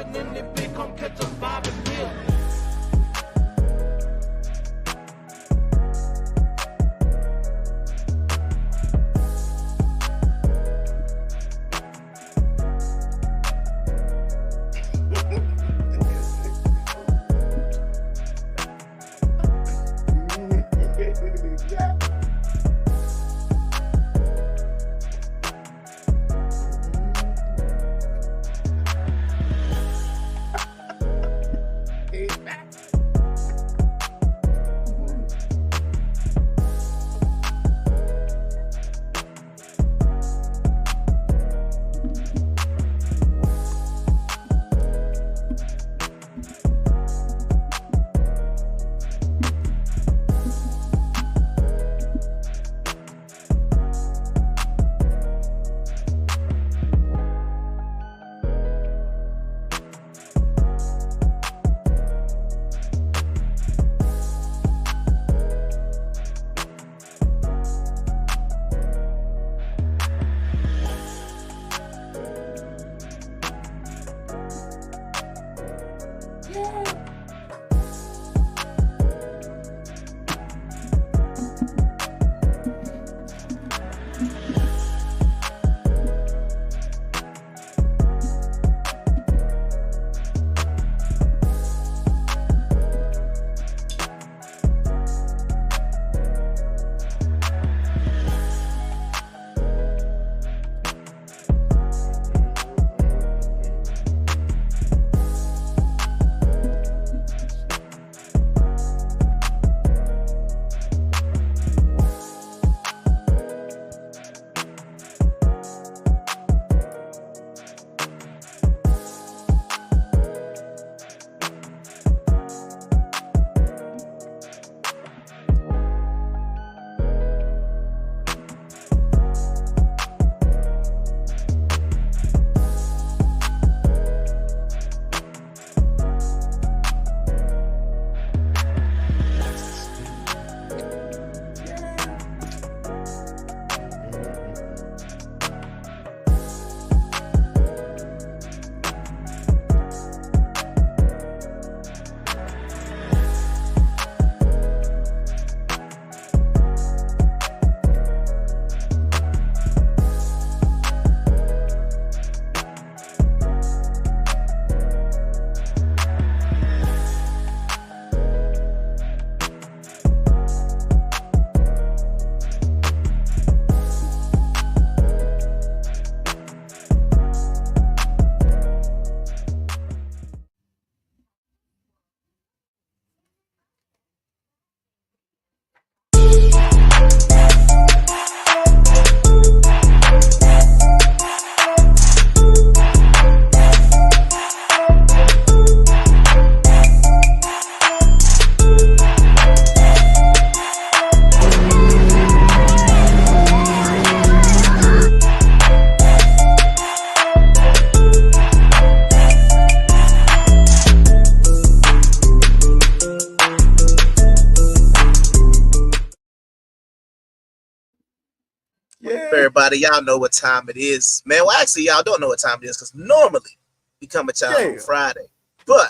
vibing in the big, come catch us vibing real. Everybody, y'all know what time it is, man. Well, actually, y'all don't know what time it is because normally we come at y'all on Friday, but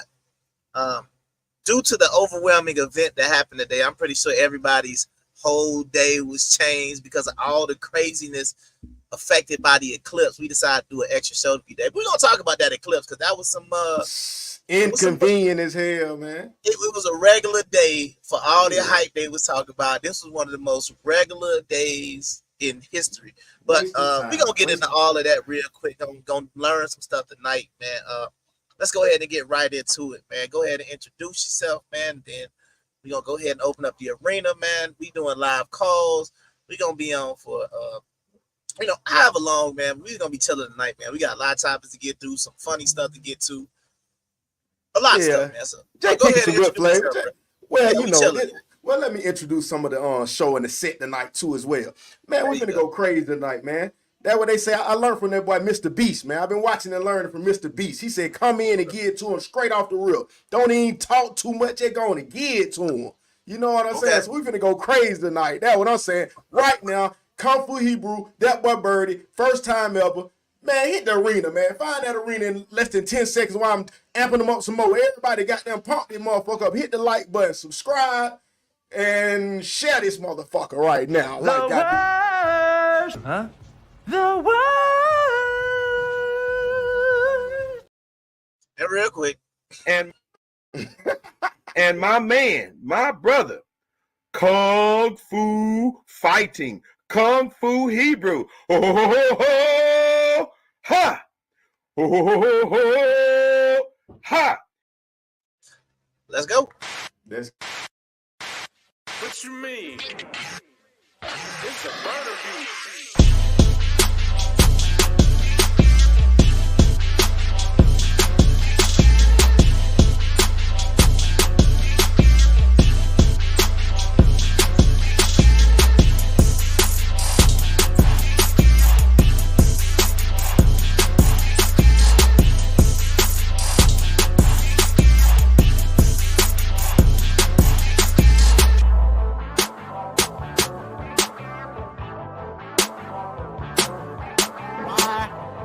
due to the overwhelming event that happened today, I'm pretty sure everybody's whole day was changed because of all the craziness affected by the eclipse. We decided to do an extra show today. We're gonna talk about that eclipse because that was some inconvenient as hell, man. It was a regular day for all the hype they was talking about. This was one of the most regular days in history. But we're gonna get into all of that real quick. I'm gonna learn some stuff tonight, man. Let's go ahead and get right into it, man. Go ahead and introduce yourself, man. Then we're gonna go ahead and open up the arena, man. We doing live calls. We're gonna be on for however long, man. We're gonna be chilling tonight, man. We got a lot of topics to get through, some funny stuff to get to. A lot of stuff, man. So go ahead and introduce yourself, bro. Well, let me introduce some of the show and the set tonight too as well. Man, we're gonna go crazy tonight, man. That's what they say. I learned from that boy, Mr. Beast, man. I've been watching and learning from Mr. Beast. He said, come in and give it to him straight off the rip. Don't even talk too much. They're going to give it to him. You know what I'm saying? So we're going to go crazy tonight. That's what I'm saying. Right now, Kung Fu Hebrew, that boy Birdie, first time ever. Man, hit the arena, man. Find that arena in less than 10 seconds while I'm amping them up some more. Everybody got them pump this motherfucker up. Hit the like button, subscribe, and share this motherfucker right now. Like that. Huh? The worst. And real quick. And my man, my brother, Kung Fu Fighting, Kung Fu Hebrew. Ho, ho, ho, ho, ha. Ho, ho, ho, ho, ha. Let's go. What you mean? It's a murder beat.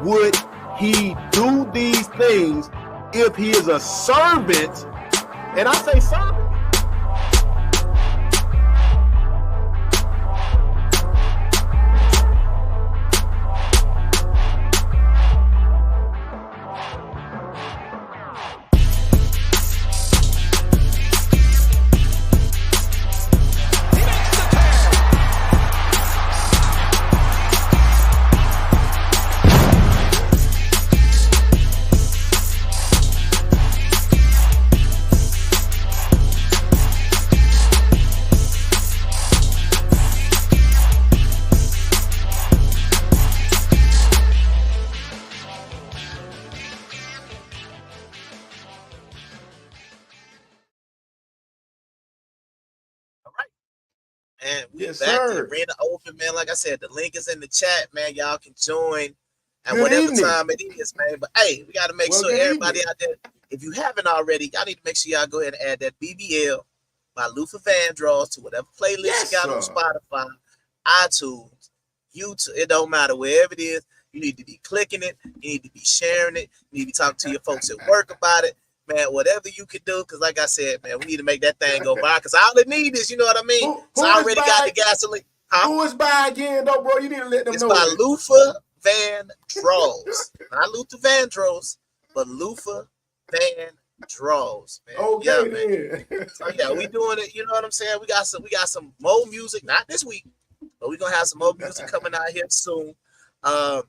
Would he do these things if he is a servant? And I say servant. And we're Yes, back to sir. Arena Open, man. Like I said, the link is in the chat, man. Y'all can join at Good whatever evening. time it is, man. But hey, we got to make Well, sure good everybody evening. out there, if you haven't already, y'all need to make sure y'all go ahead and add that BBL by Luther Vandross to whatever playlist Yes, you got on sir. Spotify, iTunes, YouTube. It don't matter, wherever it is. You need to be clicking it. You need to be sharing it. You need to be talking to your folks at work about it. Man, whatever you can do, because like I said, man, we need to make that thing go by. Because all it needs is, you know what I mean? Who It's is already got by- the gasoline. Huh? Who is by again, though, bro? You need to let them It's know. by that. Luther Vandross. Not Luther Vandross, but Luther Vandross, man. Okay, Yeah, man. then. So yeah, we doing it. You know what I'm saying? We got some more music, not this week, but we're gonna have some more music coming out here soon. A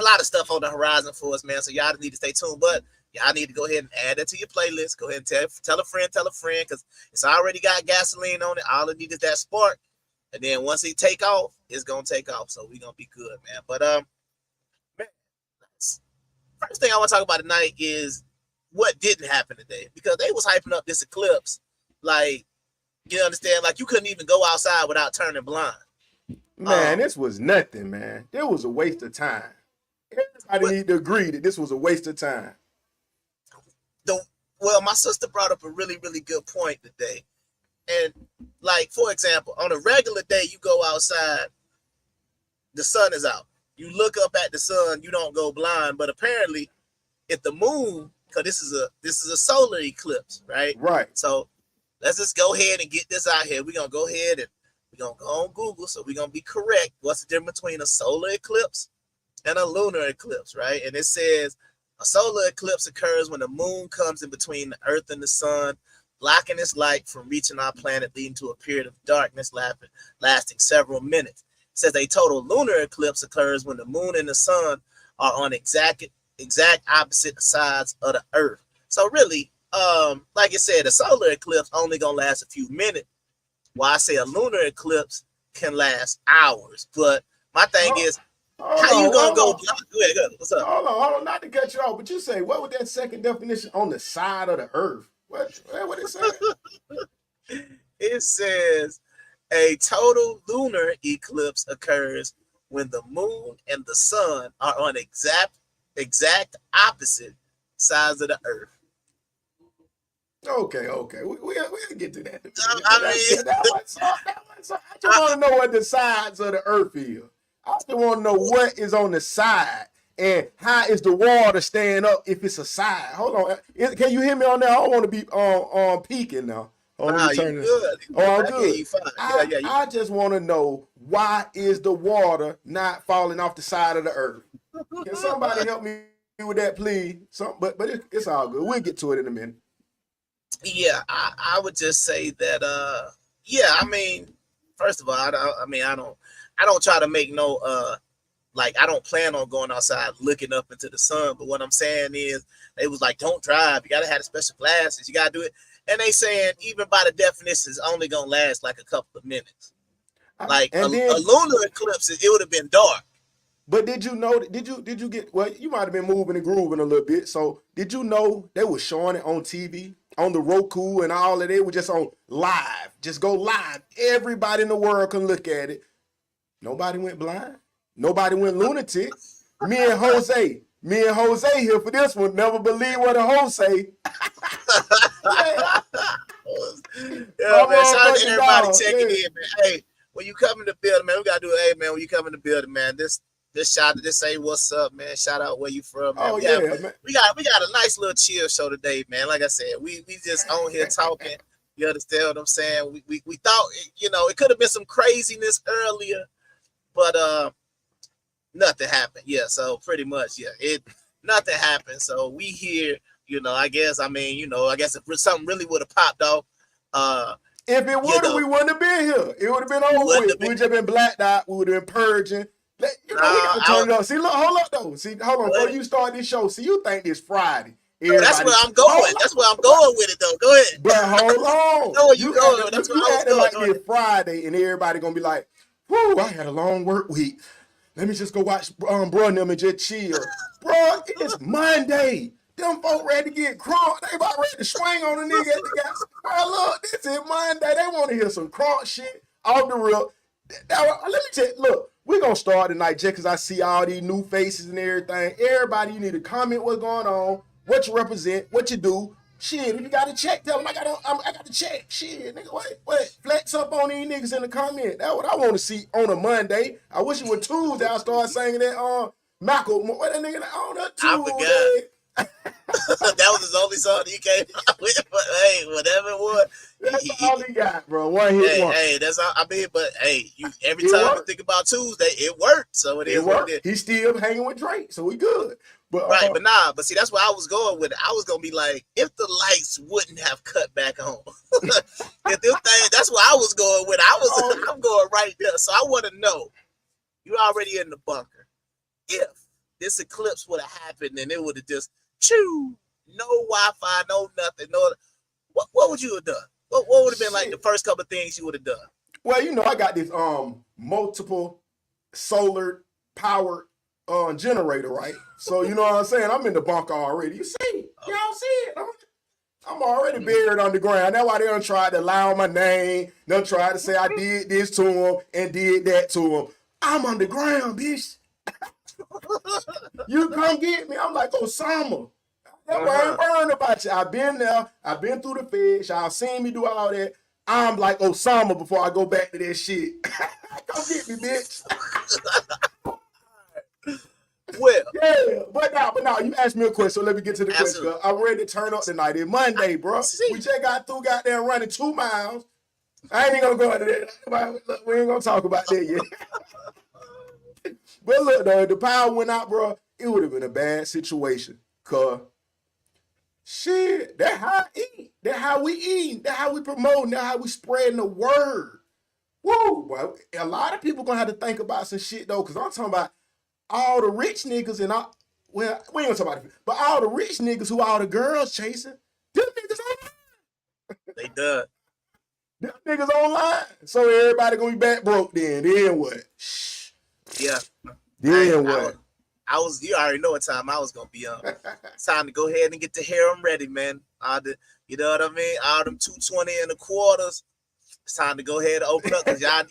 lot of stuff on the horizon for us, man. So y'all need to stay tuned. But y'all need to go ahead and add that to your playlist. Go ahead and tell a friend, because it's already got gasoline on it. All it needs is that spark. And then once it take off, it's gonna take off. So we're gonna be good, man. But man, first thing I want to talk about tonight is what didn't happen today. Because they was hyping up this Eclipse. Like, you understand, like you couldn't even go outside without turning blind. Man, this was nothing, man. It was a waste of time. Everybody need to agree that this was a waste of time. Well, my sister brought up a really, really good point today. And like, for example, on a regular day, you go outside, the sun is out. You look up at the sun, you don't go blind. But apparently, if the moon, because this is a solar eclipse, right? Right. So let's just go ahead and get this out here. We're gonna go ahead and we're gonna go on Google, so we're gonna be correct. What's the difference between a solar eclipse and a lunar eclipse, right? And it says a solar eclipse occurs when the moon comes in between the earth and the sun, blocking its light from reaching our planet, leading to a period of darkness lasting several minutes. It says a total lunar eclipse occurs when the moon and the sun are on exact opposite sides of the earth. So really, like I said, a solar eclipse only gonna last a few minutes, while I say a lunar eclipse can last hours. But my thing is, how you gonna go blind? Go ahead. What's up? Hold on, not to cut you off, but you say, what would that second definition on the side of the earth? What it say? It says a total lunar eclipse occurs when the moon and the sun are on exact opposite sides of the earth. Okay. We'll get to that. I mean, I just want to know what the sides of the earth is. I just want to know what is on the side. And how is the water staying up if it's a side? Hold on. Can you hear me on there? I don't want to be on peaking now. Oh, let Nah, me you turn it. good. Oh, I'm I hear good. you fine. Yeah, you I just want to know, why is the water not falling off the side of the earth? Can somebody help me with that, please? But it's all good. We'll get to it in a minute. Yeah, I would just say that yeah, I mean, first of all, I don't try to make no like, I don't plan on going outside looking up into the sun, but what I'm saying is they was like, don't drive, you gotta have the special glasses, you gotta do it. And they saying even by the definition it's only gonna last like a couple of minutes. Like a lunar eclipse, it would have been dark. But did you know? Did you get? Well, you might have been moving and grooving a little bit. So did you know they were showing it on TV, on the Roku, and all of it? It was just on live. Just go live. Everybody in the world can look at it. Nobody went blind. Nobody went lunatic. Me and Jose here for this one. Never believe what a Jose. Yeah, man. Shout out to everybody checking in, man. Hey, when you come in the building, man, we gotta do it. Hey, man, when you come in the building, man, this shout out, this say what's up, man. Shout out where you from, man. Man. We got a nice little chill show today, man. Like I said, we just on here talking. You understand what I'm saying? We thought, you know, it could have been some craziness earlier, but nothing happened. Yeah, so pretty much, yeah, nothing happened. So we here, you know. I guess if something really would have popped off, if it would have, we wouldn't have been here. It would have been over with. We would have been blacked out. We would have been purging. You know, we gotta turn it up. See, look, hold up though. See, hold on. Before you start this show, see, you think this Friday. That's where I'm going. That's where I'm going with it though. Go ahead. But hold on. No, you going. That's where I was going. Like this Friday, and everybody gonna be like, "Whoo, I had a long work week. Let me just go watch bro and them and just chill." Bro, it's Monday. Them folk ready to get crunk. They about ready to swing on a nigga at the gas. Bro, look, this is Monday. They want to hear some crunk shit off the real. Let me tell you, look, we're going to start tonight just because I see all these new faces and everything. Everybody, you need to comment what's going on, what you represent, what you do. Shit, if you got to check, tell them I got to check. Shit, nigga, wait. Flex up on these niggas in the comment. That's what I want to see on a Monday. I wish it was Tuesday. I start singing that, Malcolm, what that nigga on that Tuesday. I forgot. That was his only song he came out with. But hey, whatever it was, that's all he got, bro. One hit. Hey, that's all. I mean, but hey, every time you think about Tuesday, it worked. So it is what it is. He's still hanging with Drake, so we good. But right, but see, that's where I was going with it. I was gonna be like, if the lights wouldn't have cut back on, that's where I was going with. I'm going right there. So I want to know, you're already in the bunker. If this eclipse would have happened and it would have just no Wi-Fi, no nothing, no. What would you have done? What would have been like the first couple of things you would have done? Well, you know, I got this multiple solar powered generator, right? So you know what I'm saying? I'm in the bunker already. You see? You don't see it. I'm already buried underground. That's why they done tried to lie on my name. They done tried to say I did this to him and did that to him. I'm underground, bitch. You come get me. I'm like Osama. That's why I ain't worrying about you. I've been there. I've been through the feds. Y'all seen me do all that. I'm like Osama before I go back to that shit. Come get me, bitch. Well, yeah, but now you asked me a question, so let me get to the question. I'm ready to turn up tonight. It's Monday, bro. We just got through goddamn running 2 miles. I ain't even gonna go into that. Look, we ain't gonna talk about that yet. But look, though, if the power went out, bro, it would have been a bad situation. Cause shit, that's how I eat. That's how we eat. That's how we promote. That's how we spreading the word. Woo, boy. A lot of people gonna have to think about some shit though, cause I'm talking about all the rich niggas and all. Well, we ain't gonna talk about it, but all the rich niggas who all the girls chasing, them niggas online. They done. Them niggas online. So everybody gonna be back broke then. Then what? Shh. Yeah. Then what? You already know what time I was gonna be on. It's time to go ahead and get the harem ready, man. You know what I mean? All them 220 and the quarters. It's time to go ahead and open up because y'all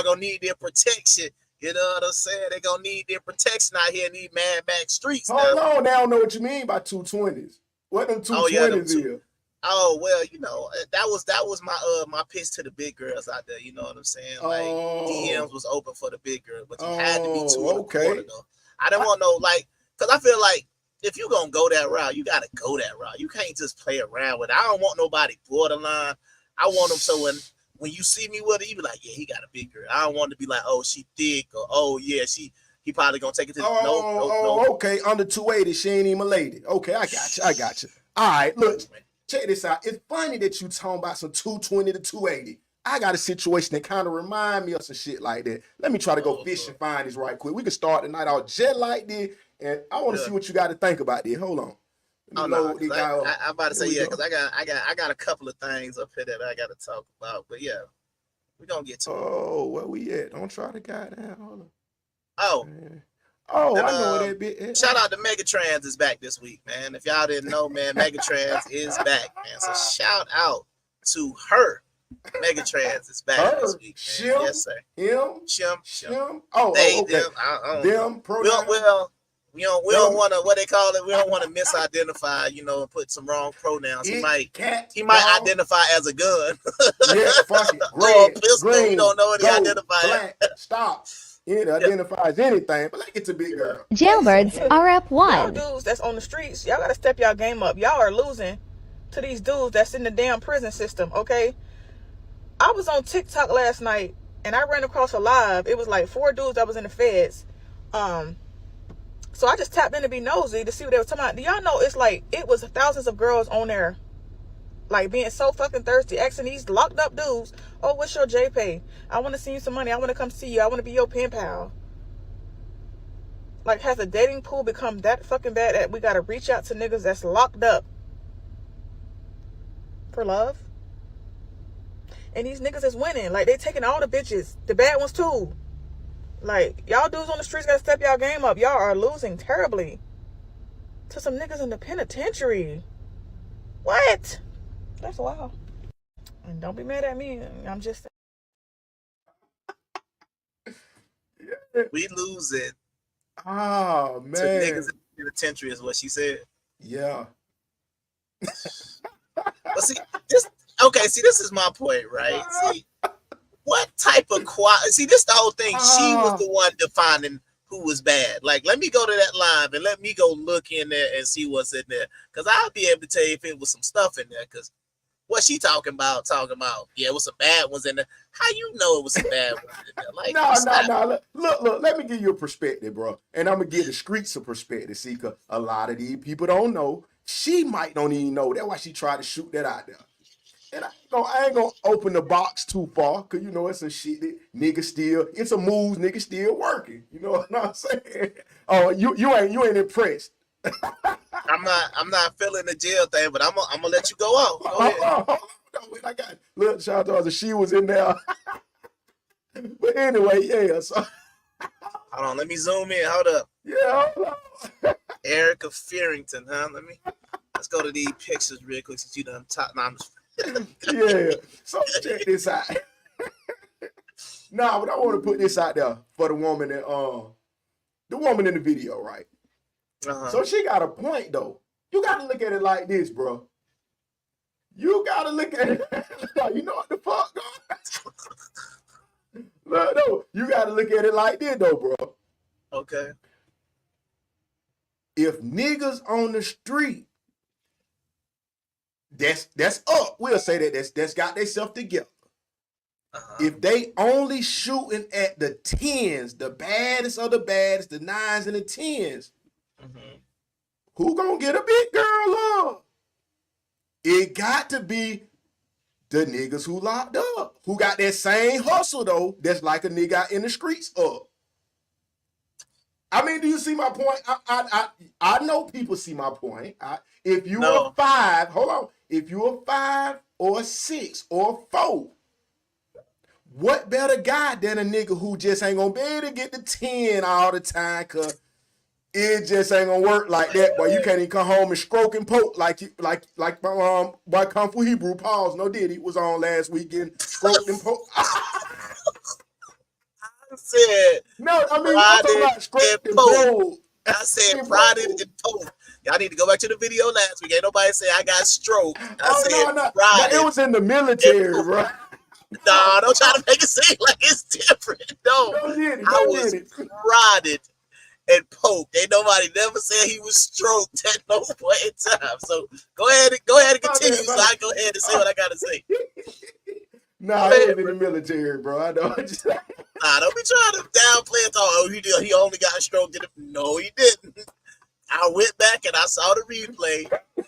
gonna need their protection. You know what I'm saying? They gonna need their protection out here in these Mad Max streets. Hold on, they don't know what you mean by 220s. What them 220s is? Oh well, you know that was my pitch to the big girls out there. You know what I'm saying? Like DMs was open for the big girls, but you had to be 2 and a quarter though. I didn't want no like Because I feel like if you gonna go that route, you gotta go that route. You can't just play around with it. I don't want nobody borderline. I want them so when you see me with it, you be like, yeah, he got a big girl. I don't want to be like, oh, she thick, or oh yeah, he probably gonna take it to the no. Okay, under 280, she ain't even a lady. Okay, I got you. All right, look, check this out. It's funny that you talking about some 220 to 280. I got a situation that kind of remind me of some shit like that. Let me try to go fish and find this right quick. We can start the night out just like this, and I want to see what you got to think about this. Hold on. I'm about to say because I got a couple of things up here that I got to talk about. But yeah, we're gonna get to it. Oh, where we at? Don't try to guide down. Hold on. Oh. Oh, and, I know that bit. Shout out to Megatrans is back this week, man. If y'all didn't know, man, Megatrans is back, man. So shout out to her. Megatrans is back this week, man. Shim, yes, sir. Shim. Oh, okay. Them. Well, we don't want to, what they call it. We don't want to misidentify, and put some wrong pronouns. He might identify as a gun. Yeah, fuck it. Red, pistol. Green, you don't know what he identifies. Stop. It identifies anything, but let's get to big girl. Jailbirds are up one. Y'all dudes that's on the streets, y'all gotta step y'all game up. Y'all are losing to these dudes that's in the damn prison system, okay? I was on TikTok last night and I ran across a live. It was like 4 dudes that was in the feds. So I just tapped in to be nosy to see what they were talking about. Do y'all know it was thousands of girls on there, like being so fucking thirsty, asking these locked up dudes, oh, what's your JPay? I want to send you some money. I want to come see you. I want to be your pen pal. Like, has the dating pool become that fucking bad that we got to reach out to niggas that's locked up for love? And these niggas is winning. Like, they taking all the bitches, the bad ones too. Like, y'all dudes on the streets got to step y'all game up. Y'all are losing terribly to some niggas in the penitentiary. What? That's wild. And don't be mad at me. I'm just saying. We lose it. Oh, man. To niggas in the penitentiary is what she said. Yeah. But see, this is my point, right? See, what type of see, this the whole thing. She was the one defining who was bad. Like, let me go to that live and let me go look in there and see what's in there. Because I'll be able to tell you if it was some stuff in there. Because what she talking about, yeah, it was some bad ones in there. How you know it was some bad ones in there? Like, no. Look, let me give you a perspective, bro. And I'm going to give the streets a perspective. See, because a lot of these people don't know. She might don't even know. That's why she tried to shoot that out there. And I ain't gonna open the box too far, cause it's some shit that it's a move, nigga still working. You know what I'm saying? Oh, you ain't impressed. I'm not feeling the jail thing, but I'm gonna let you go out. Go ahead. I got look, shout out to she was in there. But anyway, yeah. So hold on, let me zoom in. Hold up. Yeah, hold on. Erica Fearington, huh? Let's go to these pictures real quick since you done top. Yeah. So check this out. But I want to put this out there for the woman in the video, right? Uh-huh. So she got a point though. You got to look at it like this, bro. You got to look at it like, you know what the fuck going on? No, you got to look at it like this though, bro. Okay. If niggas on the street, that's up. We'll say that's got themselves together. Uh-huh. If they only shooting at the 10s, the baddest of the baddest, the 9s and the 10s, mm-hmm. Who gonna get a big girl on? It got to be the niggas who locked up, who got that same hustle though, that's like a nigga out in the streets up. I mean, do you see my point? I know people see my point. If you are 5, hold on. If you're 5 or 6 or 4, what better guy than a nigga who just ain't gonna be able to get the 10 all the time? Cause it just ain't gonna work like that. Boy, you can't even come home and stroke and poke like boy Kung Fu Hebrew Pause. No did he was on last weekend stroked and poke. Said no, I mean I'm talking about stroked and poke. I said prodded and poked. Y'all need to go back to the video last week. Ain't nobody say I got stroke. No. It was in the military, bro. No, don't try to make it seem like it's different. No, I was prodded and poked. Ain't nobody never said he was stroked at no point in time. So go ahead and continue. So I go ahead and say what I gotta say. Nah, I was in the military, bro. I know. Nah, don't be trying to downplay it. Oh, he only got stroked. No, he didn't. I went back and I saw the replay. You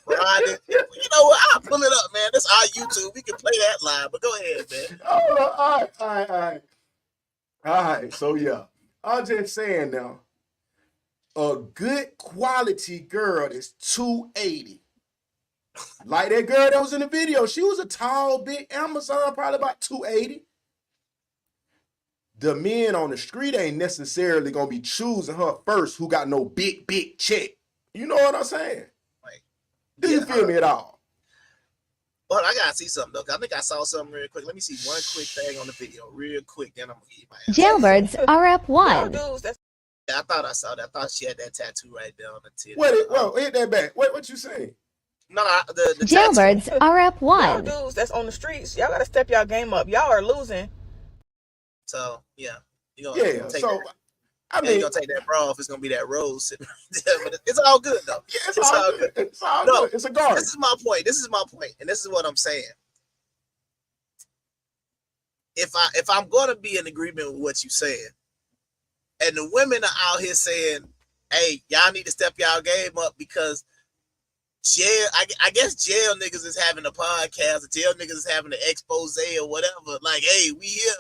know what? I'll pull it up, man. This is our YouTube. We can play that live, but go ahead, man. All right. So yeah, I'm just saying now, a good quality girl is 280. Like that girl that was in the video, she was a tall, big Amazon, probably about 280. The men on the street ain't necessarily gonna be choosing her first who got no big check. You know what I'm saying? Like, do you feel me at all? Well, I gotta see something though. I think I saw something real quick. Let me see one quick thing on the video, real quick. Then I'm gonna give you my answer. Jailbirds RF1. Yeah, I thought I saw that. I thought she had that tattoo right there on the tip. Wait, hit that back. What you saying? No, the Jailbirds tattoo. RF1. Dudes that's on the streets, y'all gotta step y'all game up. Y'all are losing. So yeah, you're gonna take that. I mean, you're gonna take that bra off. It's gonna be that rose sitting right there, but it's all good though. Yeah, it's all good. It's all good. It's a garden. This is my point. And this is what I'm saying. If I'm gonna be in agreement with what you saying, and the women are out here saying, "Hey, y'all need to step y'all game up," because jail, I guess jail niggas is having a podcast, or jail niggas is having an expose or whatever. Like, hey, we here,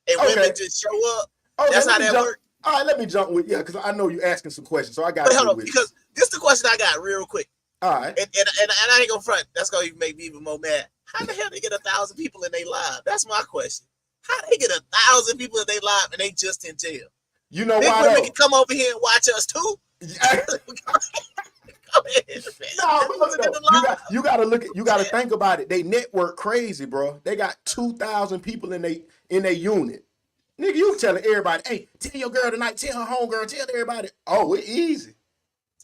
and women just show up. That's how that works. All right, let me jump with because I know you're asking some questions, so I got to hold on, because this is the question I got real quick. All right, and I ain't gonna front. That's gonna make me even more mad. How the hell they get 1,000 people in their live? That's my question. How they get 1,000 people in their live and they just in jail? You know Big why? Women can come over here and watch us too. You gotta look at. You gotta think about it. They network crazy, bro. They got 2,000 people in their unit. Nigga, you telling everybody, hey, tell your girl tonight, tell her homegirl, tell everybody. Oh, it's easy.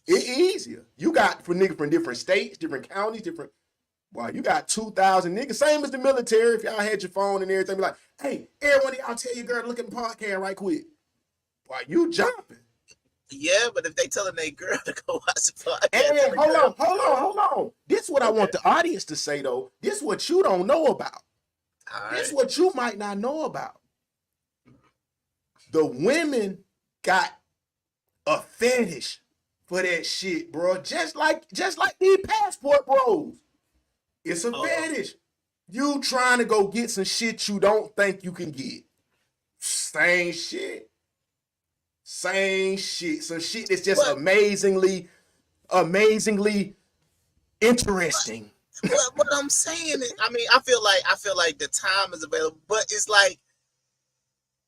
It's easier. You got for niggas from different states, different counties, different. Wow, you got 2,000 niggas. Same as the military. If y'all had your phone and everything, be like, hey, everyone, y'all tell your girl to look at the podcast right quick. Why you jumping? Yeah, but if they telling their girl to go watch the podcast. Hey, hold on. This is what I want the audience to say though. This is what you don't know about. This is what you might not know about. The women got a fetish for that shit, bro. Just like these passport bros. It's a fetish. You trying to go get some shit you don't think you can get. Same shit. Some shit that's just amazingly interesting. What I'm saying is, I mean, I feel like the time is available, but it's like,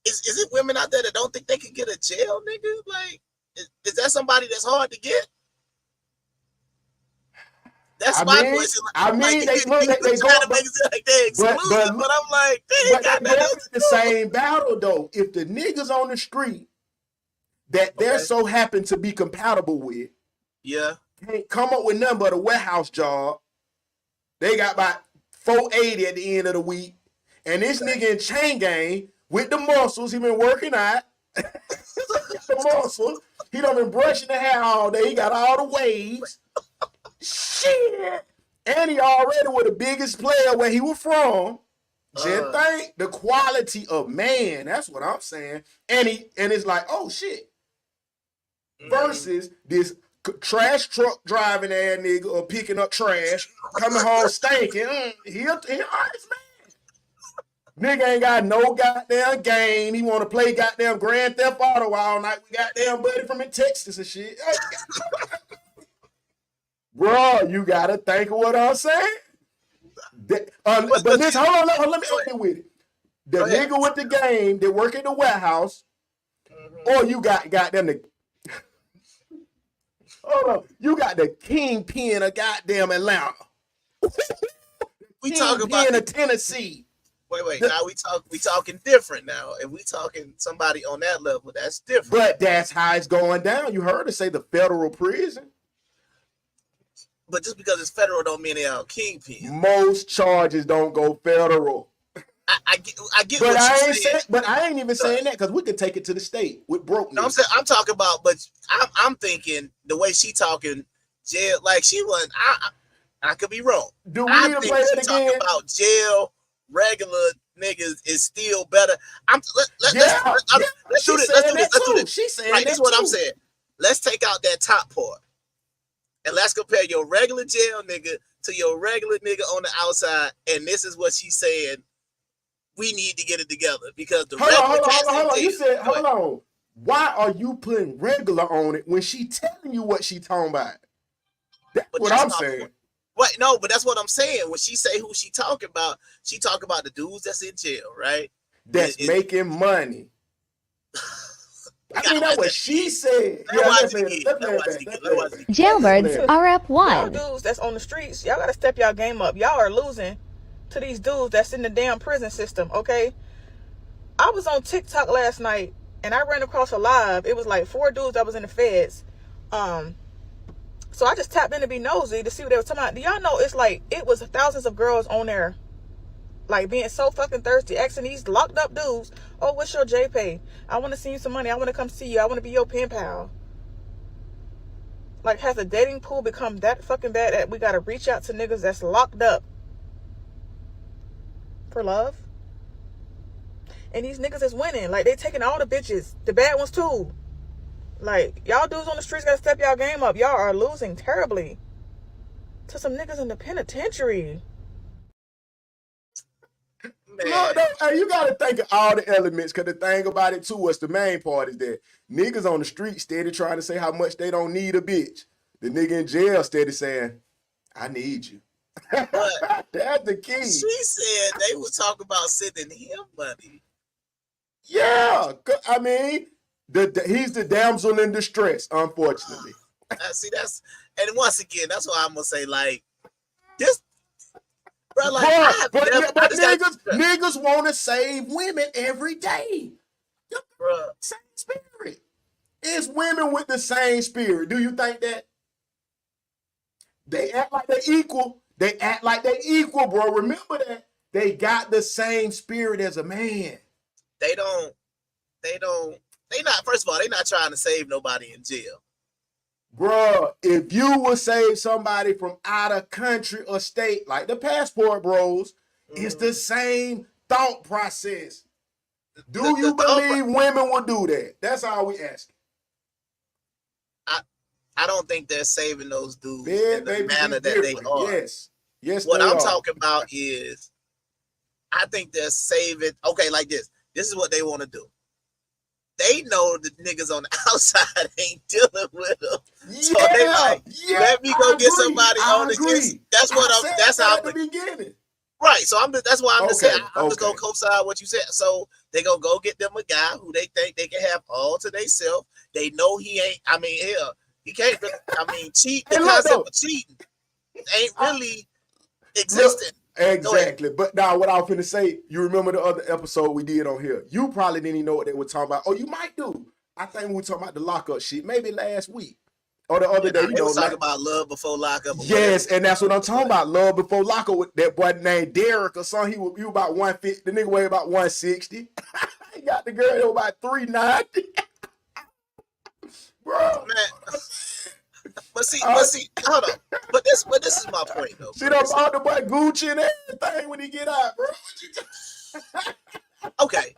is it women out there that don't think they can get a jail nigga? Like, is that somebody that's hard to get? That's my question. I mean, they go to make it like they're exclusive, but I'm like, they got the same battle though. If the niggas on the street that they're so happen to be compatible with, can't come up with nothing but a warehouse job. They got about 480 at the end of the week, and this nigga in chain gang with the muscles, he been working out. The muscles, he done been brushing the hair all day. He got all the waves. Shit, and he already was the biggest player where he was from. Just think the quality of man. That's what I'm saying. And it's like, oh shit. Versus this trash truck driving ass nigga or picking up trash, coming home stinking. He honest man. Nigga ain't got no goddamn game. He want to play goddamn Grand Theft Auto all night. We goddamn buddy from in Texas and shit. Bro, you gotta think of what I'm saying. But this, hold on, let me open with it. The nigga with the game that work in the warehouse, or you got them the. Hold on, you got the kingpin of goddamn Atlanta. We talking about the Tennessee. Wait. Now we talking different now. If we talking somebody on that level, that's different. But that's how it's going down. You heard her say the federal prison. But just because it's federal don't mean they are kingpin. Most charges don't go federal. I get But what I you're ain't saying. saying, but I ain't even saying that because we can take it to the state with broke No, I'm niggas. saying I'm talking about, but I'm thinking the way she talking jail, like she wasn't. I could be wrong. Do we I need to think play she that talking again? about jail regular niggas is still better. Yeah, yeah. Let's do She's this. Let's saying do this. that Let's do too. this. She's saying Right, this is that what I'm too. saying. Let's take out that top part and let's compare your regular jail nigga to your regular nigga on the outside. And this is what she's saying. We need to get it together because the regular cats in jail. You said, Go ahead. hold on. Why are you putting regular on it when she telling you what she talking about? That's But what that's I'm my saying. point. Right, no, but that's what I'm saying. When she say who she talking about the dudes that's in jail, right? That's making money. I mean, that's what she said. Yeah, let's play it back. Jailbirds Y'all RF1. dudes that's on the streets, y'all gotta step y'all game up. Y'all are losing to these dudes that's in the damn prison system, okay? I was on TikTok last night and I ran across a live. It was like 4 dudes that was in the feds. So I just tapped in to be nosy to see what they were talking about. Do y'all know it was thousands of girls on there, like being so fucking thirsty, asking these locked up dudes, oh, what's your JPay? I want to send you some money. I want to come see you. I want to be your pen pal. Like, has the dating pool become that fucking bad that we gotta reach out to niggas that's locked up for love? And these niggas is winning. Like, they taking all the bitches, the bad ones too. Like, y'all dudes on the streets gotta step y'all game up. Y'all are losing terribly to some niggas in the penitentiary. No, hey, you gotta think of all the elements, because the thing about it too, what's the main part is that niggas on the street steady trying to say how much they don't need a bitch. The nigga in jail steady saying, I need you. But that's the key. she said they was talking about sending him money. Yeah, I mean, he's the damsel in distress, unfortunately. See, and once again, that's why I'm gonna say, like, this, bro, like, niggas want to save women every day. Bro. Same spirit. It's women with the same spirit. Do you think that? They act like they equal. They act like they equal, bro. Remember that. They got the same spirit as a man. They not, first of all, they not trying to save nobody in jail. Bro, if you would save somebody from out of country or state, like the passport bros, it's the same thought process. Do you believe women will do that? That's all we asking. I don't think they're saving those dudes in the manner that they are. Yes. What I'm talking about is, I think they're saving. Okay, like this. This is what they want to do. They know the niggas on the outside ain't dealing with them. So they like, let me go get somebody on the case. That's how I'm at the beginning. Right. So that's why I'm just saying, I'm just gonna co-sign what you said. So they gonna go get them a guy who they think they can have all to themselves. They know he ain't, I mean, hell, he can't really, cheat. The concept of cheating ain't really existing. Exactly. But now what I was finna say, you remember the other episode we did on here? You probably didn't even know what they were talking about. Oh, you might do. I think we were talking about the lockup shit, maybe last week. Or the other day, they was talking about love before lockup. Yes, and that's what I'm talking about. Love before lockup with that boy named Derek or something. He was about 150. The nigga weighed about 160. He got the girl about 390. Bro. Man. But see, hold on. But this is my point though. See them all the boy Gucci and everything when he get out, bro. Okay.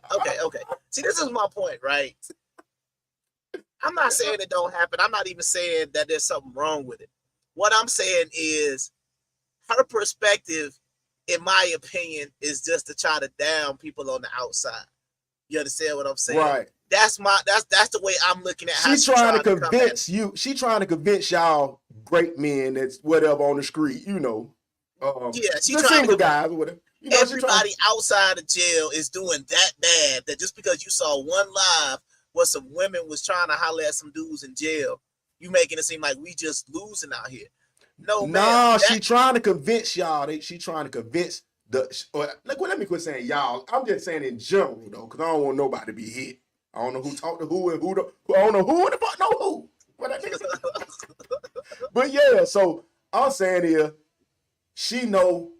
See, this is my point, right? I'm not saying it don't happen. I'm not even saying that there's something wrong with it. What I'm saying is her perspective, in my opinion, is just to try to down people on the outside. You understand what I'm saying? Right. That's the way I'm looking at how she's trying to convince you. She's trying to convince y'all great men that's whatever on the street, you know. She's the single guys or whatever. You know, everybody outside of jail is doing that bad that just because you saw one live where some women was trying to holler at some dudes in jail, you making it seem like we just losing out here. No, she's trying to convince y'all. She's trying to convince let me quit saying y'all. I'm just saying in general though, because I don't want nobody to be hit. I don't know who talked to who and I don't know who in the fuck know who. But yeah, so I'm saying here, she know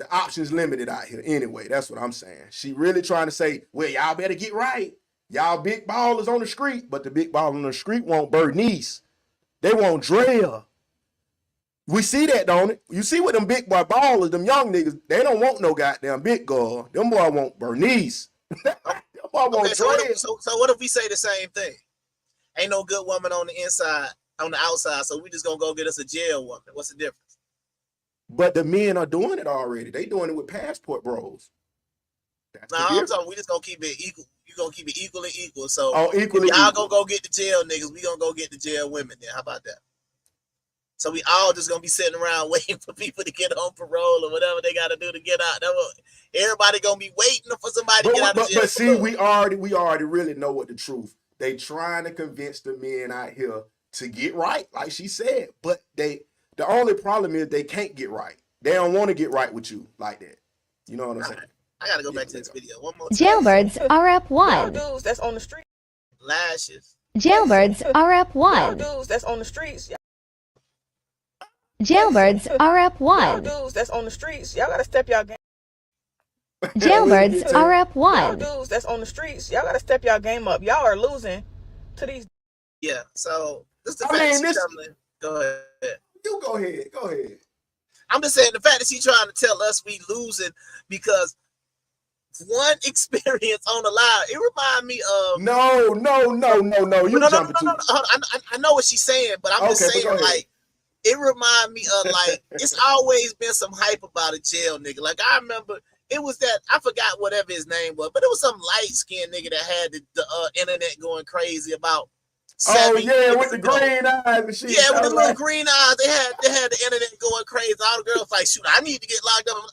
The options limited out here anyway. That's what I'm saying. She really trying to say, well, y'all better get right. Y'all big ballers on the street, but the big baller on the street want Bernice. They want Drea. We see that, don't it? You see what them big boy ballers, them young niggas, they don't want no goddamn big girl. Them boy want Bernice. Them boy want Drea. So what if we say the same thing? Ain't no good woman on the inside, on the outside, so we just gonna go get us a jail woman. What's the difference? But the men are doing it already. They doing it with passport bros. No, I'm talking. We just gonna keep it equal. You gonna keep it equal and equal. So equally. Y'all gonna go get the jail niggas. We gonna go get the jail women. Then how about that? So we all just gonna be sitting around waiting for people to get on parole or whatever they gotta do to get out. Everybody gonna be waiting for somebody to get out of jail. But see, we already really know what the truth. They trying to convince the men out here to get right, like she said. But the only problem is they can't get right. They don't want to get right with you like that. You know what I'm saying? I gotta go back to this video one more time. Jailbirds RF1. Dudes that's on the street. Lashes. Jailbirds RF1. Dudes that's on the streets. Jailbirds RF1. Dudes that's on the streets. Y'all gotta step y'all game. Jailbirds RF1. Dudes that's on the streets. Y'all gotta step y'all game up. Y'all are losing to these. Yeah. So this is the fact. Go ahead. You go ahead. Go ahead. I'm just saying the fact that she's trying to tell us we losing because one experience on the live, it remind me of No. You jumping too. I know what she's saying, but I'm just saying like it remind me of like it's always been some hype about a jail nigga. Like I remember it was that I forgot whatever his name was, but it was some light skinned nigga that had the internet going crazy about. With the green eyes and shit. Yeah, with the little green eyes, they had the internet going crazy. All the girls like, shoot, I need to get locked up.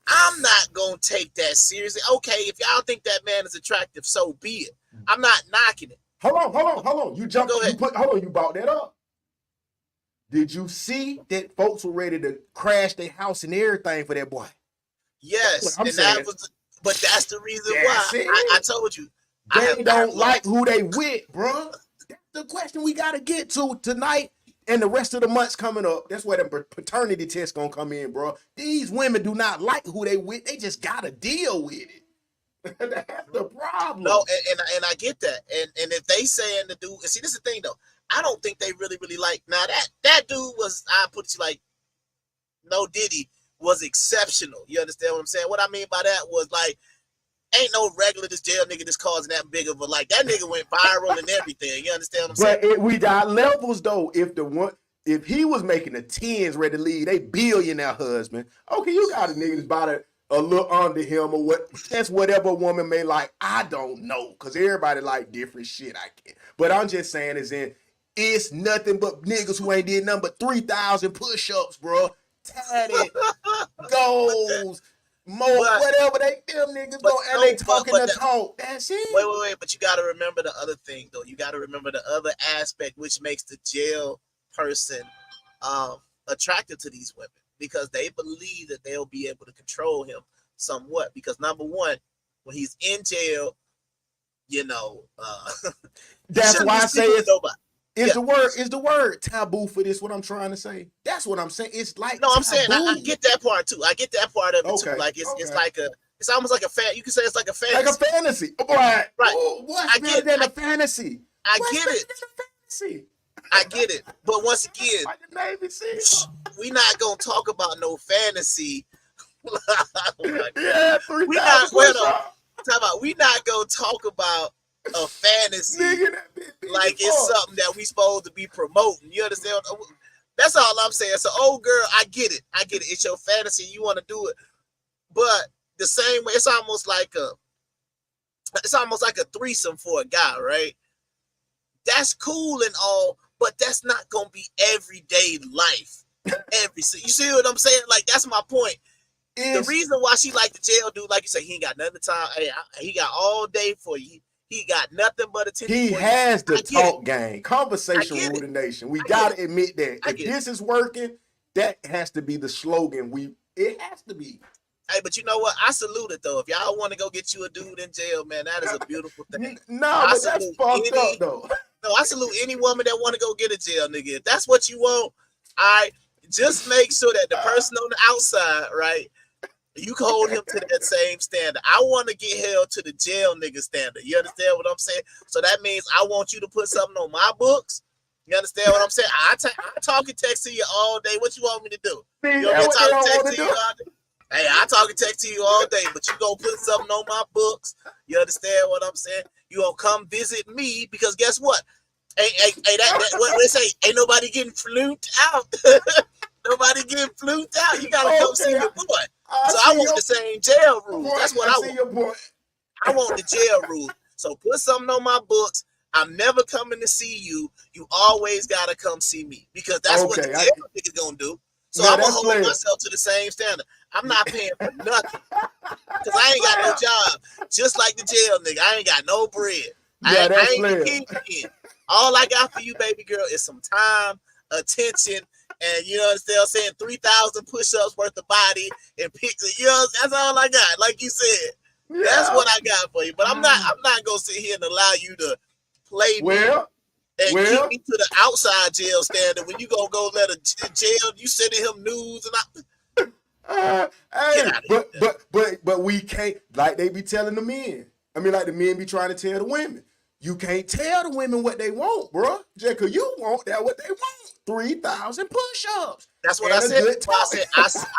I'm not gonna take that seriously. Okay, if y'all think that man is attractive, so be it. I'm not knocking it. Hold on. You jumped. You brought that up. Did you see that folks were ready to crash their house and everything for that boy? Yes, and but that's the reason why I told you. They don't like who they with, bro. That's the question we got to get to tonight and the rest of the months coming up. That's where the paternity test gonna come in, bro. These women do not like who they with. They just got to deal with it. That's the problem. No, and I get that. And if they saying the dude, and see, this is the thing though. I don't think they really like. Now that dude was, I put it like, no Diddy was exceptional. You understand what I'm saying? What I mean by that was like. Ain't no regular this jail nigga that's causing that big of a like that nigga went viral and everything. You understand what I'm saying? But we got levels though. If he was making the tens ready to leave, they billionaire husband. Okay, you got a nigga that's about a little under him or what? That's whatever a woman may like. I don't know because everybody like different shit. I can't. But I'm just saying it's nothing but niggas who ain't did nothing but 3,000 push-ups, bro. Tatted goals. Whatever them niggas go and they talking the talk. That's it. Wait. But you got to remember the other thing, though. You got to remember the other aspect, which makes the jail person attractive to these women because they believe that they'll be able to control him somewhat. Because number one, when he's in jail, you know, that's why I say it's nobody. Is the word taboo for this? What I'm trying to say. That's what I'm saying. It's like I'm saying I get that part too. I get that part of it too. Like it's like it's almost like a fan. You can say it's like a fantasy. Like a fantasy, right? I get it. A fantasy. I get it. Fantasy. I get it. But once again, we not gonna talk about no fantasy. We not gonna talk about a fantasy like it's something that we supposed to be promoting. You understand? That's all I'm saying. So, old girl, I get it. It's your fantasy. You want to do it, but the same way, it's almost like a threesome for a guy, right? That's cool and all, but that's not gonna be everyday life. You see what I'm saying? Like that's my point. The reason why she like the jail dude, like you say, he ain't got nothing time. Hey, he got all day for you. He got nothing but attention. He has the talk game. Conversation rule the nation. We gotta admit that. If this is working, that has to be the slogan. It has to be. Hey, but you know what? I salute it though. If y'all want to go get you a dude in jail, man, that is a beautiful thing. No, but that's fucked up though. No, I salute any woman that want to go get a jail nigga. If that's what you want, all right. just make sure that the person on the outside, right, you can hold him to that same standard. I want to get held to the jail nigga standard. You understand what I'm saying? So that means I want you to put something on my books. You understand what I'm saying? I talk and text to you all day. What you want me to do? You want me to talk and text to you all day? Hey, I talk and text to you all day, but you gonna put something on my books. You understand what I'm saying? You gonna come visit me because guess what? Hey, that what they say, ain't nobody getting fluked out. Nobody getting fluked out. You gotta come see your boy. So I want the same jail rules. That's what I want. I want the jail rules. So put something on my books. I'm never coming to see you. You always gotta come see me because that's what the jail nigga gonna do. So I'm gonna hold myself to the same standard. I'm not paying for nothing because I ain't got no job. Just like the jail nigga, I ain't got no bread. I ain't getting. All I got for you, baby girl, is some time, attention, and you understand what I'm saying? 3,000 push-ups worth of body and pictures. You know, that's all I got. Like you said, that's what I got for you. But I'm not gonna sit here and allow you to play me and keep me to the outside jail standard when you gonna go let a jail. You sending him news and but we can't, like they be telling the men. I mean, like the men be trying to tell the women. You can't tell the women what they want, bro. Just because you want that what they want. 3,000 push-ups. That's what I said.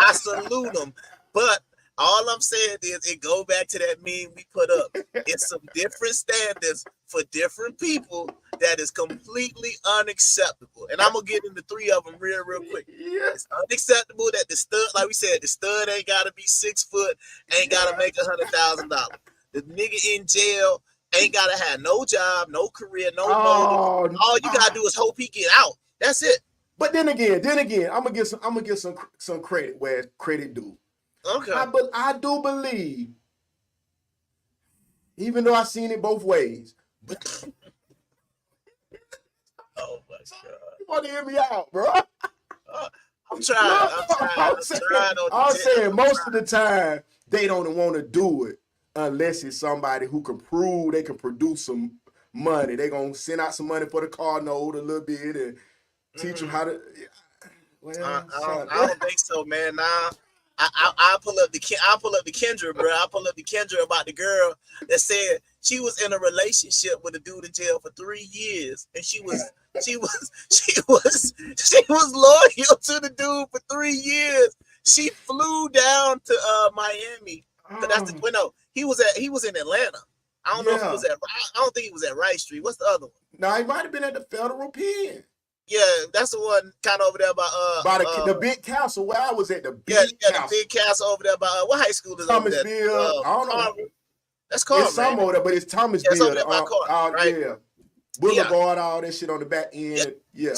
I salute them. But all I'm saying is it go back to that meme we put up. It's some different standards for different people that is completely unacceptable. And I'm going to get into 3 of them real quick. It's unacceptable that the stud, like we said, the stud ain't got to be 6 foot, ain't got to make $100,000. The nigga in jail ain't gotta have no job, no career, no motive. All you gotta do is hope he get out. That's it. But then again, I'm gonna give some credit where credit due. Okay. But I do believe, even though I've seen it both ways. But oh my god! You want to hear me out, bro? I'm trying. I'm saying most of the time they don't want to do it. Unless it's somebody who can prove they can produce some money. They're going to send out some money for the car note a little bit and teach them how to. Well, I don't think so, man. Nah, I pull up the Kendra, bro. I pull up the Kendra about the girl that said she was in a relationship with a dude in jail for 3 years, and she was loyal to the dude for 3 years. She flew down to Miami. But that's the no. He was in Atlanta. I don't know if he was at. I don't think he was at Rice Street. What's the other one? No, he might have been at the Federal Pen. Yeah, that's the one kind of over there by the big castle where I was at. The big castle. The big castle over there by what high school is over there? Thomasville. I don't know. That's called. It's some over there, but it's Thomasville. It's over there by Carter, right? Yeah. Boulevard, all that shit on the back end. Yeah.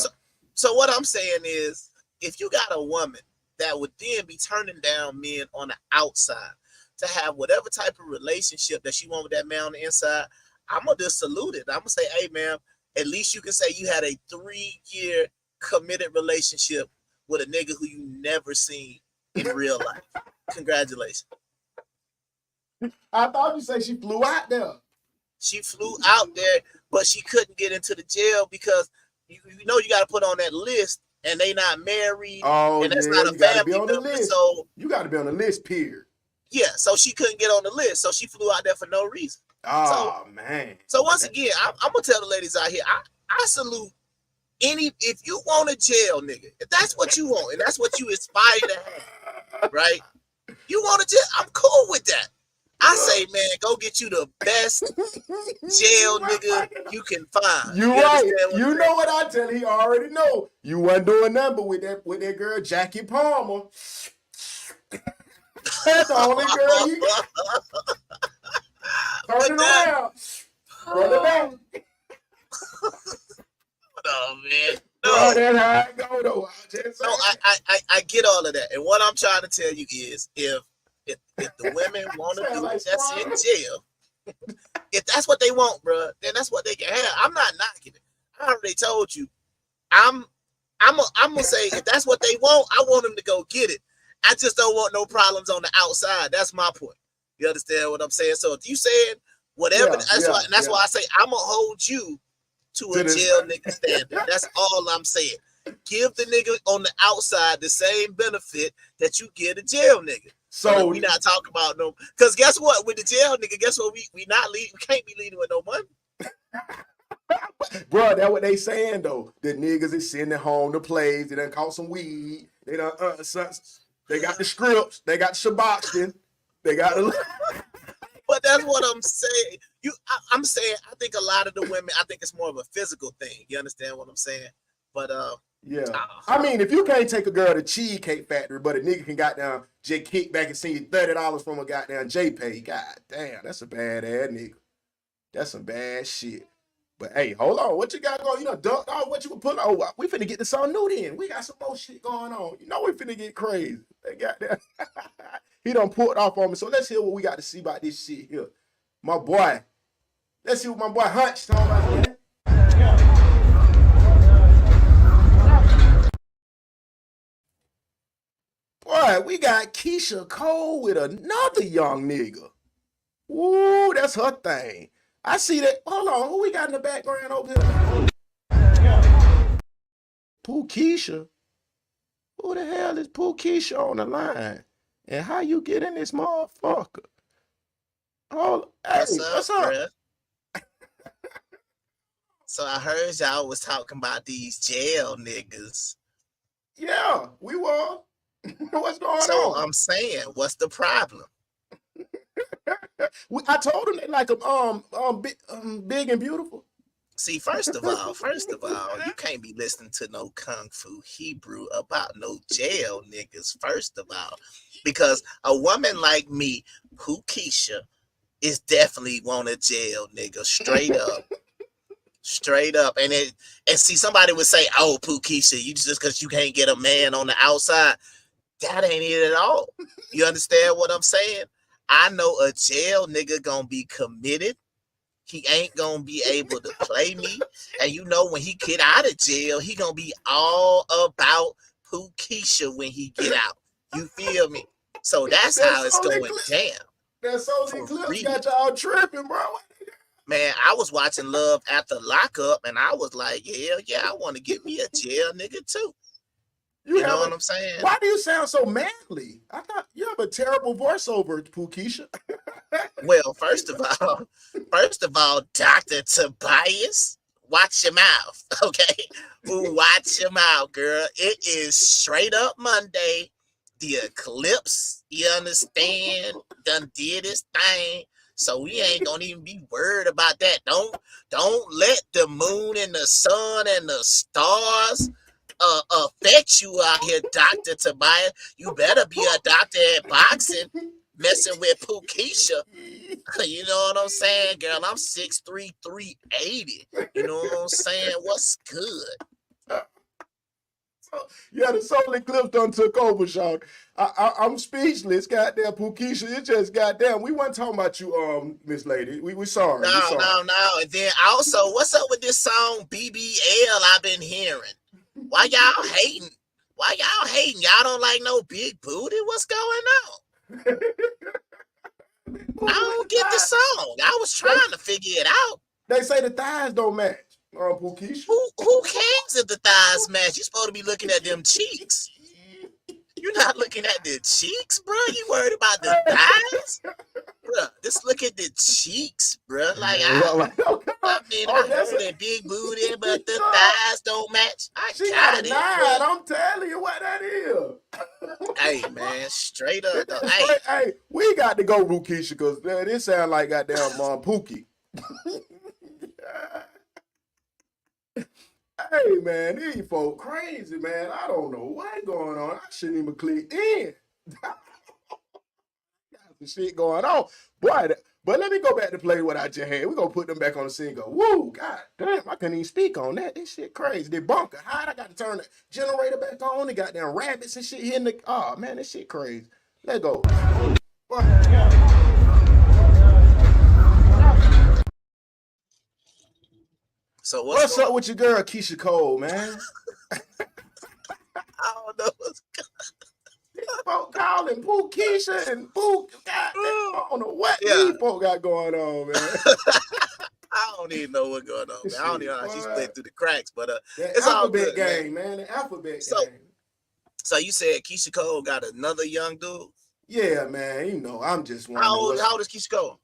So what I'm saying is, if you got a woman that would then be turning down men on the outside to have whatever type of relationship that she want with that man on the inside, I'm gonna just salute it. I'm gonna say, hey, man, at least you can say you had a 3-year committed relationship with a nigga who you never seen in real life. Congratulations. I thought you said she flew out there. She flew out there, but she couldn't get into the jail because you know you got to put on that list, and they not married. Oh, and that's not a family member. So you got to be on the list, period. Yeah, so she couldn't get on the list, so she flew out there for no reason. Oh, man. So once again, I'm gonna tell the ladies out here, I salute if you want a jail nigga, if that's what you want and that's what you aspire to have, right? You want a jail, I'm cool with that. I say, man, go get you the best jail nigga you can find. You right. You know what I tell you. He already know. You wasn't doing nothing but with that girl, Jackie Palmer. That's the only girl you got. Turn it around. Run it back. Oh, man. No, that's how I go, though. I get all of that. And what I'm trying to tell you is if the women want to do it, that's in jail. If that's what they want, bro, then that's what they can have. I'm not knocking it. I already told you. I'm gonna say if that's what they want, I want them to go get it. I just don't want no problems on the outside. That's my point. You understand what I'm saying? So if you saying whatever, that's why I say I'm gonna hold you to a jail nigga standard. That's all I'm saying. give the nigga on the outside the same benefit that you give the jail nigga. So we not talking about no, because guess what? With the jail nigga, guess what? We not leading. We can't be leading with no money. bro, that's what they saying though. The niggas is sending home the plays. They done caught some weed. They done they got the scripts. They got the Shaboxton. They got the. But that's what I'm saying. I'm saying I think a lot of the women, I think it's more of a physical thing. You understand what I'm saying? But yeah. I mean, if you can't take a girl to Cheesecake Factory, but a nigga can goddamn just kick back and send you $30 from a goddamn JPay. God damn, that's a bad ass nigga. That's some bad shit. But hey, hold on. What you got going? You know, duck off what you can put on. We finna get to something new then. We got some more shit going on. You know we finna get crazy. They got that. He done pulled off on me. So let's hear what we got to see about this shit here. My boy. Let's see what my boy Hunch talking about, man. Boy, we got Keisha Cole with another young nigga. Ooh, that's her thing. I see that. Hold on, who we got in the background over here? Pooh Keisha. Who the hell is Pooh Keisha on the line? And how you get in this motherfucker? Oh, hey, what's up? Bruh? So I heard y'all was talking about these jail niggas. Yeah, we were. What's going So on? I'm saying, what's the problem? I told him they like big and beautiful. See, first of all, you can't be listening to no Kung Fu Hebrew about no jail niggas, first of all. Because a woman like me, who Keisha, is definitely want a jail nigga, straight up. Straight up. And see, somebody would say, oh, Pooh Keisha, you just because you can't get a man on the outside. That ain't it at all. You understand what I'm saying? I know a jail nigga gonna be committed. He ain't gonna be able to play me. And you know when he get out of jail, he gonna be all about Pooh Keisha when he get out. You feel me? So that's how it's going down. That Soul Eclipse got y'all tripping, bro. Man, I was watching Love After Lockup, and I was like, hell yeah, I want to get me a jail nigga too. You know what I'm saying? Why do you sound so manly? I thought you have a terrible voiceover, Pooh Keisha. Well, first of all, Dr. Tobias, watch your mouth, okay? Watch your mouth, girl. It is straight up Monday. The eclipse, you understand, done did his thing. So we ain't gonna even be worried about that. Don't let the moon and the sun and the stars affect you out here, Dr. Tobias. You better be a doctor at boxing, messing with Pooh Keisha. You know what I'm saying, girl? I'm 6'3", 380. You know what I'm saying? What's good? Yeah, the Soul Eclipse done took over, Sean. I'm speechless, goddamn Pooh Keisha. It just goddamn. We wasn't talking about you, Miss Lady. We sorry. No. And then also, what's up with this song BBL I've been hearing? Why y'all hating? Y'all don't like no big booty? What's going on? I don't get the song. I was trying to figure it out. They say the thighs don't match. Pooh Keisha. Who cares if the thighs match? You're supposed to be looking at them cheeks. You're not looking at the cheeks, bro. You worried about the thighs? Bro, just look at the cheeks, bro. Like, I know that big booty, but the thighs don't match. I got it, bro. I'm telling you what that is. Hey, man, straight up, though. Hey, we got to go, Pooh Keisha, because this sound like goddamn Pookie. Hey, man, these folk crazy, man. I don't know what's going on. I shouldn't even click in. Got some shit going on. Boy, but let me go back to play what I just had. We're going to put them back on the scene and go, woo, god damn, I couldn't even speak on that. This shit crazy. They bunker hot. I got to turn the generator back on. They got them rabbits and shit hitting the... Oh, man, this shit crazy. Let's go. So what's up with your girl, Keisha Cole, man? I don't know what's going on. These folk calling Pooh Keisha and Pooh. I don't know what these folk got going on, man. I don't even know what's going on, man. I don't even know how she split through the cracks, but that it's all alphabet good, game, man. The alphabet So, game. So you said Keisha Cole got another young dude? Yeah, man. You know, I'm just wondering. How old is Keisha Cole?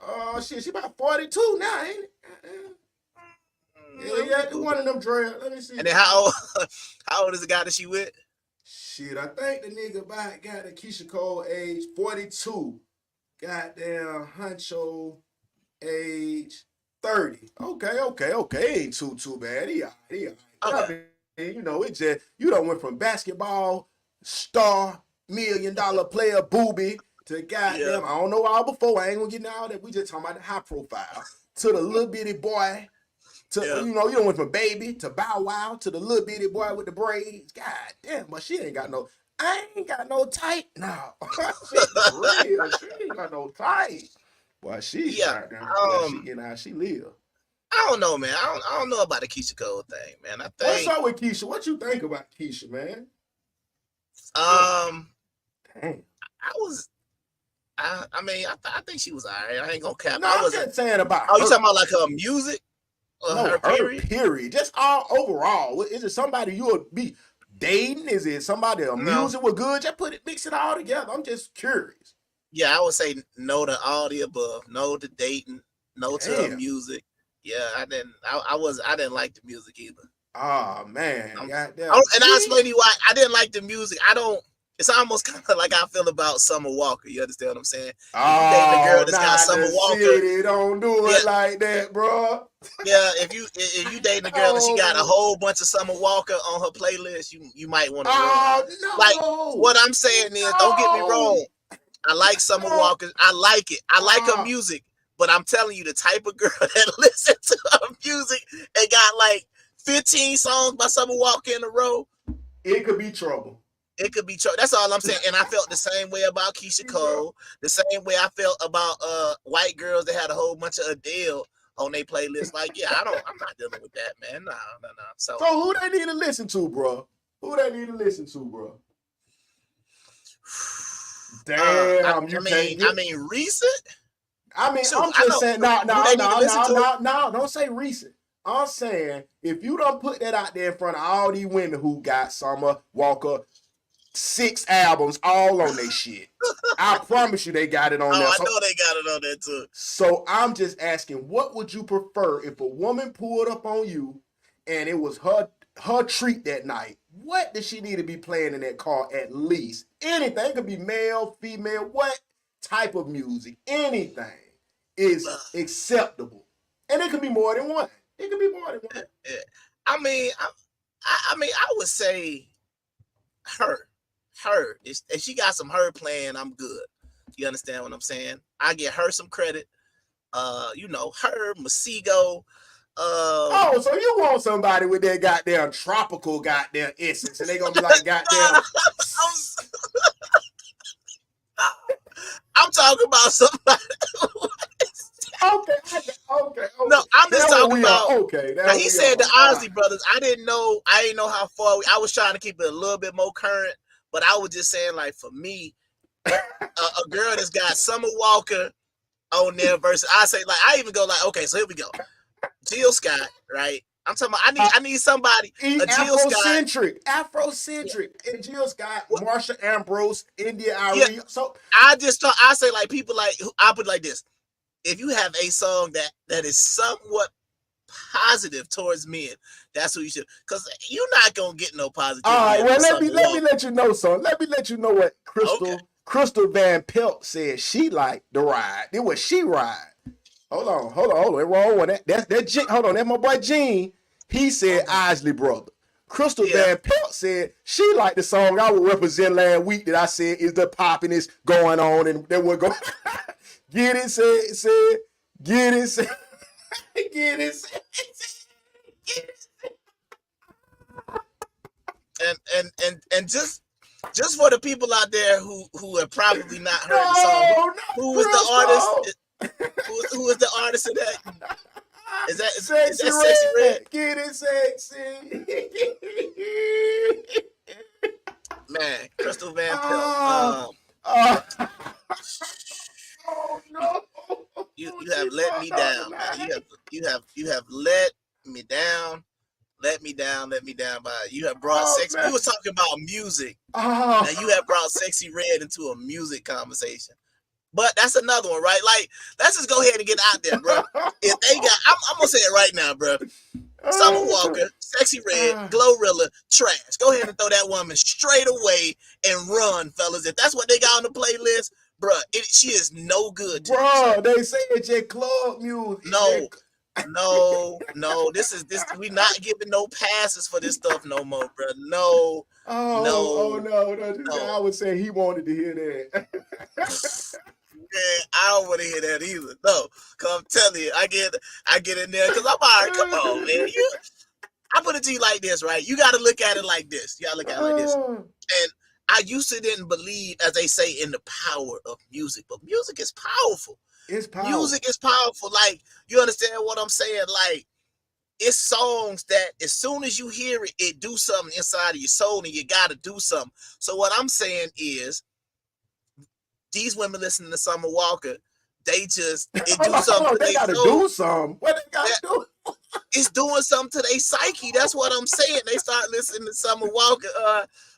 Oh shit, she about 42 now, ain't it? Yeah, one of them dread. Let me see. And then how old is the guy that she with? Shit, I think the nigga got the Keisha Cole age 42. Goddamn Huncho age 30. Okay. Ain't too bad. He all right. Okay. I mean, you know, it just, you done went from basketball star, $1 million player booby to goddamn, I don't know all before. I ain't gonna get into all that. We just talking about the high profile. To the little bitty boy. To you know, you done went from baby to Bow Wow to the little bitty boy with the braids. God damn, but she ain't got no. I ain't got no tight. No, she real. She ain't got no tight. Boy, she goddamn. She getting how she live. I don't know, man. I don't know about the Keisha Cole thing, man. I think. What's up with Keisha? What you think about Keisha, man? Dang. I think she was alright. I ain't gonna cap. No, I'm just saying about. Oh, you talking about like her music? No, her period. Just all overall. Is it somebody you would be dating? Is it somebody music was good? Just mix it all together. I'm just curious. Yeah, I would say no to all the above. No to dating. No to her music. Yeah, I didn't like the music either. Oh man, and I'll explain to you why I didn't like the music. It's almost kind of like I feel about Summer Walker. You understand what I'm saying? Oh, dating a girl that's got Summer Walker. City don't do it like that, bro. Yeah, if you dating a girl and she got a whole bunch of Summer Walker on her playlist, you might want to. No. Like what I'm saying is, don't get me wrong. I like Summer Walker. I like it. I like her music. But I'm telling you, the type of girl that listens to her music and got like 15 songs by Summer Walker in a row, it could be trouble. It could be trouble. That's all I'm saying. And I felt the same way about Keisha Cole. The same way I felt about white girls that had a whole bunch of Adele on their playlist. Like, yeah, I'm not dealing with that, man. No. So who they need to listen to, bro? Damn, I mean, recent. I'm just saying, no, don't say recent. I'm saying if you don't put that out there in front of all these women who got Summer Walker 6 albums all on their shit, I promise you they got it on there. I know they got it on there too. So I'm just asking, what would you prefer if a woman pulled up on you and it was her treat that night? What does she need to be playing in that car at least? Anything. It could be male, female, what type of music, anything is acceptable. And it could be more than one. I mean, I would say her. If she got some her playing, I'm good. You understand what I'm saying? I get her some credit. Her, Masego. So you want somebody with that goddamn tropical goddamn essence, and they gonna be like goddamn. I'm talking about somebody. Okay. No, I'm just talking about. Okay. Now he said the Ozzy brothers. I didn't know how far. I was trying to keep it a little bit more current, but I was just saying, like, for me, a girl that's got Summer Walker on there versus I say, like, I even go like, okay, so here we go. Jill Scott, right? I'm talking about. I need somebody. Afrocentric, and Jill Scott, Marsha Ambrose, India Arie. Yeah. So I say like people like I put it like this. If you have a song that is somewhat positive towards men, that's what you should. Because you're not gonna get no positive. All right. Well, let me let you know something. Let me let you know what Crystal Van Pelt said. She liked the ride. It was she ride. Hold on. That wrong one. Hold on. That's my boy Gene. He said Isley brother. Crystal Van Pelt said she liked the song I would represent last week that I said is the poppiness going on and that we're going. Get it, said. Get it, said. Get it, said. And just for the people out there who have probably not heard the song, who was the artist? Who is the artist of that? Is that Sexy Red? Get it, sexy. Man, Crystal Van Pelt. Oh no! You have let me down, man. You have let me down. Let me down by you have brought sex. man. We was talking about music. Oh. Now you have brought Sexy Red into a music conversation. But that's another one, right? Like, let's just go ahead and get out there, bro. If they got, I'm gonna say it right now, bro. Summer Walker, Sexy Red, Glorilla, trash. Go ahead and throw that woman straight away and run, fellas. If that's what they got on the playlist, bro, she is no good. Bro, they say it's your club music. No. This. We not giving no passes for this stuff no more, bro. No. No. I would say he wanted to hear that. Man, I don't want to hear that either. No, cause I'm telling you, I get in there because I'm all right. Come on, man. I put it to you like this, right? You got to look at it like this. You got to look at it like this. And I used to didn't believe, as they say, in the power of music, but music is powerful. It's powerful. Music is powerful. Like, you understand what I'm saying? Like, it's songs that as soon as you hear it, it do something inside of your soul, and you got to do something. So what I'm saying is, these women listening to Summer Walker, they just it do something. They gotta do something. What they gotta do? It's doing something to their psyche. That's what I'm saying. They start listening to Summer Walker.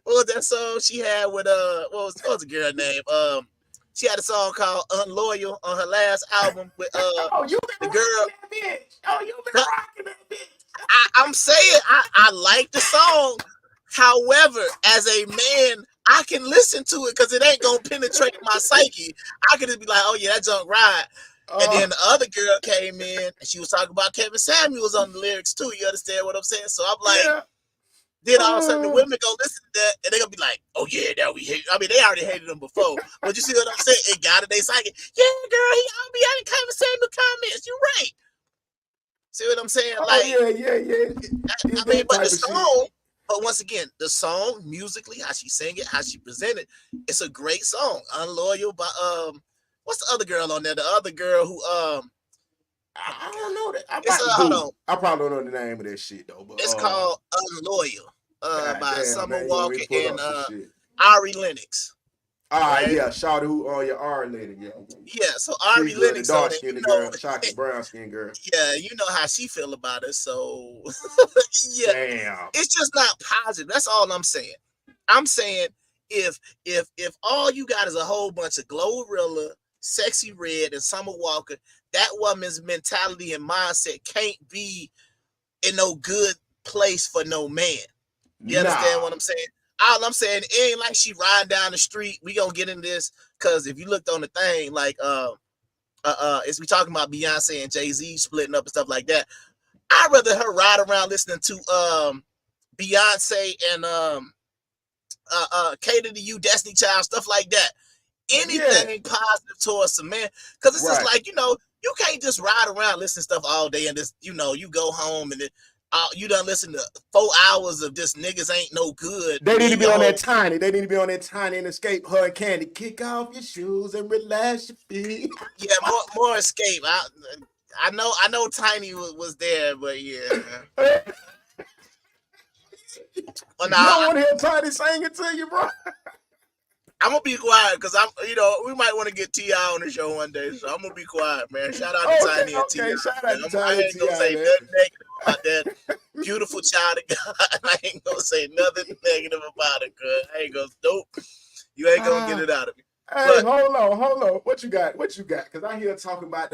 What was that song she had with what was the girl name? She had a song called "Unloyal" on her last album with you been the girl. That bitch. You been rocking that bitch. I'm saying I like the song. However, as a man, I can listen to it because it ain't gonna penetrate my psyche. I could just be like, oh yeah, that junk ride. And then the other girl came in and she was talking about Kevin Samuels on the lyrics too. You understand what I'm saying? So I'm like, then all of a sudden the women go listen to that and they gonna be like, oh yeah, that we hate. I mean, they already hated them before. But you see what I'm saying? It got it, they psyche. Yeah, girl, I'll be out in Kevin Samuel comments. You're right. See what I'm saying? Yeah. I mean, but the song. But once again, the song musically, how she sang it, how she presented, it's a great song. Unloyal by what's the other girl on there? The other girl who I don't know that. Hold on. I probably don't know the name of that shit though. But it's called Unloyal by Summer Walker and Ari Lennox. Right? Yeah, shout out who your Ari lady, yeah. So Ari Lennox, the dark skinned girl, chocolate brown skin girl. Yeah, you know how she feel about it. So yeah, damn, it's just not positive. That's all I'm saying. I'm saying if all you got is a whole bunch of Glorilla, Sexy Red, and Summer Walker, that woman's mentality and mindset can't be in no good place for no man. You understand what I'm saying? All I'm saying, it ain't like she riding down the street. We gonna get in this because if you looked on the thing, like as we talking about Beyonce and Jay-Z splitting up and stuff like that, I'd rather her ride around listening to Beyonce and Cater to You, Destiny Child, stuff like that. Anything positive towards some man, because it's just like, you can't just ride around listening to stuff all day and just, you go home and you done listen to 4 hours of this niggas ain't no good. They need to be on that tiny. They need to be on that tiny and escape her and Candy. Kick off your shoes and relax your feet. Yeah, more escape. I know Tiny was there, but yeah. Well, now, you don't want to hear Tiny sing it to you, bro. I'm gonna be quiet because we might want to get T.I. on the show one day, so I'm gonna be quiet, man. Shout out to Tiny and T.I. I ain't gonna say nothing negative about that beautiful child of God. I ain't gonna say nothing negative about it, cuz I ain't gonna you ain't gonna get it out of me. Hey, hold on. What you got? Because I hear talking about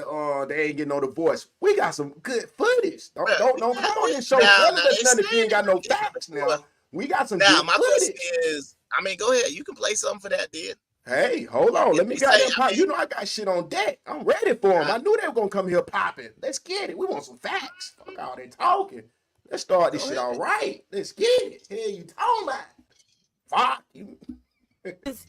they ain't getting on the voice. We got some good footage. Don't come on this show. None if you ain't got no facts now. We got some good footage. Now, my question is, go ahead. You can play something for that, dude. Hey, hold on. Let me get that pop. I got shit on deck. I'm ready for them. I knew they were going to come here popping. Let's get it. We want some facts. Fuck all they talking. Let's start this shit all right. Let's get it. Hey, you talking about? Fuck you.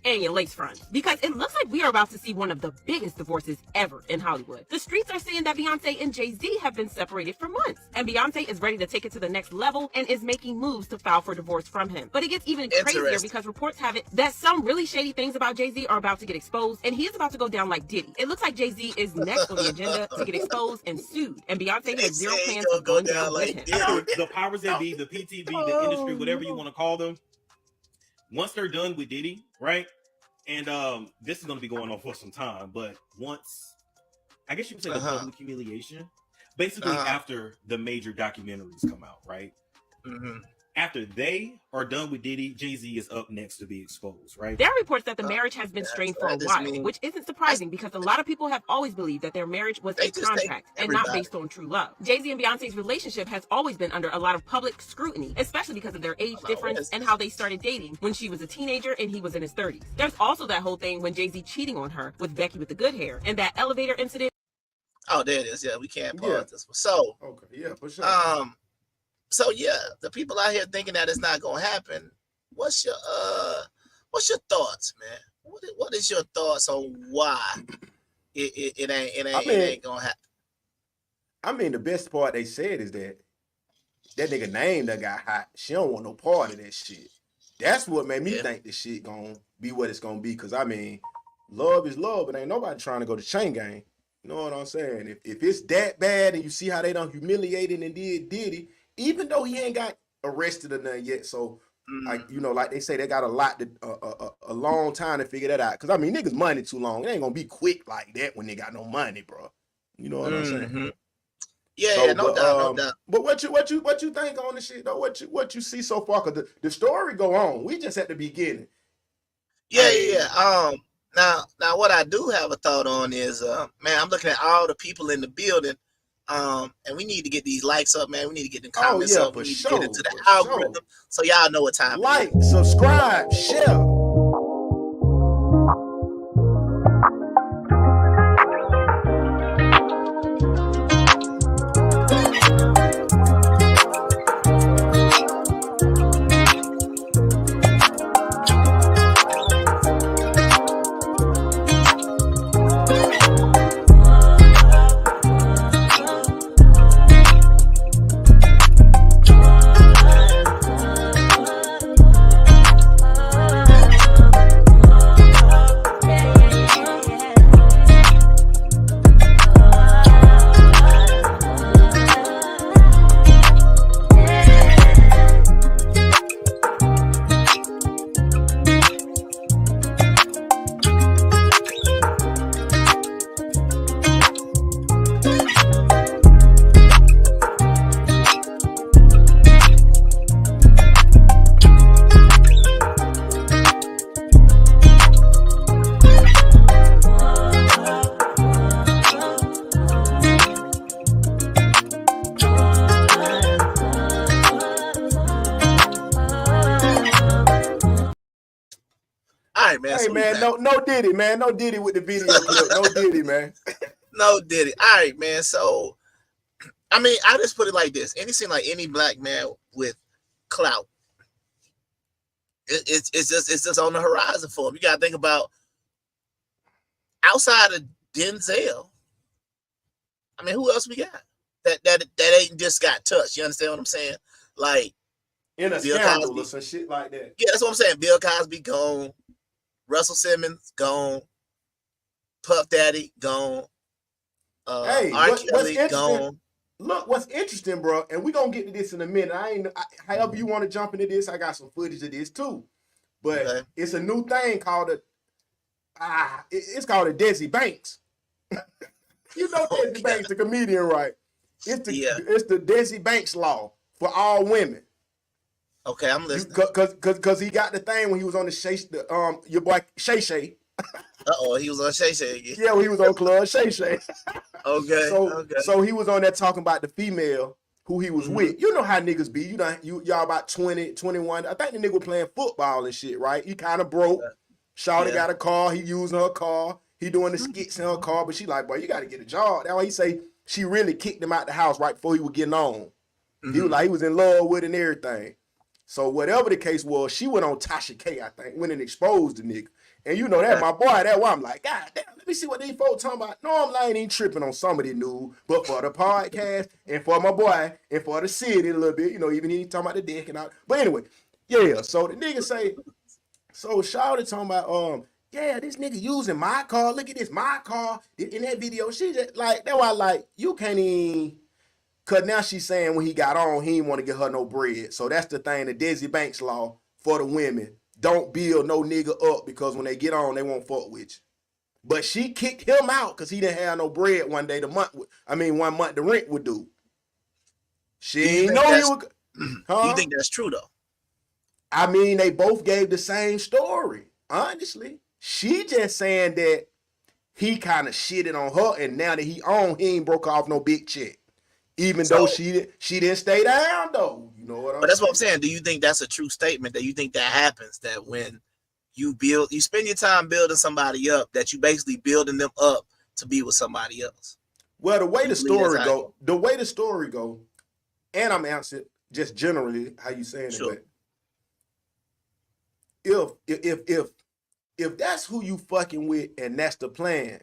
And your lace front, because it looks like we are about to see one of the biggest divorces ever in Hollywood. The streets are saying that Beyonce and Jay-Z have been separated for months, and Beyonce is ready to take it to the next level and is making moves to file for divorce from him. But it gets even crazier because reports have it that some really shady things about Jay-Z are about to get exposed, and he is about to go down like Diddy. It looks like Jay-Z is next on the agenda to get exposed and sued, and Beyonce has zero plans of going down with him. The powers that be, the PTV, the industry, whatever you want to call them, once they're done with Diddy, right? And this is going to be going on for some time, but once, I guess you could say the public humiliation, basically after the major documentaries come out, right? Mm-hmm. After they are done with Diddy, Jay-Z is up next to be exposed, right? There are reports that the marriage has been strained for a while, which isn't surprising because a lot of people have always believed that their marriage was a contract and not based on true love. Jay-Z and Beyonce's relationship has always been under a lot of public scrutiny, especially because of their age difference and how they started dating when she was a teenager and he was in his 30s. There's also that whole thing when Jay-Z cheating on her with Becky with the good hair and that elevator incident. Oh, there it is. Yeah, we can't pause this one. So, okay, yeah, for sure. So yeah, the people out here thinking that it's not gonna happen. What's your thoughts, man? What is your thoughts on why it ain't gonna happen? I mean, the best part they said is that nigga name that got hot. She don't want no part of that shit. That's what made me think this shit gonna be what it's gonna be. Cause I mean, love is love, but ain't nobody trying to go to chain gang. You know what I'm saying? If it's that bad and you see how they done humiliated and did Diddy, even though he ain't got arrested or nothing yet, so like like they say, they got a long time to figure that out. Cause I mean, niggas money too long. It ain't gonna be quick like that when they got no money, bro. You know what I'm saying? Yeah, so, no doubt. But what you think on the shit though? What you see so far? Cause the story go on. We just at the beginning. Yeah. Now what I do have a thought on is, man, I'm looking at all the people in the building. And we need to get these likes up, man. We need to get the comments up. We need to get into the algorithm so y'all know what time it is. Subscribe, share. Man, hey man, no Diddy, man. No Diddy with the video clip. No Diddy, man. No Diddy. All right, man. So, I mean, I just put it like this: anything like any black man with clout, it's just on the horizon for him. You gotta think about outside of Denzel. I mean, who else we got that ain't just got touched? You understand what I'm saying? Like in a scandal or some shit like that. Yeah, that's what I'm saying. Bill Cosby gone. Russell Simmons gone, Puff Daddy gone, hey, R. Kelly gone. Look, what's interesting, bro, and we're gonna get to this in a minute. However you want to jump into this, I got some footage of this too. But it's a new thing called it's called a Desi Banks. You know Desi Banks, the comedian, right? It's the Desi Banks law for all women. Okay, I'm listening. Cause he got the thing when he was on the your boy Shay Shay. He was on Shay Shay again. Yeah, he was on Club Shay Shay. Okay. So he was on there talking about the female who he was with. You know how niggas be. Y'all about 20, 21. I think the nigga was playing football and shit, right? He kind of broke. Shawty got a car. He using her car. He doing the skits in her car. But she like, boy, you got to get a job. That's why he say she really kicked him out the house right before he was getting on. He was like, he was in love with it and everything. So whatever the case was, she went on Tasha K, I think, went and exposed the nigga. And you know that, my boy, that's why I'm like, God damn, let me see what these folks talking about. No, I ain't even tripping on some of the news, but for the podcast and for my boy and for the city a little bit, even he talking about the dick and all. But anyway, so the nigga say, so Shawty talking about, this nigga using my car. Look at this, my car. In that video, she just like, that's why like, you can't even. Cause now she's saying when he got on, he didn't want to get her no bread. So that's the thing, the Desi Banks law for the women. Don't build no nigga up because when they get on, they won't fuck with you. But she kicked him out because he didn't have no bread one month the rent would do. She ain't know he would. Do you think that's true though? I mean, they both gave the same story. Honestly, she just saying that he kind of shitted on her, and now that he ain't broke off no big check. Even though she didn't stay down though. You know what I'm saying? But that's what I'm saying. Do you think that's a true statement? That you think that happens? That when you spend your time building somebody up, that you basically building them up to be with somebody else? Well, the way the story go, and I'm answering just generally how you saying Sure. it, but if that's who you fucking with and that's the plan,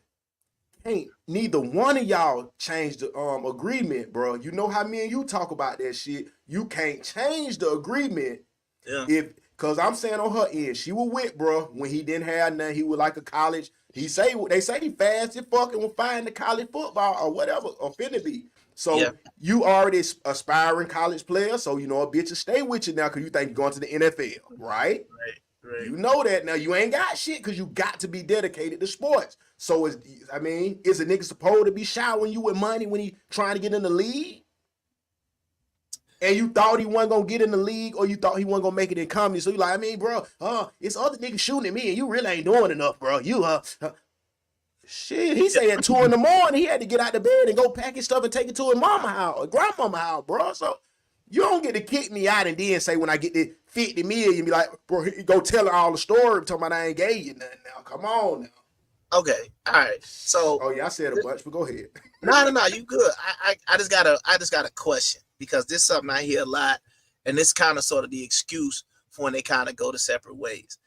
ain't neither one of y'all change the agreement, bro. You know how me and you talk about that shit. You can't change the agreement. Yeah. Cause I'm saying on her end, she was with bro when he didn't have nothing. He was like a college. They say he fasted fucking will find the college football or whatever or finna be. So you already aspiring college player. So you know a bitch will stay with you now because you think you're going to the NFL, right? Right. You know that now. You ain't got shit because you got to be dedicated to sports. So is a nigga supposed to be showering you with money when he trying to get in the league? And you thought he wasn't gonna get in the league, or you thought he wasn't gonna make it in comedy. So you like, bro, it's other niggas shooting at me, and you really ain't doing enough, bro. Shit. He said at 2 a.m. he had to get out the bed and go pack his stuff and take it to his mama house or grandmama house, bro. So you don't get to kick me out and then say when I get the 50 million, be like, bro, he go tell all the story, talking about I ain't gave you nothing now. Come on now. Okay. All right. So. Oh yeah, I said a bunch, but go ahead. No, you good. I just got a question because this is something I hear a lot, and this kind of sort of the excuse for when they kind of go to separate ways.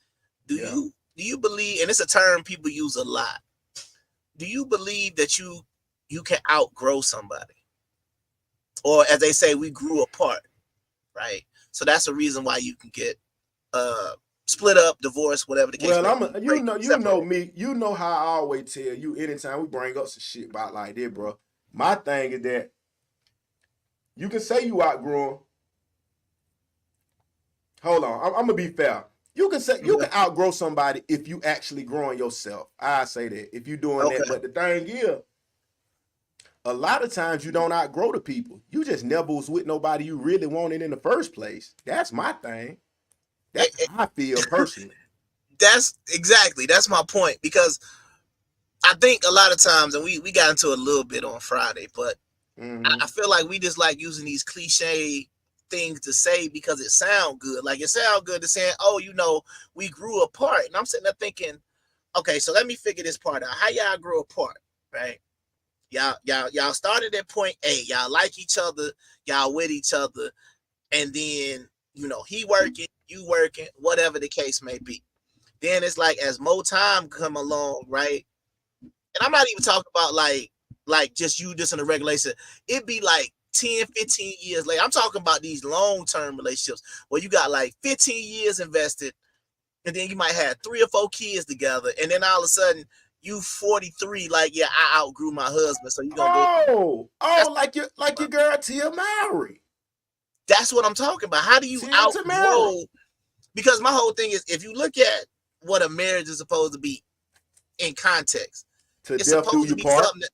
Do you believe, and it's a term people use a lot, do you believe that you can outgrow somebody? Or as they say, we grew apart, right? So that's the reason why you can get split up, divorced, whatever the case. Well, you know me. You know how I always tell you anytime we bring up some shit about like this, bro. My thing is that you can say you outgrown. Hold on, I'm gonna be fair. You can say you can outgrow somebody if you actually growing yourself. I say that if you doing that. But the thing is, a lot of times you don't outgrow the people. You just never was with nobody you really wanted in the first place. That's my thing. That's how I feel personally. That's my point, because I think a lot of times, and we got into a little bit on Friday, but I feel like we just like using these cliche things to say because it sound good. Like it sound good to saying, oh, we grew apart. And I'm sitting there thinking, okay, so let me figure this part out. How y'all grew apart, right? Y'all started at point A. Y'all like each other. Y'all with each other. And then, he working, you working, whatever the case may be. Then it's like as more time come along, right? And I'm not even talking about like just you just in a regulation. It'd be like 10, 15 years later. I'm talking about these long-term relationships where you got like 15 years invested, and then you might have 3 or 4 kids together, and then all of a sudden you 43, like, yeah, I outgrew my husband, so you gonna like your girl Tia Mowry. That's what I'm talking about. How do you outgrow? Because my whole thing is, if you look at what a marriage is supposed to be in context, it's supposed to be something that,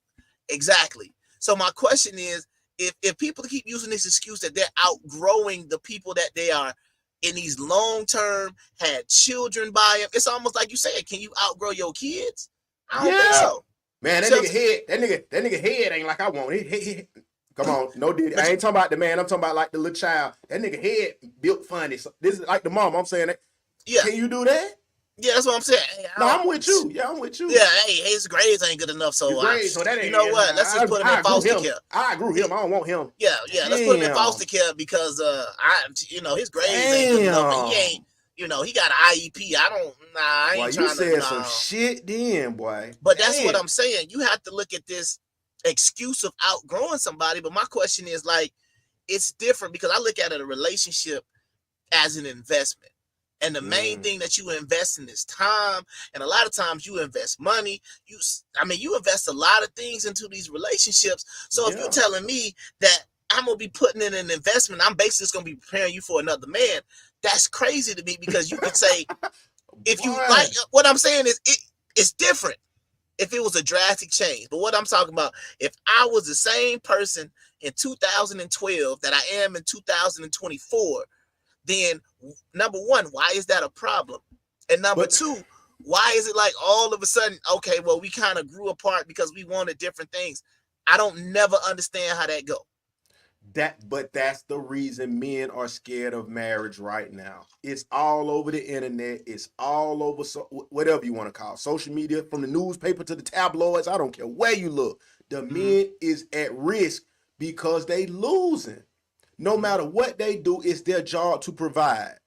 exactly. So my question is, if people keep using this excuse that they're outgrowing the people that they are in these long term, had children by them, it's almost like you said, can you outgrow your kids? I don't think so. Man, that nigga head ain't like I want it. Come on, no did. I ain't talking about the man. I'm talking about like the little child. That nigga head built funny. So this is like the mom. I'm saying that. Yeah. Can you do that? Yeah, that's what I'm saying. Hey, I'm with you. Yeah, I'm with you. Yeah, hey, his grades ain't good enough. So, that ain't, what? Let's just put him in foster care. I agree with him. I don't want him. Yeah. Let's put him in foster care because his grades ain't good enough. And he ain't. He got an IEP. I ain't trying to. You said some shit then, boy. But that's what I'm saying. You have to look at this excuse of outgrowing somebody. But my question is, like, it's different because I look at a relationship as an investment. And the main thing that you invest in is time. And a lot of times you invest money. You invest a lot of things into these relationships. So if you're telling me that I'm going to be putting in an investment, I'm basically just going to be preparing you for another man, that's crazy to me, because you could say, if you like, what I'm saying is it's different. if it was a drastic change. But what I'm talking about, if I was the same person in 2012 that I am in 2024, then number one, why is that a problem? And number two, why is it like all of a sudden, okay, well, we kind of grew apart because we wanted different things. I don't never understand how that go. But that's the reason men are scared of marriage right now. It's all over the internet. It's all over whatever you want to call it. Social media, from the newspaper to the tabloids. I don't care where you look. The men is at risk because they losing. No matter what they do, it's their job to provide.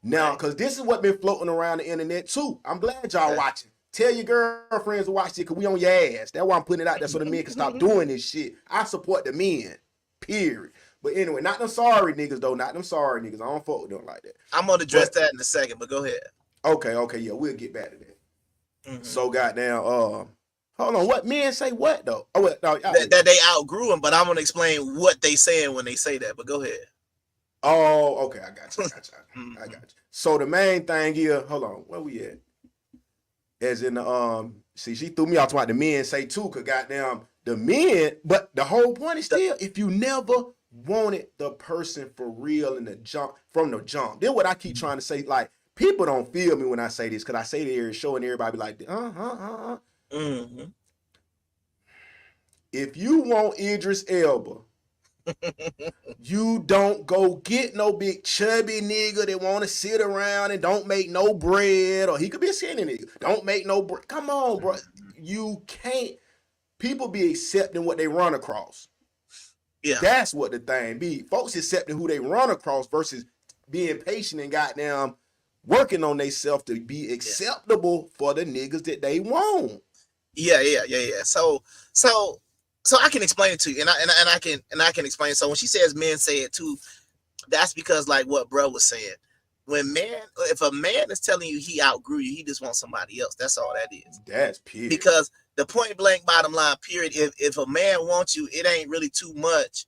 Now, because this is what been floating around the internet too. I'm glad y'all watching. Tell your girlfriends to watch it because we on your ass. That's why I'm putting it out there so the men can stop doing this shit. I support the men. Period. But anyway, not them sorry niggas though. Not them sorry niggas. I don't fuck with them like that. I'm gonna address that in a second, but go ahead. Okay, yeah, we'll get back to that. So goddamn, hold on. What men say what though? Oh, wait, no, that they outgrew them, but I'm gonna explain what they saying when they say that. But go ahead. Oh, okay, I got you. I got you. So the main thing here, hold on, where we at? As in the see, she threw me off about the men say too, cause goddamn the men, but the whole point is still, if you never wanted the person for real in the jump, from the jump, then what I keep trying to say, like, people don't feel me when I say this, cause I say it every show and everybody be like, If you want Idris Elba, you don't go get no big chubby nigga that want to sit around and don't make no bread, or he could be a skinny nigga. Don't make no bread. Come on, bro. You can't. People be accepting what they run across. Yeah. That's what the thing be. Folks accepting who they run across versus being patient and goddamn working on themselves to be acceptable for the niggas that they want. Yeah. So I can explain it to you, and I can explain. So when she says men say it too, that's because like what bro was saying. If a man is telling you he outgrew you, he just wants somebody else. That's all that is. That's period. Because the point blank bottom line, period. If a man wants you, it ain't really too much.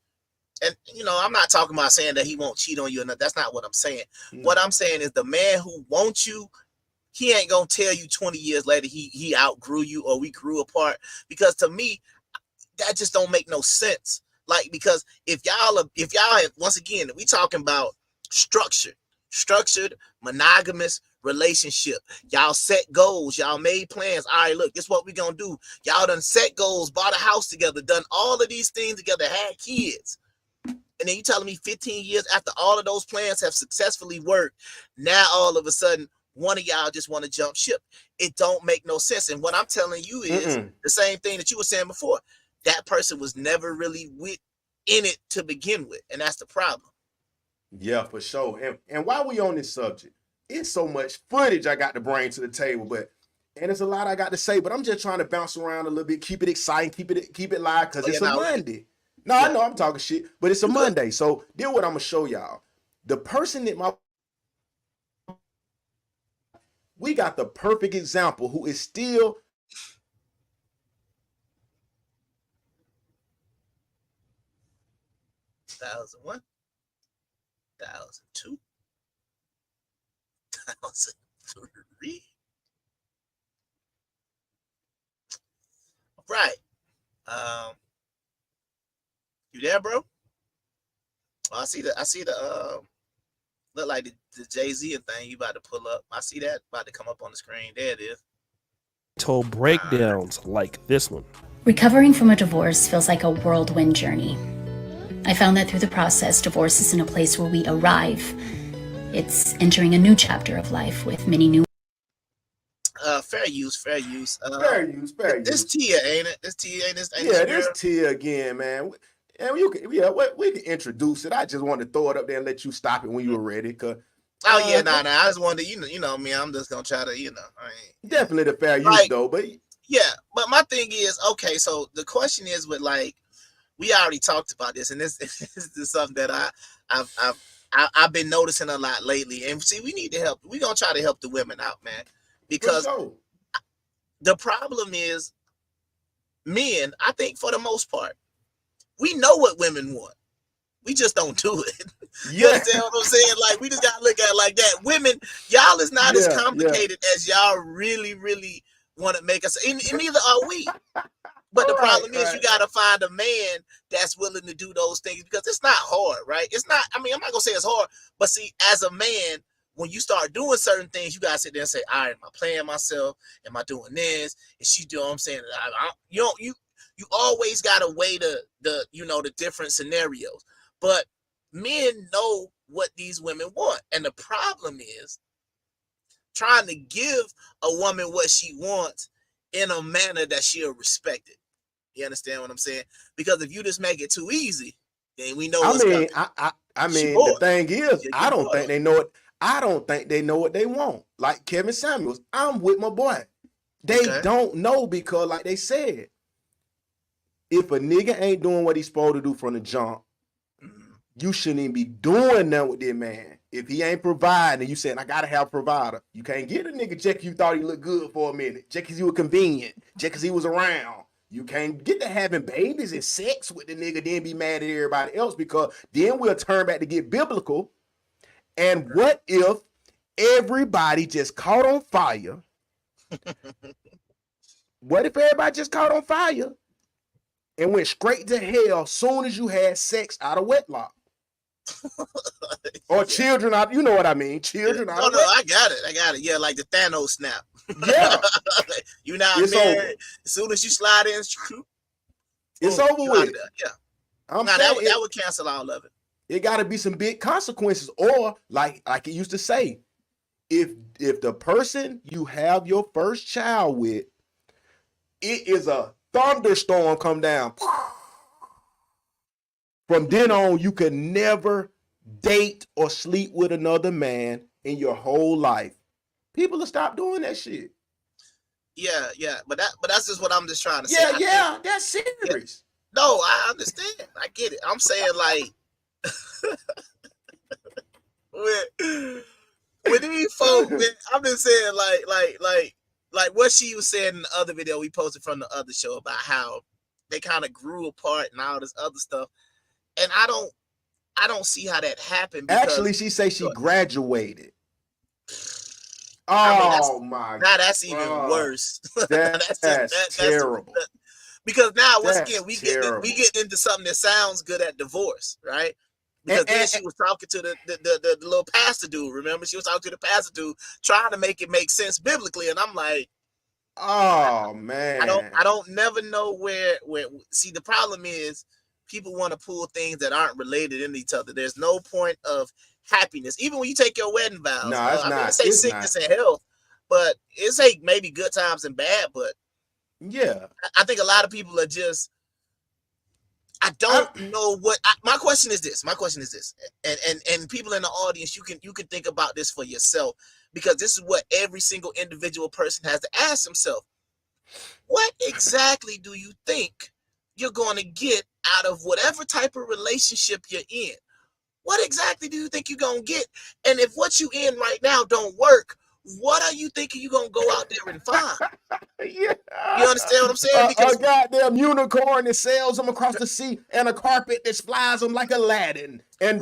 And I'm not talking about saying that he won't cheat on you, and that's not what I'm saying. What I'm saying is the man who wants you, he ain't gonna tell you 20 years later he outgrew you or we grew apart. Because to me, that just don't make no sense. Like, because if y'all have, once again, we talking about structured monogamous relationship. Y'all set goals, y'all made plans. All right, look, this is what we gonna do. Y'all done set goals, bought a house together, done all of these things together, had kids. And then you telling me 15 years after all of those plans have successfully worked, now all of a sudden one of y'all just want to jump ship. It don't make no sense. And what I'm telling you is the same thing that you were saying before. That person was never really in it to begin with, and that's the problem. Yeah, for sure. And while we on this subject, it's so much footage I got to bring to the table, and it's a lot I got to say, but I'm just trying to bounce around a little bit, keep it exciting, keep it live, because it's a Monday. No, I know I'm talking shit, but it's a Monday. So then what I'm gonna show y'all. The person that we got the perfect example who is still 2001, 2002, 2003. Right. You there, bro? Well, I see the look like the Jay-Z thing you about to pull up. I see that about to come up on the screen. There it is. Told breakdowns like this one. Recovering from a divorce feels like a whirlwind journey. I found that through the process, divorce isn't a place where we arrive. It's entering a new chapter of life with many new. Fair use. Fair use. This Tia, ain't it? This Tia ain't this. This Tia again, man. And we can introduce it. I just wanted to throw it up there and let you stop it when you were ready. Cause I just wanted to, you know me. I'm just gonna try to, definitely the fair use though. But but my thing is, okay. So the question is, with like, we already talked about this, and this is something that I've been noticing a lot lately. And see, we need to help. We're gonna try to help the women out, man, because the problem is, men, I think for the most part, we know what women want. We just don't do it. You understand what I'm saying? Like, we just gotta look at it like that. Women, y'all is not as complicated as y'all really want to make us, and neither are we. But the problem is, you got to find a man that's willing to do those things, because it's not hard, right? It's not, I mean, I'm not going to say it's hard, but see, as a man, when you start doing certain things, you got to sit there and say, all right, am I playing myself? Am I doing this? Is she doing what I'm saying? You always got to weigh the different scenarios. But men know what these women want. And the problem is trying to give a woman what she wants in a manner that she'll respect it. You understand what I'm saying? Because if you just make it too easy, then we know what's coming. I mean, the thing is, I don't think they know it. I don't think they know what they want. Like Kevin Samuels, I'm with my boy. They don't know, because like they said, if a nigga ain't doing what he's supposed to do from the jump, you shouldn't even be doing that with that man. If he ain't providing, and you saying, I gotta have a provider, you can't get a nigga just because you thought he looked good for a minute, just because he was convenient, just because he was around. You can't get to having babies and sex with the nigga, then be mad at everybody else, because then we'll turn back to get biblical. And what if everybody just caught on fire? What if everybody just caught on fire and went straight to hell soon as you had sex out of wedlock? Or children out, you know what I mean? Children out of wedlock. I got it. Yeah, like the Thanos snap. Yeah. You not married. Over. As soon as you slide in, it's over with. Yeah. That would cancel all of it. It got to be some big consequences, or like it used to say, if the person you have your first child with, it is a thunderstorm come down. From then on, you can never date or sleep with another man in your whole life. People will stop doing that shit. Yeah, but that's just what I'm just trying to say. Yeah, that's serious. Yeah. No, I understand. I get it. I'm saying like with these folks, man, I'm just saying like what she was saying in the other video we posted from the other show about how they kind of grew apart and all this other stuff. And I don't see how that happened. Actually, she say she graduated. Now that's even worse. That's terrible. Because now once again we get into something that sounds good at divorce, right? Because then she was talking to the little pastor dude. Remember, she was talking to the pastor dude, trying to make it make sense biblically, and I'm like, man, I don't never know where. See, the problem is people want to pull things that aren't related in each other. There's no point of happiness, even when you take your wedding vows. No, it's not. Say it's sickness and health, but it's like maybe good times and bad. But yeah, I think a lot of people are just. I don't know what my question is this. And people in the audience, you can think about this for yourself, because this is what every single individual person has to ask himself. What exactly do you think you're going to get out of whatever type of relationship you're in? What exactly do you think you're going to get? And if what you in right now don't work, what are you thinking you're going to go out there and find? Yeah. You understand what I'm saying? Because a goddamn unicorn that sails them across the sea, and a carpet that flies them like Aladdin. And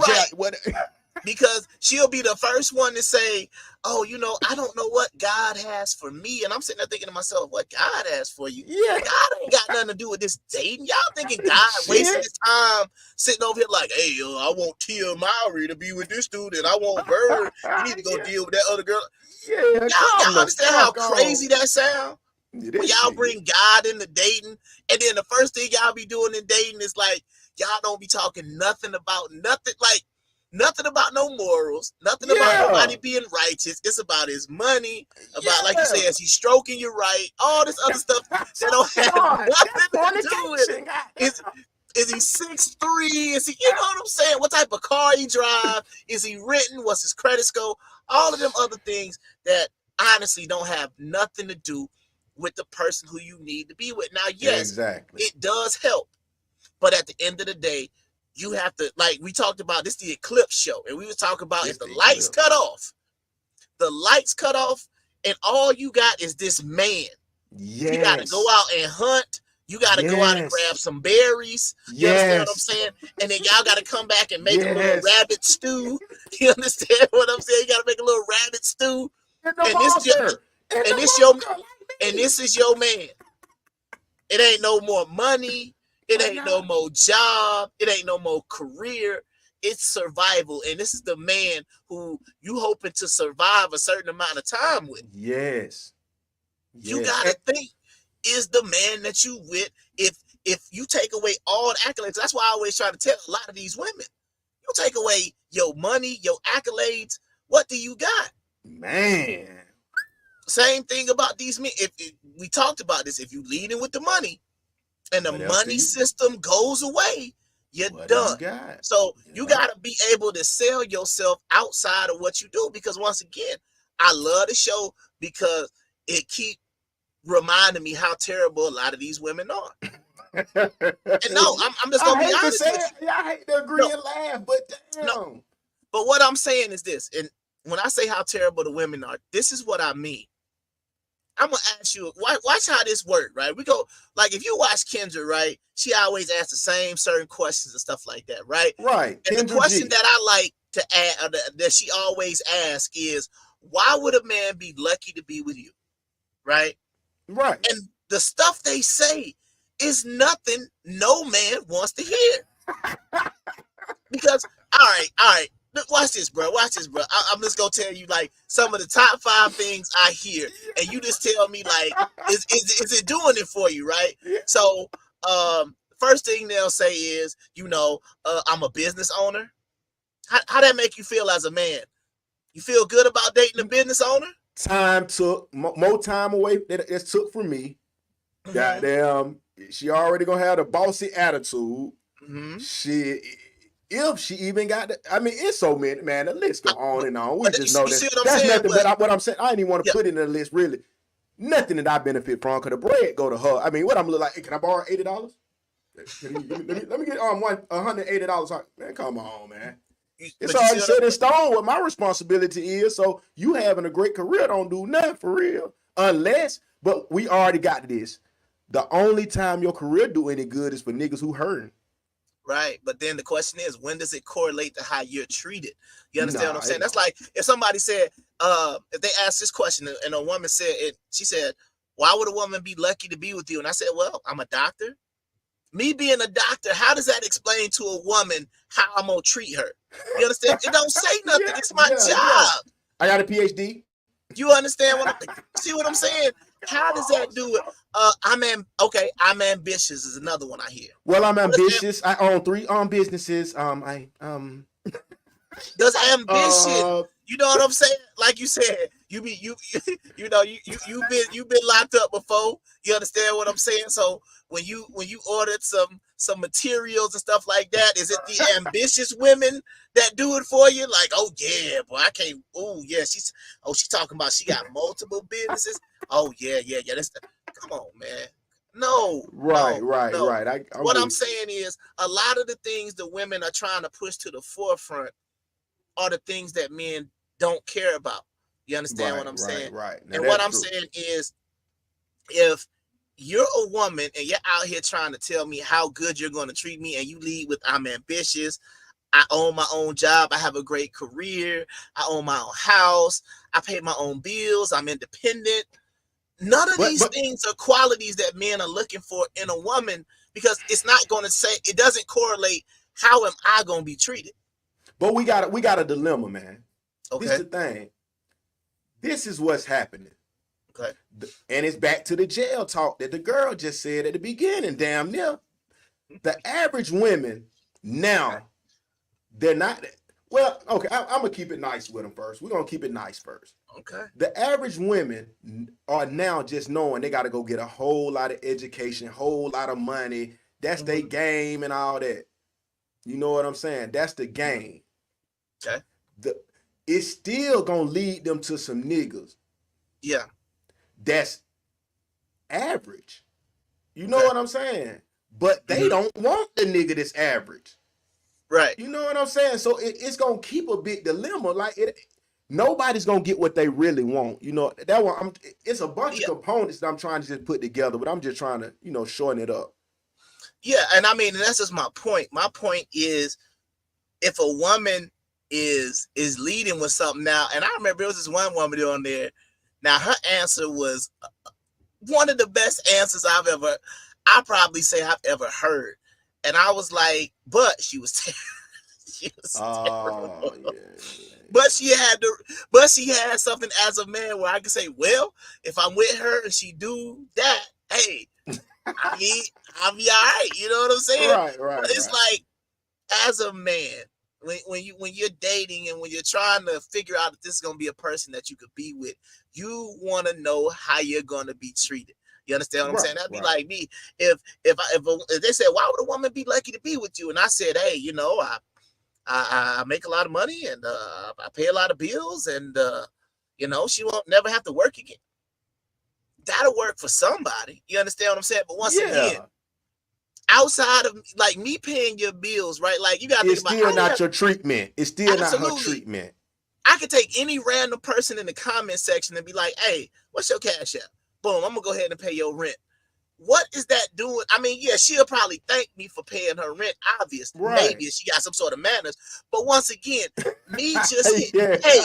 because she'll be the first one to say, oh, I don't know what God has for me. And I'm sitting there thinking to myself, what God has for you? Yeah. God ain't got nothing to do with this dating. Y'all thinking God wasting his time sitting over here like, hey, I want Tia Mowry to be with this dude, and I want Bird. You need to go deal with that other girl. Yeah, y'all understand how crazy that sounds? When y'all bring God into dating, and then the first thing y'all be doing in dating is like, y'all don't be talking nothing about no morals, nothing about nobody being righteous. It's about his money, about like you say, is he stroking you right? All this other stuff that don't have nothing to do with it. Is he 6'3"? Is he, you know what I'm saying? What type of car he drive? Is he renting? What's his credit score? All of them other things that honestly don't have nothing to do with the person who you need to be with. Now, yes, it does help, but at the end of the day, you have to, like we talked about, this the Eclipse show, and we was talking about if the lights cut off, and all you got is this man. Yes. You got to go out and hunt. You got to go out and grab some berries. You understand what I'm saying? And then y'all got to come back and make a little rabbit stew. You understand what I'm saying? You got to make a little rabbit stew. And this and this is your man. It ain't no more money. It ain't no more job. It ain't no more career. It's survival. And this is the man who you hoping to survive a certain amount of time with. Yes. You gotta think, is the man that you with, if you take away all the accolades, that's why I always try to tell a lot of these women, you take away your money, your accolades, what do you got? Man. Same thing about these men. If we talked about this, if you leading with the money and the money system goes away, you're done. So you got to be able to sell yourself outside of what you do, because once again, I love the show because it keep reminding me how terrible a lot of these women are. And no, I'm just gonna be honest with you. I hate to agree and laugh, but damn. No. But what I'm saying is this, and when I say how terrible the women are, this is what I mean. I'm gonna ask you, watch how this works, right? We go, like, if you watch Kendra, right? She always asks the same certain questions and stuff like that, right? Right. And the question that I like to add, that she always asks is, why would a man be lucky to be with you? Right? Right. And the stuff they say is nothing no man wants to hear. Because, all right. Watch this, bro. I'm just gonna tell you like some of the top 5 things I hear, and you just tell me like, is it doing it for you, right? So, first thing they'll say is, I'm a business owner. How that make you feel as a man? You feel good about dating a business owner? Time took more time away that it took from me. Mm-hmm. Goddamn, she already gonna have the bossy attitude. Mm-hmm. If she even got it's so many, man. The list go on and on. We just know that that's nothing. But what I'm saying, I didn't even want to put it in the list. Really, nothing that I benefit from. Cause the bread go to her. I mean, what I'm look like? Hey, can I borrow $80? Let me get $180. Man, come on, man. It's already set in stone what my responsibility is. So you having a great career don't do nothing for real, unless. But we already got this. The only time your career do any good is for niggas who hurting. Right, but then the question is, when does it correlate to how you're treated? You understand what I'm saying? That's like if somebody said, if they asked this question and a woman said it, she said, why would a woman be lucky to be with you? And I said, well, I'm a doctor. Me being a doctor, how does that explain to a woman how I'm gonna treat her? You understand? It don't say nothing. It's my job. Yeah. I got a PhD. You understand see what I'm saying? How does that do it? I'm ambitious is another one I hear. Well, I'm ambitious. I own 3 businesses. Does ambition, you know what I'm saying? Like you said, you've been locked up before. You understand what I'm saying? So when you ordered some materials and stuff like that, is it the ambitious women that do it for you? Like, oh yeah, boy, I can't. Oh yeah, she's talking about she got multiple businesses. Oh yeah. Come on, man. No. Right. What I'm saying is, a lot of the things the women are trying to push to the forefront are the things that men don't care about. You understand what I'm saying? Right. And what I'm saying is, if you're a woman and you're out here trying to tell me how good you're going to treat me, and you lead with, I'm ambitious, I own my own job, I have a great career, I own my own house, I pay my own bills, I'm independent. None of these things are qualities that men are looking for in a woman, because it's not going to say, it doesn't correlate. How am I going to be treated? But we got a dilemma, man. Okay. This is the thing. This is what's happening. Okay. And it's back to the jail talk that the girl just said at the beginning, damn near. The average women now, they're not, well, okay, I'm going to keep it nice with them first. We're going to keep it nice first. Okay. The average women are now just knowing they got to go get a whole lot of education, whole lot of money. That's their game and all that. You know what I'm saying? That's the game. Okay. It's still going to lead them to some niggas. Yeah. That's average. You know what I'm saying? But they don't want the nigga that's average. Right. You know what I'm saying? So it's going to keep a big dilemma. Like, nobody's going to get what they really want. You know, that one, it's a bunch of components that I'm trying to just put together, but I'm just trying to, shorten it up. Yeah, and I mean, that's just my point. My point is, if a woman is leading with something now, and I remember there was this one woman on there. Now her answer was one of the best answers I probably say I've ever heard. And I was like, but she was she was Oh, yeah. but she had something as a man where I could say, well, if I'm with her and she do that, hey, I'll be all right. You know what I'm saying? Right. But it's like, as a man, when you're dating and when you're trying to figure out if this is gonna be a person that you could be with, you want to know how you're gonna be treated. You understand what I'm saying? That'd be like me if they said, why would a woman be lucky to be with you? And I said, hey, you know, I make a lot of money and I pay a lot of bills and you know, she won't never have to work again. That'll work for somebody. You understand what I'm saying? But once again, outside of like me paying your bills, right? Like, you gotta think about, it's still not your treatment. It's still not her treatment. I could take any random person in the comment section and be like, hey, what's your cash app? Boom, I'm gonna go ahead and pay your rent. What is that doing? I mean, yeah, she'll probably thank me for paying her rent, obviously. Right. Maybe if she got some sort of manners. But once again, me just hitting pay.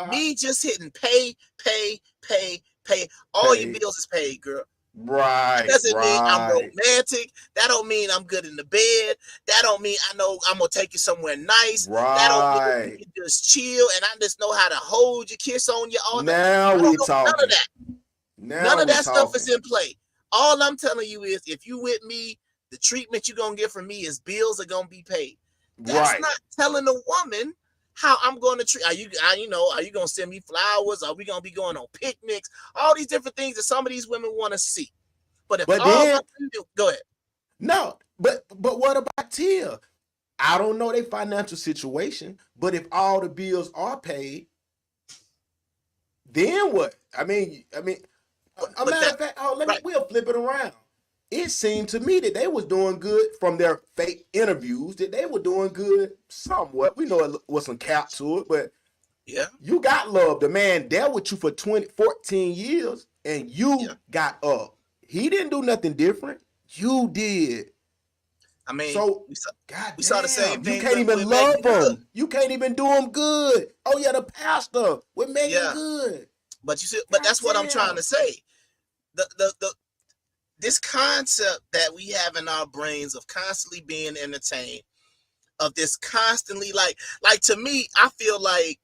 Me just hitting pay. All your bills is paid, girl. Right. That doesn't mean I'm romantic. That don't mean I'm good in the bed. That don't mean I know I'm gonna take you somewhere nice. Right. That don't mean you can just chill and I just know how to hold you, kiss on you all now we talking. None of that. None of that stuff is in play. All I'm telling you is, if you with me, the treatment you're gonna get from me is bills are gonna be paid. That's not telling a woman how I'm going to treat. Are you gonna send me flowers? Are we gonna be going on picnics? All these different things that some of these women want to see. But if go ahead. No, but what about Tia? I don't know their financial situation, but if all the bills are paid, then what? I mean, a matter of fact, we'll flip it around. It seemed to me that they was doing good from their fake interviews, that they were doing good somewhat. We know it was some cap to it, but yeah, you got love. The man dealt with you for 14 years and you got up. He didn't do nothing different. You did. I mean, so we saw the same thing. You can't even love him. You can't even do him good. Oh yeah, the pastor with Megan Good. But you see, but that's what I'm trying to say. This concept that we have in our brains of constantly being entertained, of this constantly like to me, I feel like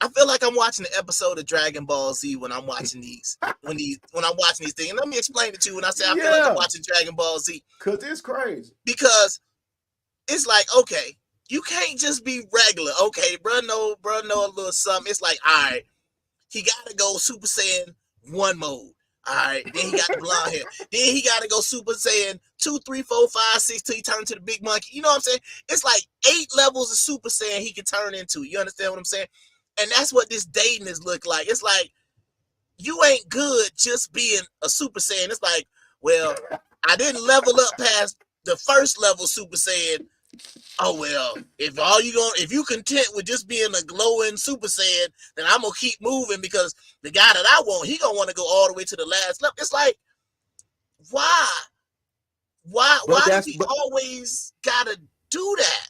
I'm watching an episode of Dragon Ball Z when I'm watching these when I'm watching these things. And let me explain it to you when I say I feel like I'm watching Dragon Ball Z. Cause it's crazy. Because it's like, okay, you can't just be regular. Okay, bro, know a little something. It's like, all right, he gotta go Super Saiyan 1 mode. All right, then he got the blonde hair. Then he got to go Super Saiyan 2, 3, 4, 5, 6 till he turn to the big monkey. You know what I'm saying? It's like 8 levels of Super Saiyan he can turn into. You understand what I'm saying? And that's what this dating is look like. It's like, you ain't good just being a Super Saiyan. It's like, well, I didn't level up past the first level Super Saiyan. Oh well, if you content with just being a glowing Super Saiyan, then I'm gonna keep moving because the guy that I want, he gonna want to go all the way to the last level. It's like, why do we always gotta do that?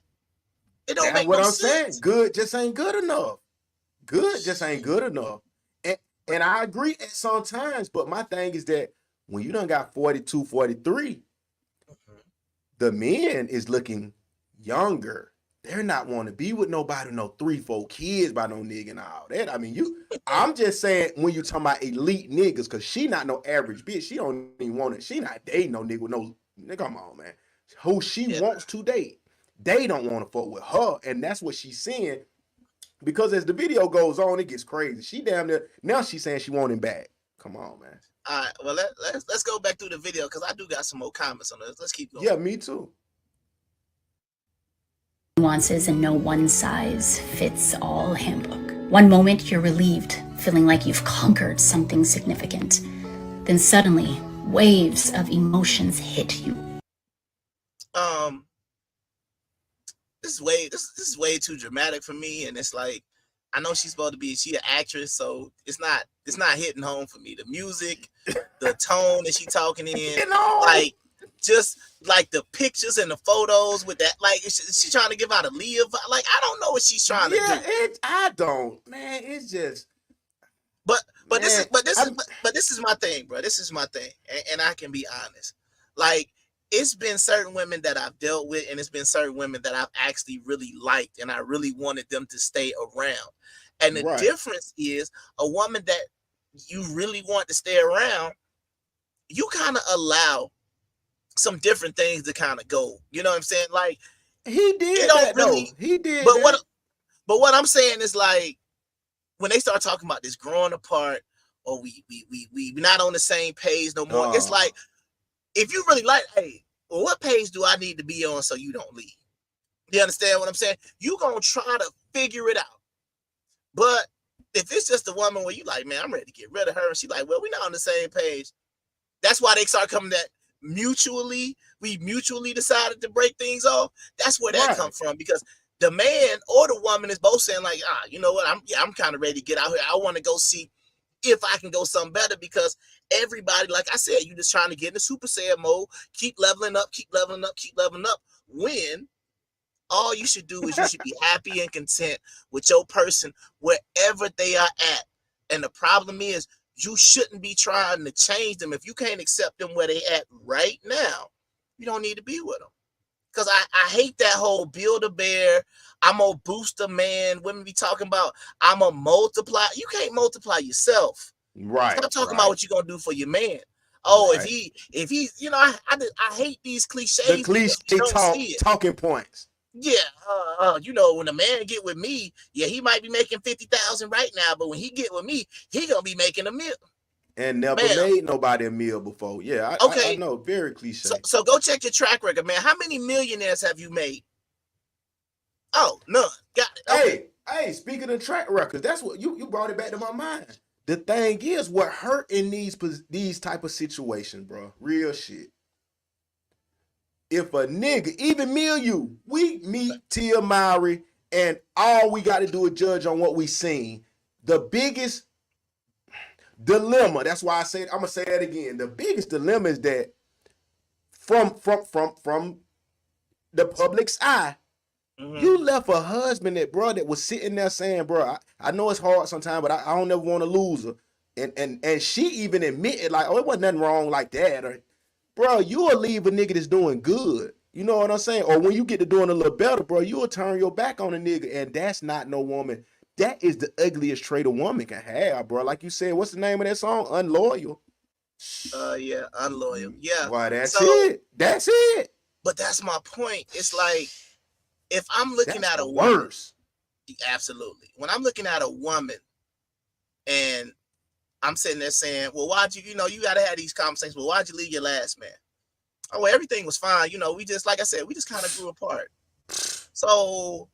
It don't make no sense. I'm saying. Good just ain't good enough. Good just ain't good enough. And I agree at some times, but my thing is that when you done got 42, 43, the men is looking younger. They're not want to be with nobody, no 3, 4 kids by no nigga and all that. I mean, I'm just saying when you talking about elite niggas, because she not no average bitch. She don't even want it. She not dating no nigga with no nigga. Come on, man. Who she wants to date. They don't want to fuck with her. And that's what she's saying. Because as the video goes on, it gets crazy. She damn near, now she's saying she want him back. Come on, man. All right, well, let's go back through the video because I do got some more comments on this. Let's keep going. Yeah, me too. Nuances and no one-size-fits-all handbook. One moment you're relieved, feeling like you've conquered something significant. Then suddenly, waves of emotions hit you. This is way too dramatic for me, and it's like, I know she's supposed to be an actress, so it's not hitting home for me. The music, the tone that she talking in, like just like the pictures and the photos with that, like she trying to give out a Leah vibe. Like, I don't know what she's trying to do. I don't, man. It's just. But But Man, this is my thing, bro. This is my thing, and I can be honest. Like, it's been certain women that I've dealt with, and it's been certain women that I've actually really liked, and I really wanted them to stay around. And the Right. difference is, a woman that you really want to stay around, you kind of allow some different things to kind of go. You know what I'm saying? Like, he did it don't that really. though. He did But that. what I'm saying is, like, when they start talking about this growing apart, or we not on the same page no more, it's like, if you really like, hey, well, what page do I need to be on so you don't leave? You understand what I'm saying? You gonna try to figure it out. But if it's just a woman where you like, man, I'm ready to get rid of her, and she like, well, we're not on the same page. That's why they start coming that we mutually decided to break things off. That's where that comes from, because the man or the woman is both saying, like, you know what, I'm kind of ready to get out here. I want to go see if I can go something better, because everybody, like I said, you just trying to get in the Super Saiyan mode, keep leveling up, when all you should do is you should be happy and content with your person wherever they are at. And the problem is, you shouldn't be trying to change them. If you can't accept them where they at right now, you don't need to be with them. Because I hate that whole build a bear, I'm gonna boost a man. Women be talking about, I'm gonna multiply. You can't multiply yourself. Right. Stop talking about what you're gonna do for your man. Oh, if he, you know, I hate these cliches. The cliche talking points. Yeah, you know, when a man get with me, yeah, he might be making 50,000 right now, but when he get with me, he gonna be making $1 million. And never made nobody a meal before. Yeah, I know, very cliche. So go check your track record, man. How many millionaires have you made? Oh, none. Got it. Okay. Hey, speaking of track records, that's what you brought it back to my mind. The thing is, what hurt in these type of situations, bro, real shit. If a nigga, even me or you, we meet Tia Mowry, and all we got to do is judge on what we seen. The biggest dilemma, that's why I'm gonna say that again. The biggest dilemma is that from the public's eye, you left a husband that was sitting there saying, bro, I know it's hard sometimes, but I don't ever want to lose her. And she even admitted, like, oh, it wasn't nothing wrong like that. Or, bro, you'll leave a nigga that's doing good. You know what I'm saying? Or when you get to doing a little better, bro, you'll turn your back on a nigga. And that's not no woman. That is the ugliest trait a woman can have, bro. Like you said, what's the name of that song? Unloyal. Yeah, unloyal. Yeah. Why, that's it. That's it. But that's my point. It's like, if I'm looking at a woman, absolutely. When I'm looking at a woman and I'm sitting there saying, well, why'd you got to have these conversations. Well, why'd you leave your last man? Oh, well, everything was fine. You know, we just, like I said, we just kind of grew apart. So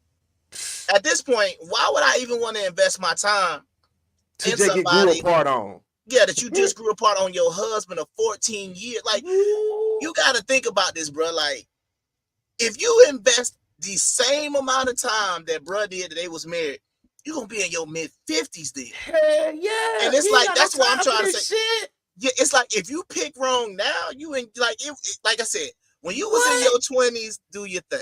at this point, why would I even want to invest my time in somebody grew apart on? Yeah, that you just grew apart on your husband of 14 years. Like, you got to think about this, bro. Like, if you invest the same amount of time that bro did that they was married, you're going to be in your mid-50s then. Hell yeah. And it's like, that's what I'm trying to say. Shit. Yeah, it's like, if you pick wrong now, you in, like, like I said, when you was in your 20s, do your thing.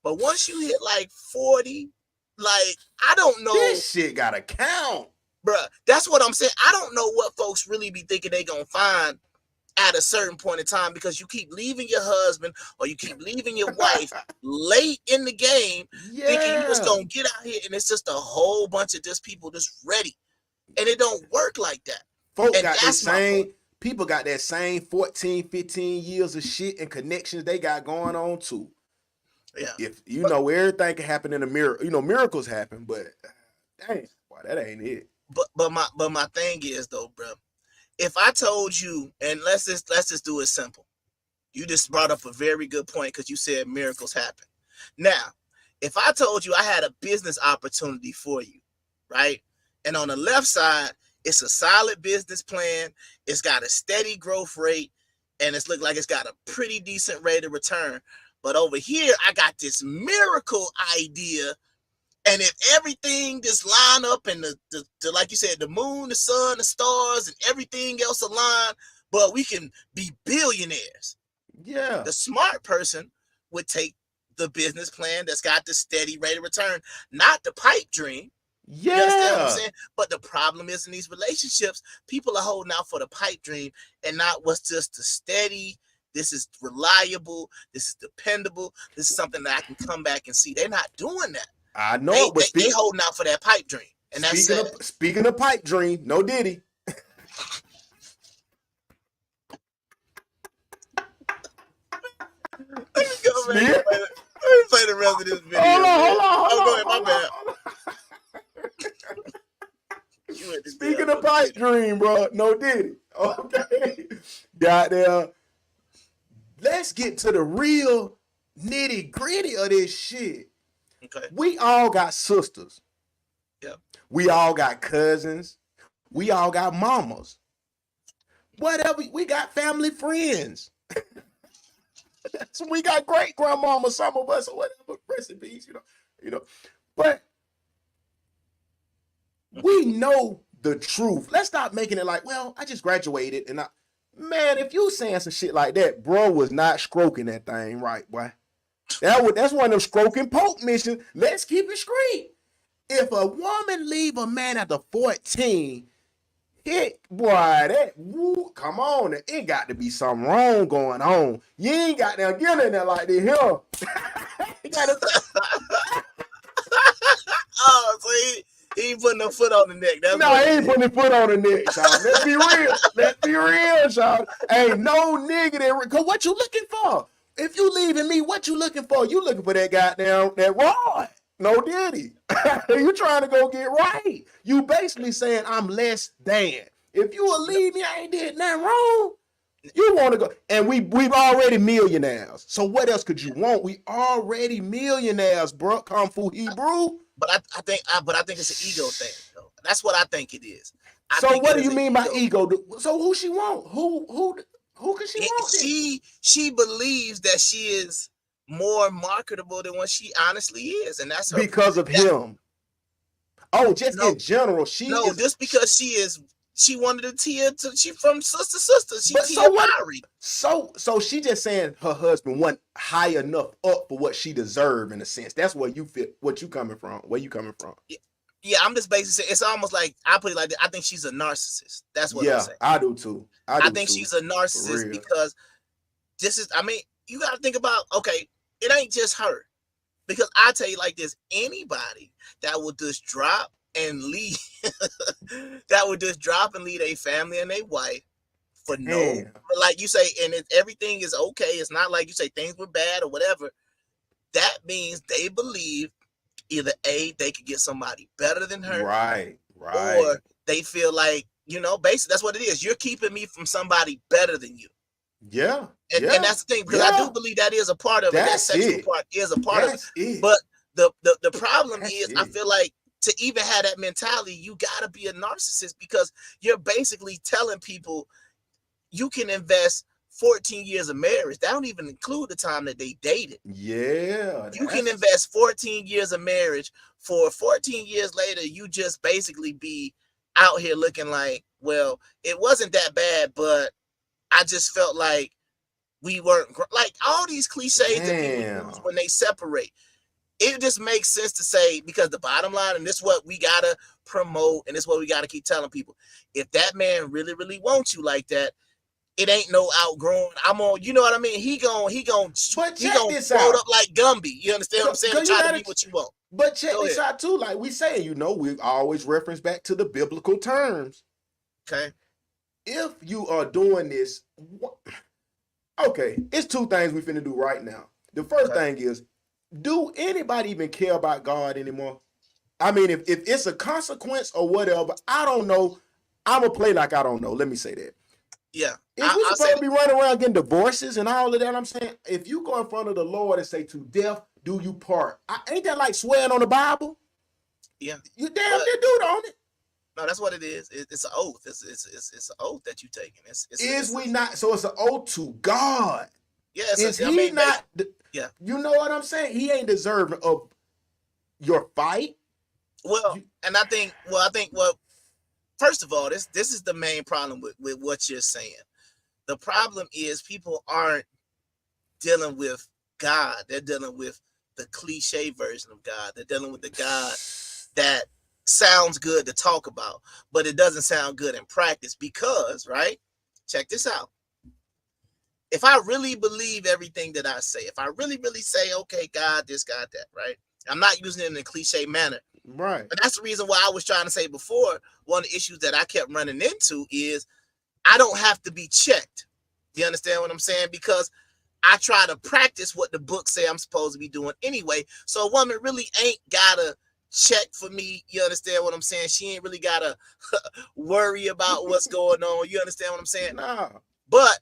But once you hit like 40, like, I don't know. This shit got to count. Bruh, that's what I'm saying. I don't know what folks really be thinking they going to find at a certain point in time, because you keep leaving your husband or you keep leaving your wife late in the game, thinking you just gonna get out here and it's just a whole bunch of just people just ready, and it don't work like that. Folks got the same, people got that same 14, 15 years of shit and connections they got going on too. Yeah. If you know, everything can happen in a mirror, you know, miracles happen, but dang, boy, that ain't it. But my thing is though, bro. If I told you, and let's just do it simple. You just brought up a very good point, because you said miracles happen. Now, if I told you I had a business opportunity for you, right? And on the left side, it's a solid business plan. It's got a steady growth rate, and it's looked like it's got a pretty decent rate of return. But over here, I got this miracle idea. And if everything just line up, and the like you said, the moon, the sun, the stars, and everything else align, but we can be billionaires. Yeah. The smart person would take the business plan that's got the steady rate of return, not the pipe dream. You understand what I'm Yeah. saying? But the problem is in these relationships, people are holding out for the pipe dream and not what's just the steady. This is reliable. This is dependable. This is something that I can come back and see. They're not doing that. I know it, but They holding out for that pipe dream, and that's sad. speaking of pipe dream, no Diddy. Let me go back and play the rest of this video. Hold on. Go ahead, my bad. Speaking of pipe dream, bro, no Diddy. Okay. Got there. Let's get to the real nitty gritty of this shit. Okay. We all got sisters. Yep. We all got cousins. We all got mamas. Whatever. We got family friends. We got great grandmama, some of us, or whatever recipes, you know. But we know the truth. Let's stop making it like, well, I just graduated, and man, if you saying some shit like that, bro was not stroking that thing right, boy. That's one of them stroking poke missions. Let's keep it straight. If a woman leave a man after 14, come on, it got to be something wrong going on. You ain't got to get in there like this here. Oh, so he ain't putting no foot on the neck. No, he ain't putting his foot on the neck, Sean. Let's be real, Sean. Ain't no nigga that, cause what you looking for? If you leaving me, what you looking for? You looking for that rod. No Diddy. You trying to go get right. You basically saying I'm less than. If you will leave me, I ain't did nothing wrong. You want to go, and we've already millionaires. So what else could you want? We already millionaires, bro. Kung Fu Hebrew. But I think it's an ego thing, though. That's what I think it is. So what do you mean by ego? So who she want? Who could she want? She believes that she is more marketable than what she honestly is, and that's her, because of him. Oh, just in general, just because she wanted to tear to she from sister. So she just saying her husband wasn't high enough up for what she deserved in a sense. That's where you fit. What you coming from? Where you coming from? Yeah, I'm just basically saying it's almost like I put it like that. I think she's a narcissist. That's what I'm saying. I do too. I think she's a narcissist because this is. I mean, you got to think about. Okay, it ain't just her, because I tell you like this: anybody that will just drop and leave, a family and a wife for like you say, and everything is okay. It's not like you say things were bad or whatever. That means they believe either A, they could get somebody better than her, right, or they feel like, basically that's what it is. You're keeping me from somebody better than you. Yeah. And that's the thing, because I do believe that is a part of it. That sexual part is a part of it. But the problem is, I feel like to even have that mentality, you gotta be a narcissist, because you're basically telling people you can invest 14 years of marriage. That don't even include the time that they dated. Yeah. You can invest 14 years of marriage for 14 years later, you just basically be out here looking like, well, it wasn't that bad, but I just felt like we weren't, like all these cliches that people use when they separate. It just makes sense to say, because the bottom line, and this is what we gotta promote, and this is what we gotta keep telling people. If that man really, really wants you like that, it ain't no outgrown. I'm on, you know what I mean? He gon' float up like Gumby. You understand what I'm saying? Try to be what you want. But check this out too. Like we say, we always reference back to the biblical terms. Okay. If you are doing this, okay, it's two things we finna do right now. The first thing is, do anybody even care about God anymore? I mean, if it's a consequence or whatever, I don't know. I'm gonna play like I don't know. Let me say that. Yeah. If we supposed to be running around getting divorces and all of that, I'm saying, if you go in front of the Lord and say, to death do you part, ain't that like swearing on the Bible? Yeah. You damn near do, don't it? No, that's what it is. It's an oath. It's an oath that you taking. So it's an oath to God. Yes. Yeah. You know what I'm saying? He ain't deserving of your fight. Well, first of all, this is the main problem with what you're saying. The problem is people aren't dealing with God. They're dealing with the cliche version of God. They're dealing with the God that sounds good to talk about, but it doesn't sound good in practice because, right? Check this out. If I really believe everything that I say, if I really, really say, okay, God, this, God, that, right? I'm not using it in a cliche manner. Right. And that's the reason why I was trying to say before, one of the issues that I kept running into is I don't have to be checked. You understand what I'm saying? Because I try to practice what the book say I'm supposed to be doing anyway. So a woman really ain't gotta check for me. You understand what I'm saying? She ain't really gotta worry about what's going on. You understand what I'm saying? Nah. But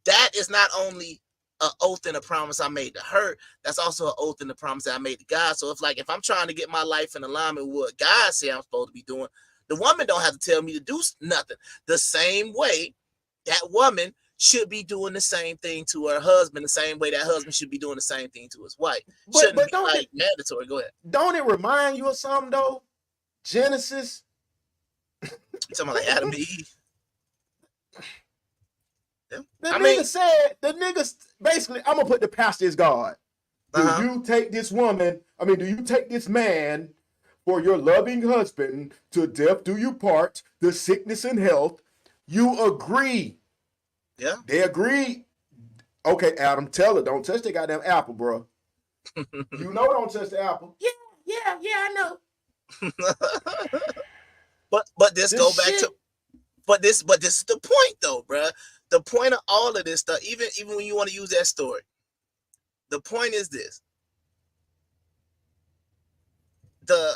that is not only an oath and a promise I made to her, that's also an oath and a promise that I made to God. So if I'm trying to get my life in alignment with what God said I'm supposed to be doing, the woman don't have to tell me to do nothing. The same way that woman should be doing the same thing to her husband, the same way that husband should be doing the same thing to his wife. Shouldn't be like mandatory. Go ahead. Don't it remind you of something though? Genesis. You talking about like Adam and Eve? The nigga basically, I'm gonna put the pastor as God. Do you take this woman? I mean, do you take this man for your loving husband to death do you part, the sickness and health? You agree. Yeah. They agree. Okay, Adam, tell her, don't touch the goddamn apple, bro. You know don't touch the apple. Yeah, I know. but this go back to but this is the point though, bro. The point of all of this stuff, even when you want to use that story, the point is this. Bro,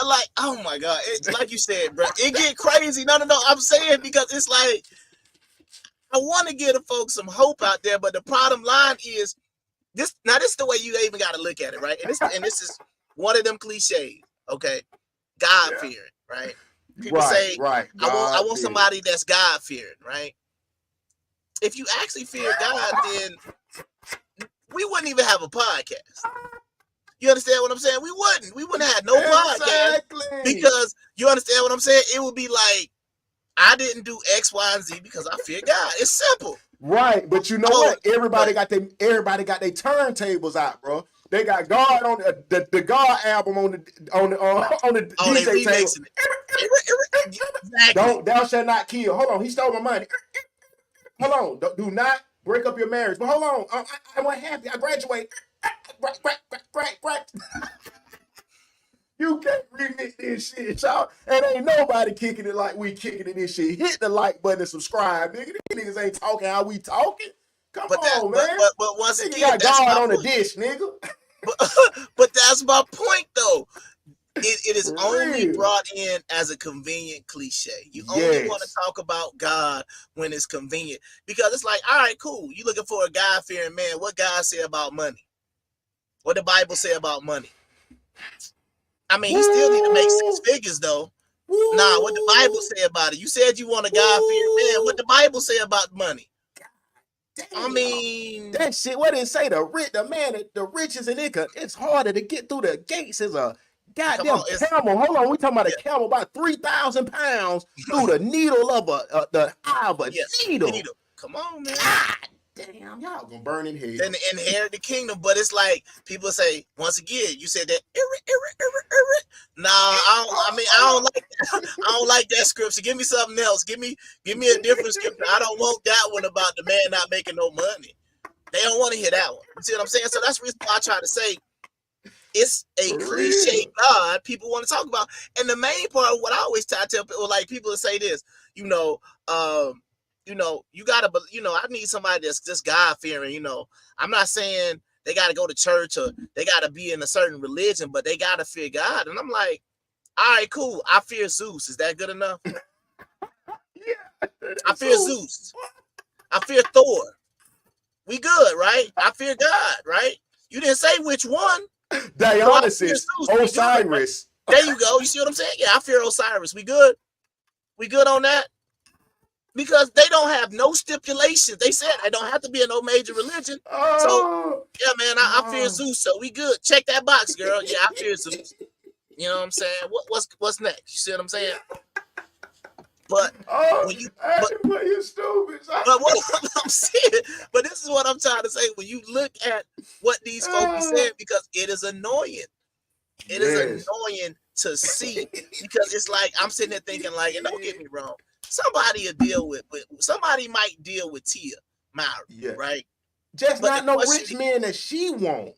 like, oh my God, like you said, bro, it get crazy. No, I'm saying because it's like I want to give the folks some hope out there, but the bottom line is this. Now, this is the way you even got to look at it, right? And this is one of them cliches, okay? God fearing, right? People say, I want somebody that's God fearing, right? If you actually fear God, then we wouldn't even have a podcast. You understand what I'm saying? We wouldn't have no podcast because you understand what I'm saying? It would be like, I didn't do X, Y, and Z because I fear God. It's simple. Right, but you know what? Everybody got their turntables out, bro. They got God on the God album on the DJ table. Exactly. Thou shalt not kill. Hold on, he stole my money. Hold on, do not break up your marriage. But hold on, I wasn't happy. I graduated. You can't remix this shit, y'all. And ain't nobody kicking it like we kicking it this shit. Hit the like button and subscribe, nigga. These niggas ain't talking how we talking. Come on, man. But once again, got God on the dish, nigga. But that's my point, though. It is only brought in as a convenient cliche. You only want to talk about God when it's convenient. Because it's like, all right, cool. You looking for a God-fearing man. What God say about money? What the Bible say about money? I mean, he still need to make 6 figures, though. Nah, what the Bible say about it? You said you want a God-fearing man. What the Bible say about money? Damn. I mean, that shit. What did it say? The riches and it's harder to get through the gates as a goddamn camel. Hold on, we talking about a camel about 3,000 pounds through the needle of the eye of a needle. Come on, man. God damn, y'all gonna burn in hell. Then inherit the kingdom, but it's like people say once again. You said that. Nah, I don't like that scripture. Give me something else. Give me a different scripture. I don't want that one about the man not making no money. They don't want to hear that one. You see what I'm saying? So that's the reason why I try to say it's a cliche God people want to talk about. And the main part of what I always try to tell people, like people say this, you gotta, I need somebody that's just God fearing. I'm not saying they got to go to church or they got to be in a certain religion, but they got to fear God. And I'm like, all right, cool. I fear Zeus. Is that good enough? I fear Zeus. I fear Thor. We good, right? I fear God, right? You didn't say which one. Dionysus, Osiris. Right? There you go. You see what I'm saying? Yeah, I fear Osiris. We good? We good on that? Because they don't have no stipulations. They said they don't have to be in no major religion. So, yeah, man, I fear Zeus. So we good. Check that box, girl. Yeah, I fear Zeus. You know what I'm saying? What's next? You see what I'm saying? But you stupid. But what I'm saying, but this is what I'm trying to say. When you look at what these folks be saying, because it is annoying. It is annoying to see because it's like I'm sitting there thinking like, and don't get me wrong, somebody might deal with Tia Mowry, right? Just but not no rich man that she won't.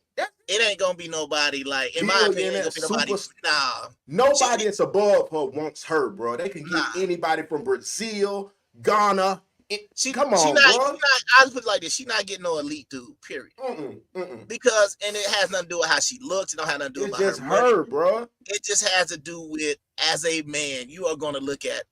It ain't gonna be nobody like, in my opinion, ain't gonna be nobody. Nobody that's above her wants her, bro. They can get anybody from Brazil, Ghana. Come on, bro. I put it like this: she not getting no elite dude. Period. Because, and it has nothing to do with how she looks. It don't have nothing to do with her. It's just her, bro. It just has to do with, as a man, you are gonna look at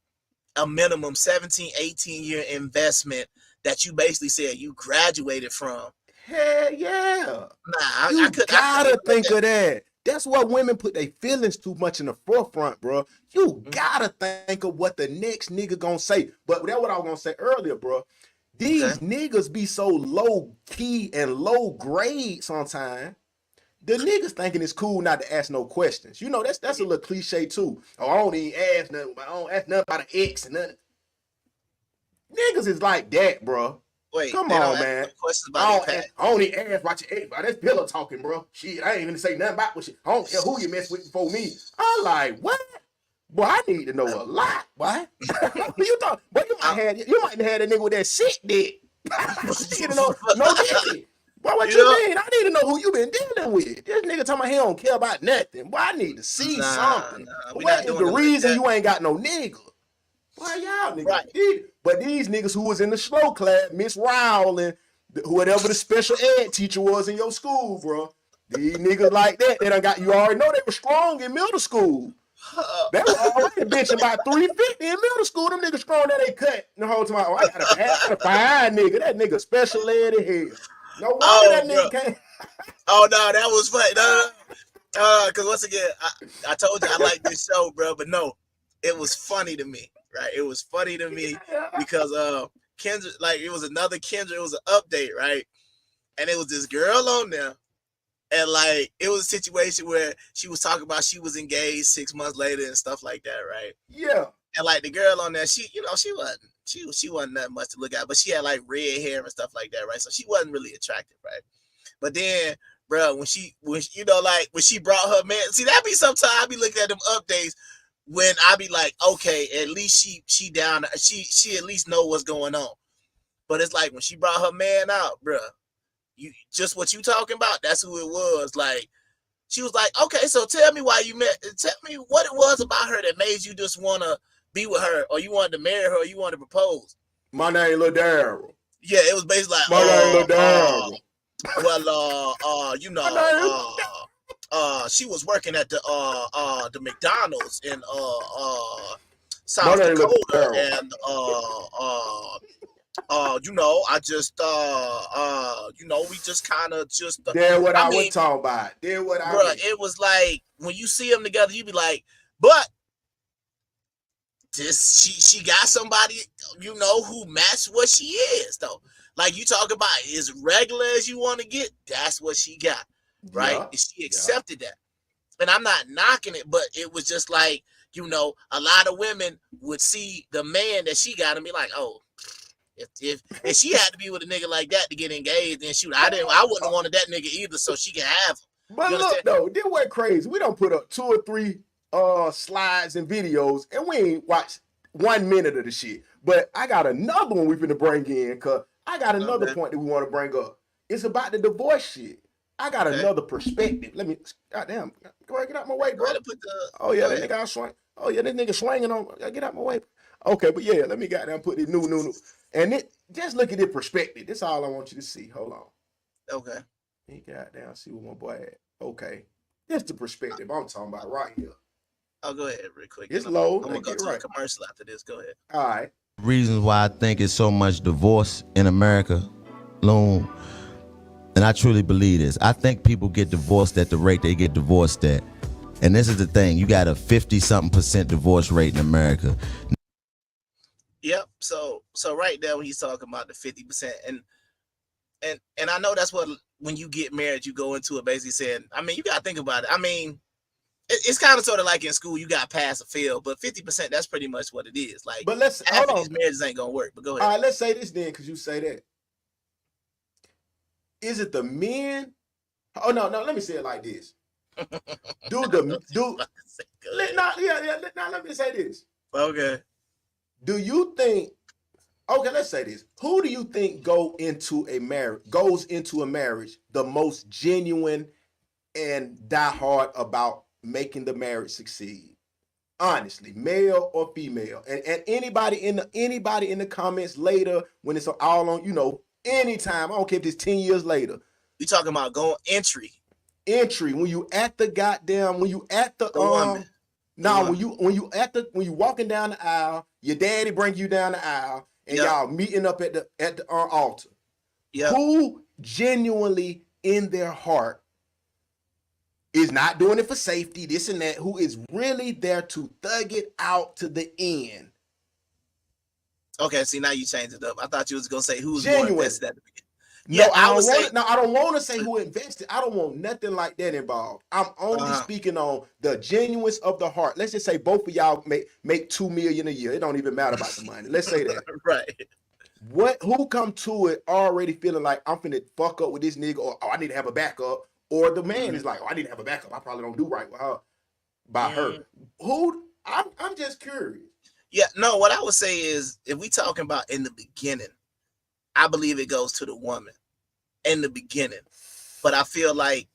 a minimum 17, 18-year investment that you basically said you graduated from. Hell yeah. I gotta think of that. That's why women put their feelings too much in the forefront, bro. You gotta think of what the next nigga gonna say. But that's what I was gonna say earlier, bro. These niggas be so low key and low grade sometimes. The niggas thinking it's cool not to ask no questions. You know, that's a little cliche too. Oh, I don't even ask nothing. I don't ask nothing about an ex and nothing. Niggas is like that, bro. Wait, come on, man. I don't even ask about your ex, bro. That's pillow talking, bro. Shit, I ain't even say nothing about what shit. I don't care who you mess with before me. I'm like, what? Boy, I need to know a lot, boy. You thought, but you might have had a nigga with that sick dick. You know, no dick. Boy, what you mean? I need to know who you been dealing with. This nigga talking about he don't care about nothing. Boy, I need to see something. What is the reason you ain't got no nigga? Boy, y'all niggas. Right. But these niggas who was in the slow class, Miss Rowell and whatever the special ed teacher was in your school, bro. These niggas like that, they done got, you already know they were strong in middle school. They were already bitching about 350 in middle school. Them niggas strong that they cut. The whole time, I got a fine nigga. That nigga special ed in hell. No wonder that nigga came. Oh, no, that was funny. No. Because once again, I told you I like this show, bro, but no, it was funny to me. Right, it was funny to me because Kendra, like it was another Kendra, it was an update, right? And it was this girl on there, and like it was a situation where she was talking about she was engaged 6 months later and stuff like that, right? Yeah. And like the girl on there, she wasn't that much to look at, but she had like red hair and stuff like that, right? So she wasn't really attractive, right? But then, bro, when she brought her man, see that be sometimes I be looking at them updates. When I be like, okay, at least she down, she at least know what's going on. But it's like when she brought her man out, bruh, you just what you talking about, that's who it was. Like, she was like, okay, so tell me what it was about her that made you just want to be with her, or you wanted to marry her, or you wanted to propose. My name Lil Daryl. Yeah, it was basically like, my name Lil Daryl. She was working at the McDonald's in South Dakota, and I just we just kind of just did what I was talking about. Did what I mean. It was like when you see them together, you be like, but she got somebody who matched what she is though. Like you talk about as regular as you want to get, that's what she got. Right? Yeah, and she accepted that. And I'm not knocking it, but it was just like, a lot of women would see the man that she got and be like, oh, if she had to be with a nigga like that to get engaged, then shoot, I wouldn't have wanted that nigga either, so she can have him. But look, though, this was crazy. We don't put up 2 or 3 slides and videos, and we ain't watched 1 minute of the shit. But I got another one we finna bring in, because I got another point that we want to bring up. It's about the divorce shit. I got another perspective. Let me, goddamn, go ahead, get out my way, bro. Oh yeah, that nigga swing. Oh yeah, that nigga swinging on. Get out my way. Okay, but yeah, let me goddamn put this new. And just look at this perspective. That's all I want you to see. Hold on. Okay. He goddamn see what my boy had. Okay, that's the perspective I'm talking about right here. Oh, go ahead, real quick. It's low. I'm gonna go to a commercial after this. Go ahead. All right. Reasons why I think it's so much divorce in America, Loon. And I truly believe this. I think people get divorced at the rate they get divorced at. And this is the thing. You got a 50-something% divorce rate in America. Yep. So right there when he's talking about the 50%. And I know that's what, when you get married, you go into it basically saying, I mean, you got to think about it. I mean, it's kind of sort of like in school, you got to pass or fail, but 50%, that's pretty much what it is. Like, but half of these marriages ain't going to work, but go ahead. All right, let's say this then, because you say that. Is it the men? Oh, no, let me say it like this. Do now let me say this. Okay. Do you think? Okay, let's say this. Who do you think goes into a marriage the most genuine and die hard about making the marriage succeed? Honestly, male or female, and anybody in the comments later when it's all on, anytime. I don't care if it's 10 years later. You talking about going entry when you at the goddamn when you at the woman. Now when you walking down the aisle, your daddy bring you down the aisle, and y'all meeting up at the altar. Yeah. Who genuinely in their heart is not doing it for safety, this and that, who is really there to thug it out to the end? Okay, see, now you changed it up. I thought you was gonna say who's genuine. More invested at the beginning. No, I don't want to say who invested. I don't want nothing like that involved. I'm only speaking on the genuineness of the heart. Let's just say both of y'all make $2 million a year. It don't even matter about the money. Let's say that. Right. Who come to it already feeling like I'm finna fuck up with this nigga, or I need to have a backup, or the man is like, I need to have a backup. I probably don't do right with her by her. Who? I'm just curious. Yeah, no, what I would say is, if we talking about in the beginning, I believe it goes to the woman in the beginning. But I feel like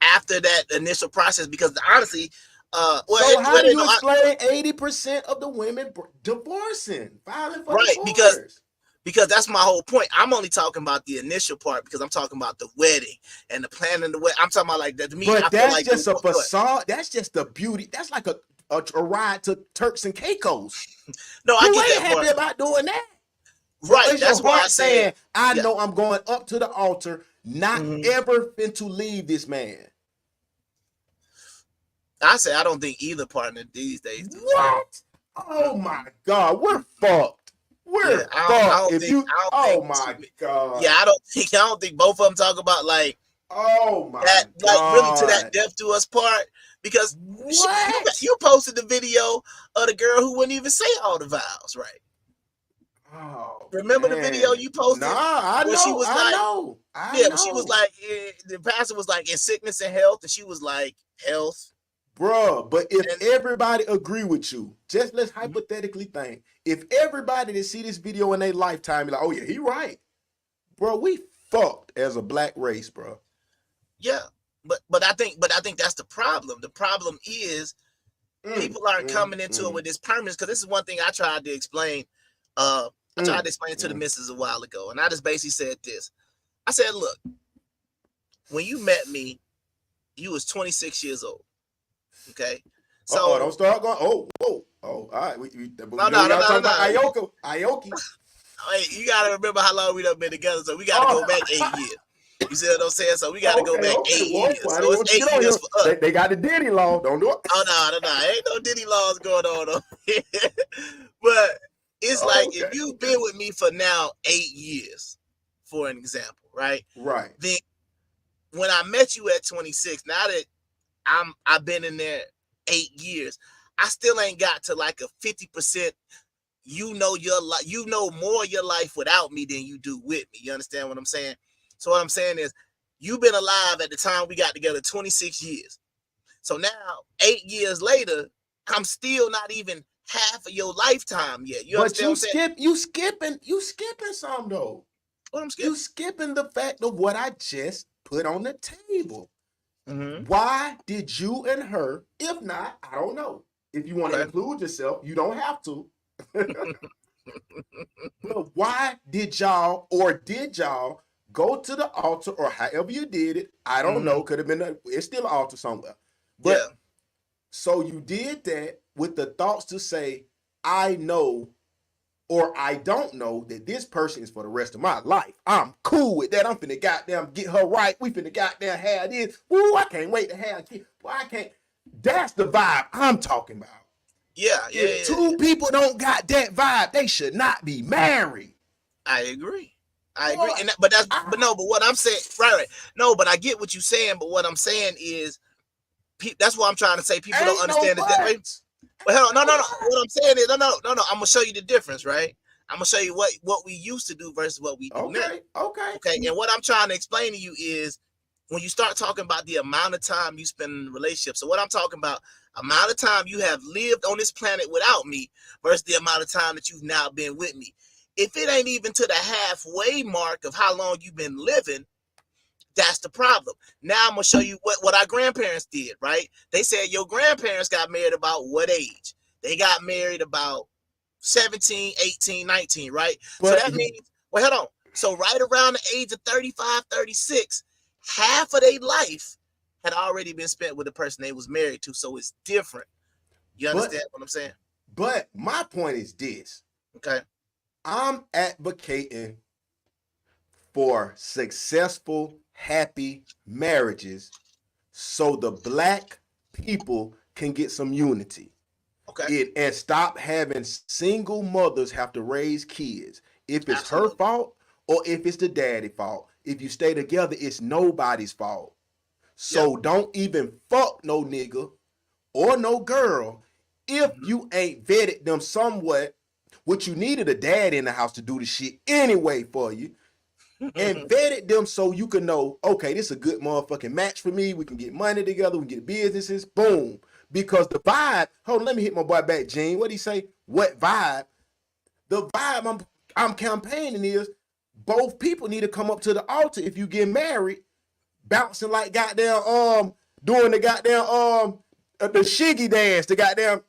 after that initial process, because honestly, so how do you explain 80% of the women divorcing, filing for divorce? Because that's my whole point. I'm only talking about the initial part, because I'm talking about the wedding and the planning the wedding. I'm talking about like that. To me, but I that's feel like just a facade. That's just the beauty. That's like a ride to Turks and Caicos. No, I get that part. Happy about doing that. Right, that's why I said I know I'm going up to the altar, not ever fin to leave this man. I say I don't think either partner these days do. What? Oh my God, we're fucked. We're fucked. I don't think God. Yeah, I don't think both of them talk about like God. Like really to that death to us part. Because you posted the video of the girl who wouldn't even say all the vows, right? Oh, remember the video you posted? Nah, I know. She was I know. She was like, the pastor was like, in sickness and health, and she was like, health. Bruh, but if everybody agree with you, just let's hypothetically think. If everybody that see this video in their lifetime be like, oh yeah, he right. Bro, we fucked as a black race, bro. Yeah. But I think that's the problem. The problem is people aren't coming into it with this permanence, because this is one thing I tried to explain. I tried to explain it to the missus a while ago, and I just basically said this. I said, look, when you met me, you was 26 years old. Okay. So don't start going. All right. No. Aoki. Hey, you gotta remember how long we done been together, so we gotta go back 8 years. You see what I'm saying? So we gotta go back 8 years. So it's 8 years for us. They got the Diddy law. Don't do it. Oh no. Ain't no Diddy laws going on. But it's like if you've been with me for now 8 years, for an example, right? Right. Then when I met you at 26, now that I've been in there 8 years, I still ain't got to like a 50%. You know your life. You know more of your life without me than you do with me. You understand what I'm saying? So what I'm saying is, you've been alive at the time we got together 26 years. So now 8 years later, I'm still not even half of your lifetime yet. You understand what I'm saying? You skipping some though. What I'm skipping? You skipping the fact of what I just put on the table. Why did you and her, if not, I don't know. If you want to include yourself, you don't have to. But why did y'all go to the altar, or however you did it? I don't know. Could have been it's still an altar somewhere. But so you did that with the thoughts to say, I know or I don't know that this person is for the rest of my life. I'm cool with that. I'm finna goddamn get her right. We finna goddamn have this. Woo, I can't wait to have kids. Well, I can't. That's the vibe I'm talking about. If two people don't got that vibe, they should not be married. I agree. And but what I'm saying, right. No, but I get what you're saying. But what I'm saying is, that's what I'm trying to say. People don't understand the difference. But hell, no. What I'm saying is, no. I'm gonna show you the difference, right? I'm gonna show you what we used to do versus what we do now. Okay. And what I'm trying to explain to you is, when you start talking about the amount of time you spend in a relationship. So what I'm talking about, amount of time you have lived on this planet without me versus the amount of time that you've now been with me. If it ain't even to the halfway mark of how long you've been living, that's the problem. Now I'm gonna show you what our grandparents did, right? They said your grandparents got married about what age? They got married about 17, 18, 19, right? But, so that means, well, hold on. So right around the age of 35, 36, half of their life had already been spent with the person they was married to. So it's different. You understand what I'm saying? But my point is this. Okay. I'm advocating for successful, happy marriages so the black people can get some unity. Okay. And stop having single mothers have to raise kids. If it's Absolutely. her fault or if it's the daddy fault. If you stay together, it's nobody's fault. So don't even fuck no nigga or no girl if you ain't vetted them somewhat, which you needed a dad in the house to do the shit anyway for you. And vetted them so you can know, okay, this is a good motherfucking match for me. We can get money together. We can get businesses. Boom. Because the vibe, hold on, let me hit my boy back, Gene. What'd he say? What vibe? The vibe I'm campaigning is both people need to come up to the altar if you get married, bouncing like goddamn, doing the goddamn, the shiggy dance, the goddamn.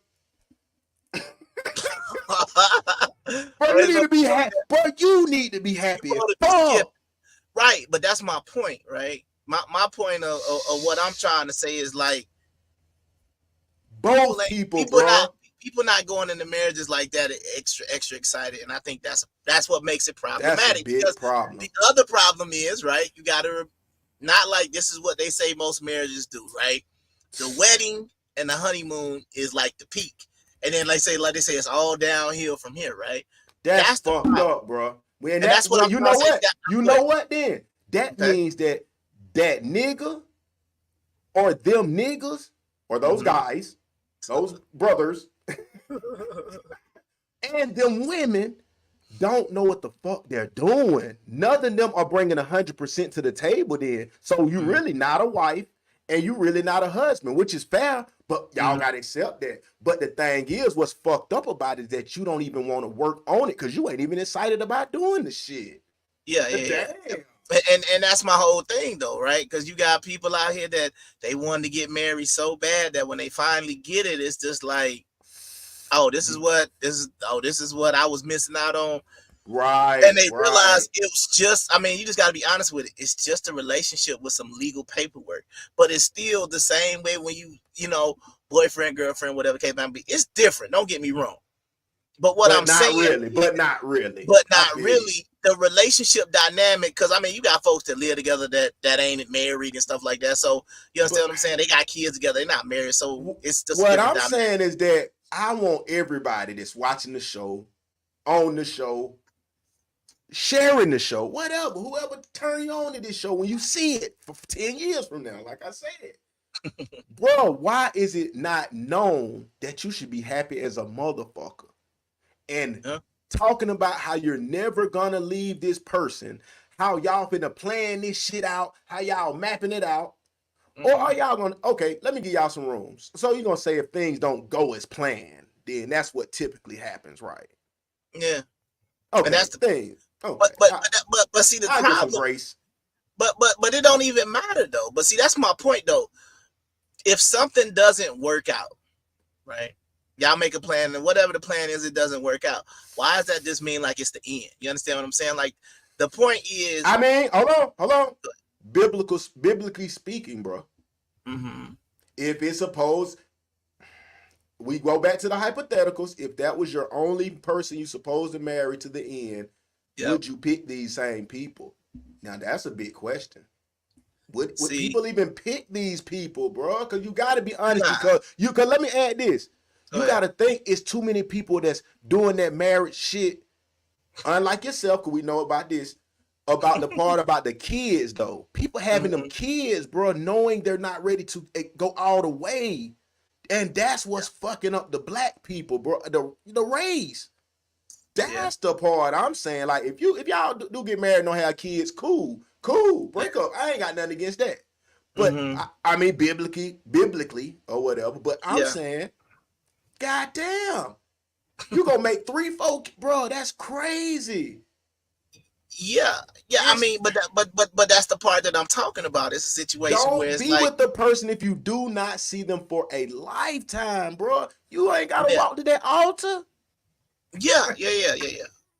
Bro, you need to be happy. Bro, you need to be happy as fuck. Right, but that's my point, right? My point of what I'm trying to say is like both people not going into marriages like that extra excited, and I think that's what makes it problematic. That's a big problem. The other problem is, right, you gotta not like this is what they say most marriages do, right? The wedding and the honeymoon is like the peak, and then like they say it's all downhill from here, right? That's fucked up, bro. And that's what you know what? You know what then? That means that nigga or them niggas or those guys, those brothers, and them women don't know what the fuck they're doing. None of them are bringing 100% to the table then. So you really not a wife and you really not a husband, which is fair, but y'all got to accept that. But the thing is, what's fucked up about it is that you don't even want to work on it because you ain't even excited about doing the shit. Yeah. And that's my whole thing though, right? Because you got people out here that they wanted to get married so bad that when they finally get it, it's just like, this is what I was missing out on. Right. And they realize it was just, you just got to be honest with it. It's just a relationship with some legal paperwork, but it's still the same way when you know, boyfriend, girlfriend, whatever case might be. It's different. Don't get me wrong. But not really. The relationship dynamic, because you got folks that live together that ain't married and stuff like that. So you understand what I'm saying? They got kids together. They're not married. So it's just what I'm saying is that I want everybody that's watching the show, on the show, sharing the show, whoever turn you on to this show when you see it for 10 years from now, like I said. Bro, why is it not known that you should be happy as a motherfucker? And talking about how you're never gonna leave this person, how y'all finna plan this shit out, how y'all mapping it out. Or are y'all gonna, okay, let me give y'all some rooms. So you're gonna say if things don't go as planned, then that's what typically happens, right? Yeah. Okay, and that's the thing. Okay. But see the problem. But it don't even matter though. But see, that's my point though. If something doesn't work out, right? Y'all make a plan, and whatever the plan is, it doesn't work out. Why does that just mean like it's the end? You understand what I'm saying? Like the point is, hold on. Biblically speaking, bro. If it's supposed, we go back to the hypotheticals. If that was your only person you supposed to marry to the end, would you pick these same people? Now that's a big question. Would people even pick these people, bro? Because you got to be honest. Because let me add this. You got to think it's too many people that's doing that marriage shit. Unlike yourself, because we know about this. About the part about the kids, though. People having them kids, bro, knowing they're not ready to go all the way. And that's what's fucking up the black people, bro. The race. That's the part I'm saying. Like, if y'all do get married and don't have kids, cool. Break up. I ain't got nothing against that. But I mean, biblically or whatever. But I'm Yeah. saying, goddamn, you gonna make 3, 4, bro? That's crazy. Yeah. I mean, but that's the part that I'm talking about. It's a situation where Don't it's be like, with the person if you do not see them for a lifetime, bro. You ain't gotta walk to that altar. Yeah.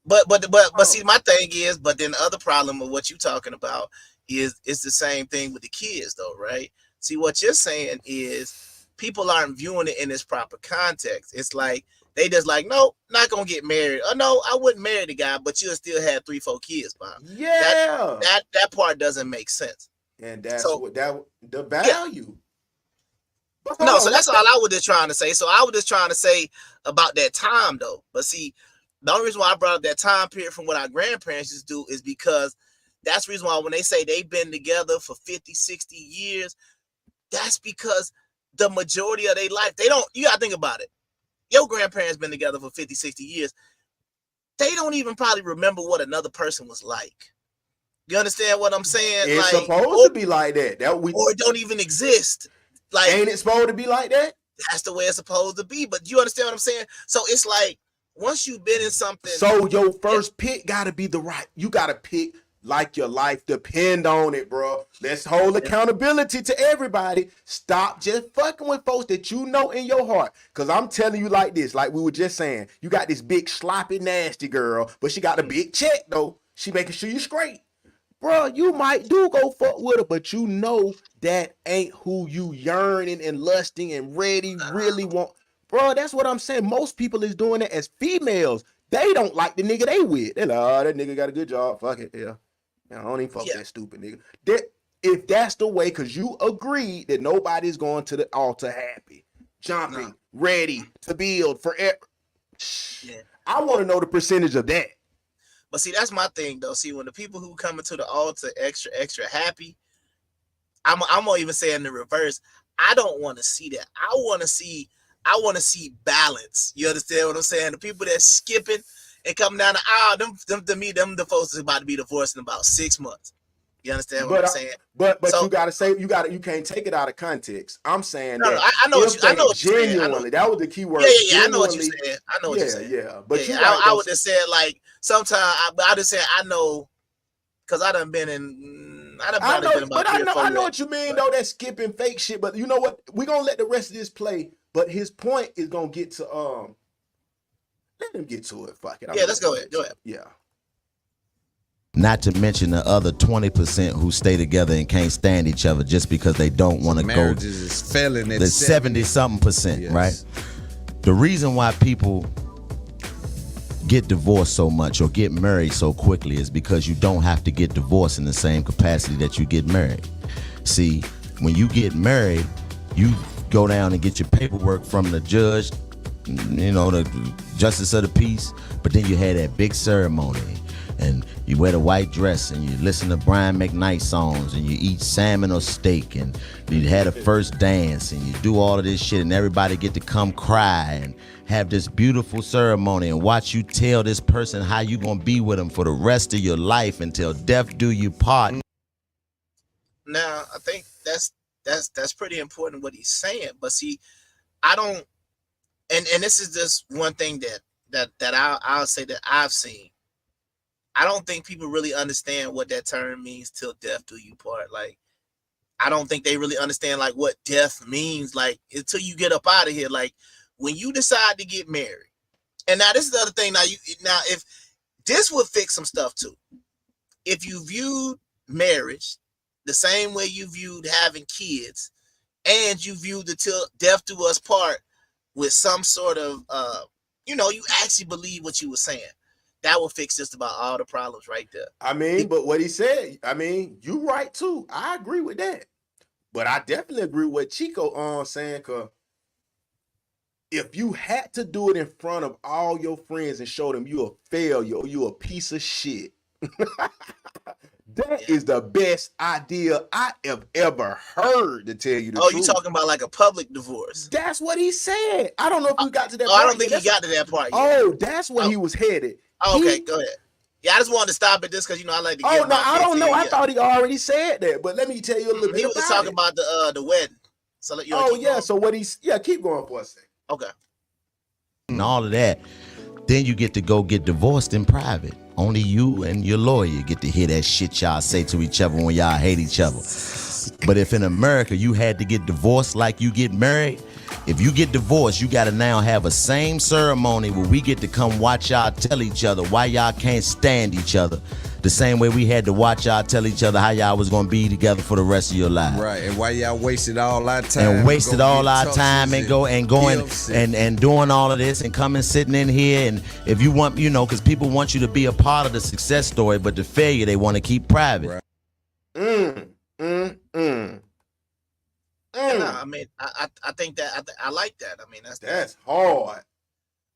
But see, my thing is, but then the other problem of what you're talking about is it's the same thing with the kids, though, right? See, what you're saying is people aren't viewing it in its proper context. It's like they just like, no, not gonna get married. Oh no, I wouldn't marry the guy, but you'll still have 3, 4 kids, Bob. Yeah, that part doesn't make sense. And that's So, what the value. Yeah. No, so that's all I was just trying to say. So I was just trying to say about that time, though. But see, the only reason why I brought up that time period from what our grandparents used to do is because that's the reason why when they say they've been together for 50, 60 years, that's because the majority of their life, you gotta think about it. Your grandparents been together for 50, 60 years. They don't even probably remember what another person was like. You understand what I'm saying? It's supposed to be like that. Or it don't even exist. Like, ain't it supposed to be like that? That's the way it's supposed to be. But you understand what I'm saying? So it's like once you've been in something. So your first pick gotta be the right. You gotta pick like your life depend on it, bro. Let's hold accountability to everybody. Stop just fucking with folks that you know in your heart. Cause I'm telling you like this, like we were just saying, you got this big sloppy nasty girl, but she got a big check though. She making sure you straight. Bro, you might do go fuck with her, but you know that ain't who you yearning and lusting and really want. Bro, that's what I'm saying. Most people is doing it as females. They don't like the nigga they with. They're like, oh, that nigga got a good job. Fuck it. Yeah. I don't even fuck that stupid nigga. If that's the way, because you agreed that nobody's going to the altar happy, jumping, ready to build forever. Yeah. I want to know the percentage of that. But see, that's my thing, though. See, when the people who come into the altar extra happy, I'm gonna even say in the reverse. I don't want to see that. I want to see balance. You understand what I'm saying? The people that's skipping and coming down the aisle, them the folks is about to be divorced in about 6 months. You understand what I'm saying? But so, you gotta say you can't take it out of context. I'm saying no, I know what you're saying. That was the key word. Yeah, I know what you're saying. I know what you're saying. Yeah. But I would just say like sometimes I just say I know because I done been in. I know what you mean though. That skipping fake shit. But you know what? We're gonna let the rest of this play. But his point is gonna get to let him get to it. Fuck it. Let's go ahead. Go ahead. Yeah. Not to mention the other 20% who stay together and can't stand each other just because they don't want to go. Marriages is failing at the 70-something%, yes. Right? The reason why people get divorced so much or get married so quickly is because you don't have to get divorced in the same capacity that you get married. See, when you get married, you go down and get your paperwork from the judge, the justice of the peace, but then you had that big ceremony. And you wear the white dress and you listen to Brian McKnight songs and you eat salmon or steak and you had a first dance and you do all of this shit and everybody get to come cry and have this beautiful ceremony and watch you tell this person how you gonna be with them for the rest of your life until death do you part. Now, I think that's pretty important what he's saying. But see, I don't, and this is just one thing that I'll say that I've seen. I don't think people really understand what that term means till death do you part. Like, I don't think they really understand like what death means, like until you get up out of here. Like when you decide to get married. And now this is the other thing. Now if this would fix some stuff too. If you viewed marriage the same way you viewed having kids and you viewed the till death do us part with some sort of you actually believe what you were saying. That will fix just about all the problems right there. I mean, but what he said, you right too. I agree with that. But I definitely agree with what Chico saying, cause if you had to do it in front of all your friends and show them you a failure or you a piece of shit, that is the best idea I have ever heard, to tell you the truth. Oh, you talking about like a public divorce? That's what he said. I don't know if we got to that part. I don't think he got to that part yet. Oh, that's where he was headed. Oh, okay, go ahead. Yeah, I just wanted to stop at this because I like to Oh give no, my I don't know. 15. I Yeah. thought he already said that, but let me tell you a little He bit was just about talking it. about the wedding. So you Oh keep yeah, going? so what he's keep going for a second. Okay. And all of that, then you get to go get divorced in private. Only you and your lawyer get to hear that shit y'all say to each other when y'all hate each other. But if in America you had to get divorced like you get married, if you get divorced, you got to now have a same ceremony where we get to come watch y'all tell each other why y'all can't stand each other. The same way we had to watch y'all tell each other how y'all was gonna be together for the rest of your life. Right, and why y'all wasted all our time. And wasted all our time and going and doing all of this and coming sitting in here. And if you want, because people want you to be a part of the success story, but the failure they want to keep private. Right. No, I mean, I think that I like that. I mean, that's hard.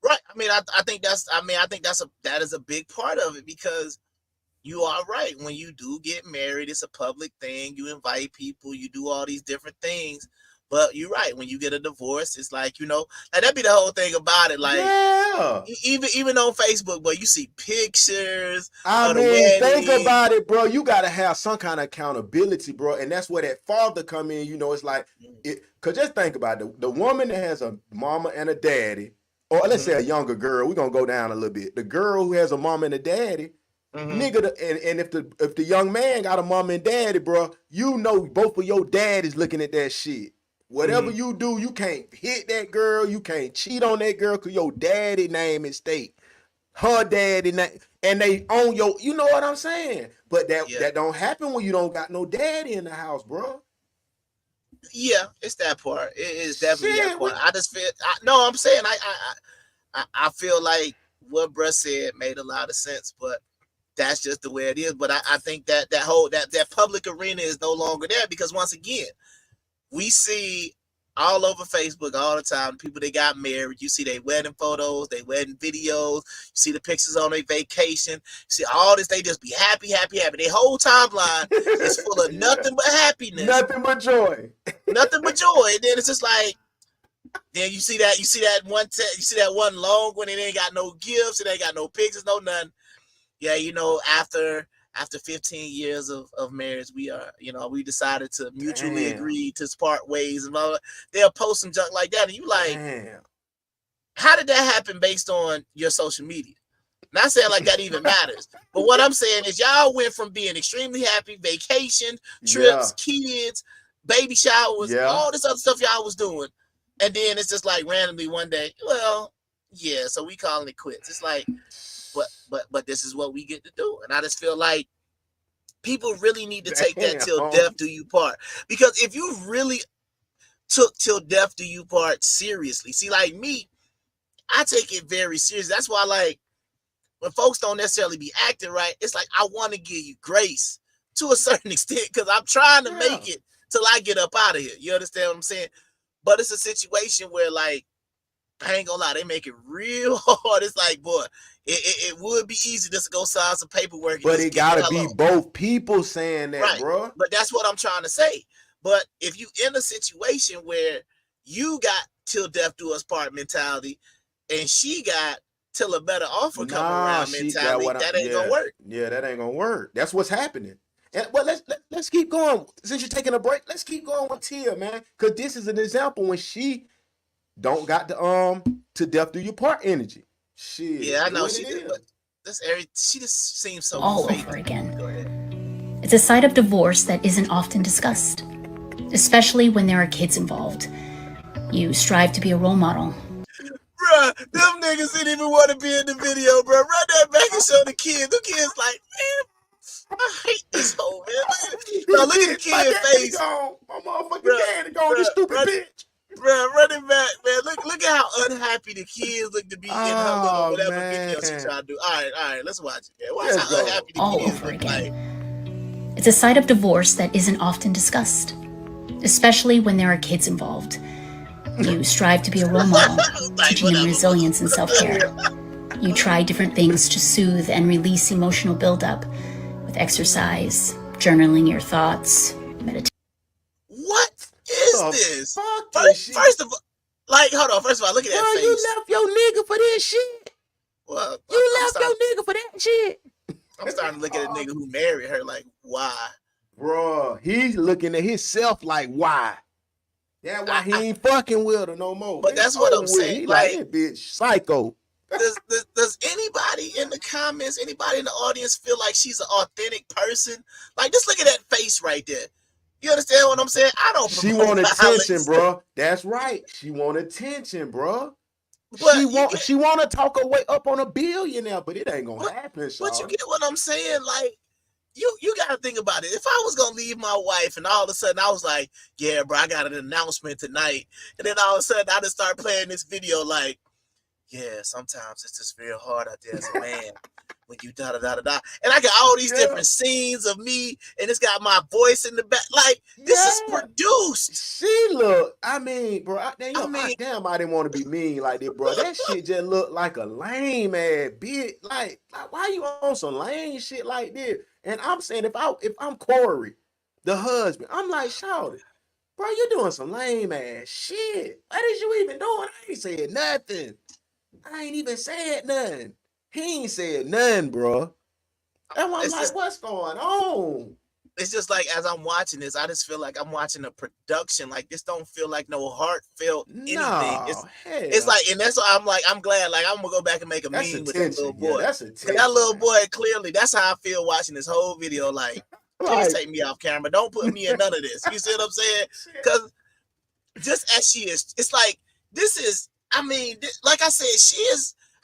Right. I mean, I think that is a big part of it because you are right. When you do get married, it's a public thing. You invite people, you do all these different things. But you're right. When you get a divorce, it's like, like that'd be the whole thing about it. Like, yeah. Even on Facebook, but you see pictures. I mean, think about it, bro. You gotta have some kind of accountability, bro. And that's where that father come in. It's like cause just think about it. The woman that has a mama and a daddy, or let's say a younger girl, we're gonna go down a little bit. The girl who has a mama and a daddy. Nigga, and if the young man got a mom and daddy, bro, both of your daddies looking at that shit. Whatever you do, you can't hit that girl, you can't cheat on that girl because your daddy name is state. Her daddy name, and they own your, you know what I'm saying? But that don't happen when you don't got no daddy in the house, bro. Yeah, it's that part. It is definitely that part. I just feel I'm saying I feel like what bruh said made a lot of sense, but that's just the way it is. But I think that public arena is no longer there because once again, we see all over Facebook all the time people they got married. You see their wedding photos, their wedding videos. You see the pictures on their vacation. You see all this. They just be happy. Their whole timeline is full of nothing but happiness, nothing but joy, nothing but joy. And then it's just like. Then you see that one long when it ain't got no gifts, it ain't got no pictures, no nothing. Yeah, after 15 years of marriage, we decided to mutually agree to part ways and blah, blah. They'll post some junk like that, and you like, how did that happen based on your social media? Not saying like that even matters, but what I'm saying is y'all went from being extremely happy, vacation, trips, kids, baby showers, all this other stuff y'all was doing, and then it's just like randomly one day, well, yeah, so we calling it quits. It's like. But this is what we get to do. And I just feel like people really need to take that till death do you part. Because if you really took till death do you part seriously, see, like me, I take it very serious. That's why, like, when folks don't necessarily be acting right, it's like I want to give you grace to a certain extent because I'm trying to make it till I get up out of here. You understand what I'm saying? But it's a situation where, like, I ain't gonna lie, they make it real hard. It's like, boy, it would be easy just to go sign some paperwork. But it gotta be both people saying that, right, bro. But that's what I'm trying to say. But if you in a situation where you got till death do us part mentality, and she got till a better offer come around mentality, that ain't gonna work. Yeah, that ain't gonna work. That's what's happening. And but let's keep going. Since you're taking a break, let's keep going with Tia, man. Because this is an example when she don't got the to death do you part energy. Shit. Yeah, I know she did, but she just seems so all fake. over again. It's a side of divorce that isn't often discussed, especially when there are kids involved. You strive to be a role model. Bruh, them niggas didn't even want to be in the video, bruh. Run that back and show the kids. The kids like, man, I hate this whole man. Now look at the kid's face. My motherfucking daddy gone, this stupid bitch. Bro, run it back, man. Look at how unhappy the kids look to be in her little whatever video she trying to do. All right, let's watch it. Man. Watch how unhappy the all kids over look again. Like. It's a side of divorce that isn't often discussed, especially when there are kids involved. You strive to be a role model, teaching them resilience and self-care. You try different things to soothe and release emotional buildup with exercise, journaling your thoughts, meditation. What is this? First of all, like, hold on. First of all, look at that face. You left your nigga for this shit. Well, you left your nigga for that shit. I'm starting to look at a nigga who married her like, why? Bruh, he's looking at himself like, why? That's why he ain't fucking with her no more. But that's what I'm saying. He like that bitch psycho. Does anybody in the comments, anybody in the audience feel like she's an authentic person? Like, just look at that face right there. You understand what I'm saying? I don't. She want attention, bro. That's right. She want attention, bro. She want to talk her way up on a billionaire, but it ain't gonna happen. But you get what I'm saying? Like, you gotta think about it. If I was gonna leave my wife and all of a sudden I was like, yeah, bro, I got an announcement tonight, and then all of a sudden I just start playing this video like, yeah, sometimes it's just real hard out there as a man when you da da da da da. And I got all these different scenes of me, and it's got my voice in the back. Like, this is produced. She look, I mean, bro, I didn't want to be mean like this, bro. That shit just look like a lame ass bitch. Like why you on some lame shit like this? And I'm saying, if I'm Corey, the husband, I'm like, shout it, bro, you doing some lame ass shit. What is you even doing? I ain't said nothing. I ain't even said nothing. He ain't said nothing, bro. And I'm like, what's going on? It's just like, as I'm watching this, I just feel like I'm watching a production. Like, this don't feel like no heartfelt anything. It's like, and that's why I'm like, I'm glad. Like, I'm gonna go back and make a meme with that little boy. Yeah, that little boy, clearly, that's how I feel watching this whole video. Like, please take me off camera. Don't put me in none of this. You see what I'm saying? Because just as she is, it's like, this is, I mean, like I said,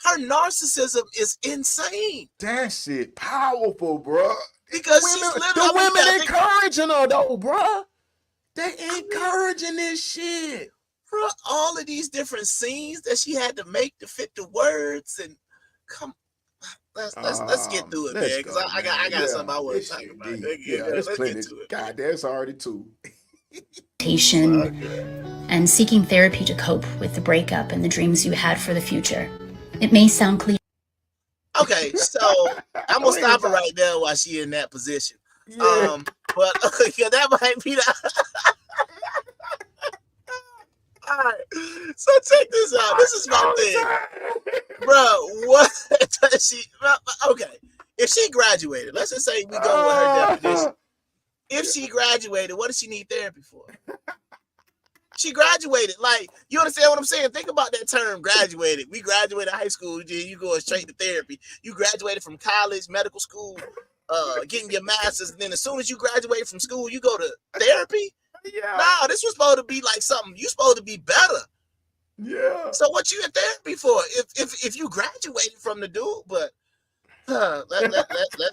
her narcissism is insane. That shit powerful, bro. Because the women encouraging her though, bro. They encouraging this shit. Bro, all of these different scenes that she had to make to fit the words, and let's get through it, man. Because I got something I want to talk about. Let's get to it. God, there's already two. And seeking therapy to cope with the breakup and the dreams you had for the future. It may sound cliche. Okay, so I'm gonna stop her right there while she in that position. Yeah. But that might be the. All right, so check this out. This is my thing, bro. What does she? Okay, if she graduated, let's just say we go with her definition. If she graduated, what does she need therapy for? She graduated. Like, you understand what I'm saying? Think about that term, graduated. We graduated high school, you going straight to therapy. You graduated from college, medical school, getting your master's, and then as soon as you graduate from school, you go to therapy? Yeah. No, this was supposed to be like something. You supposed to be better. Yeah. So what you in therapy for? If you graduated from the dude, but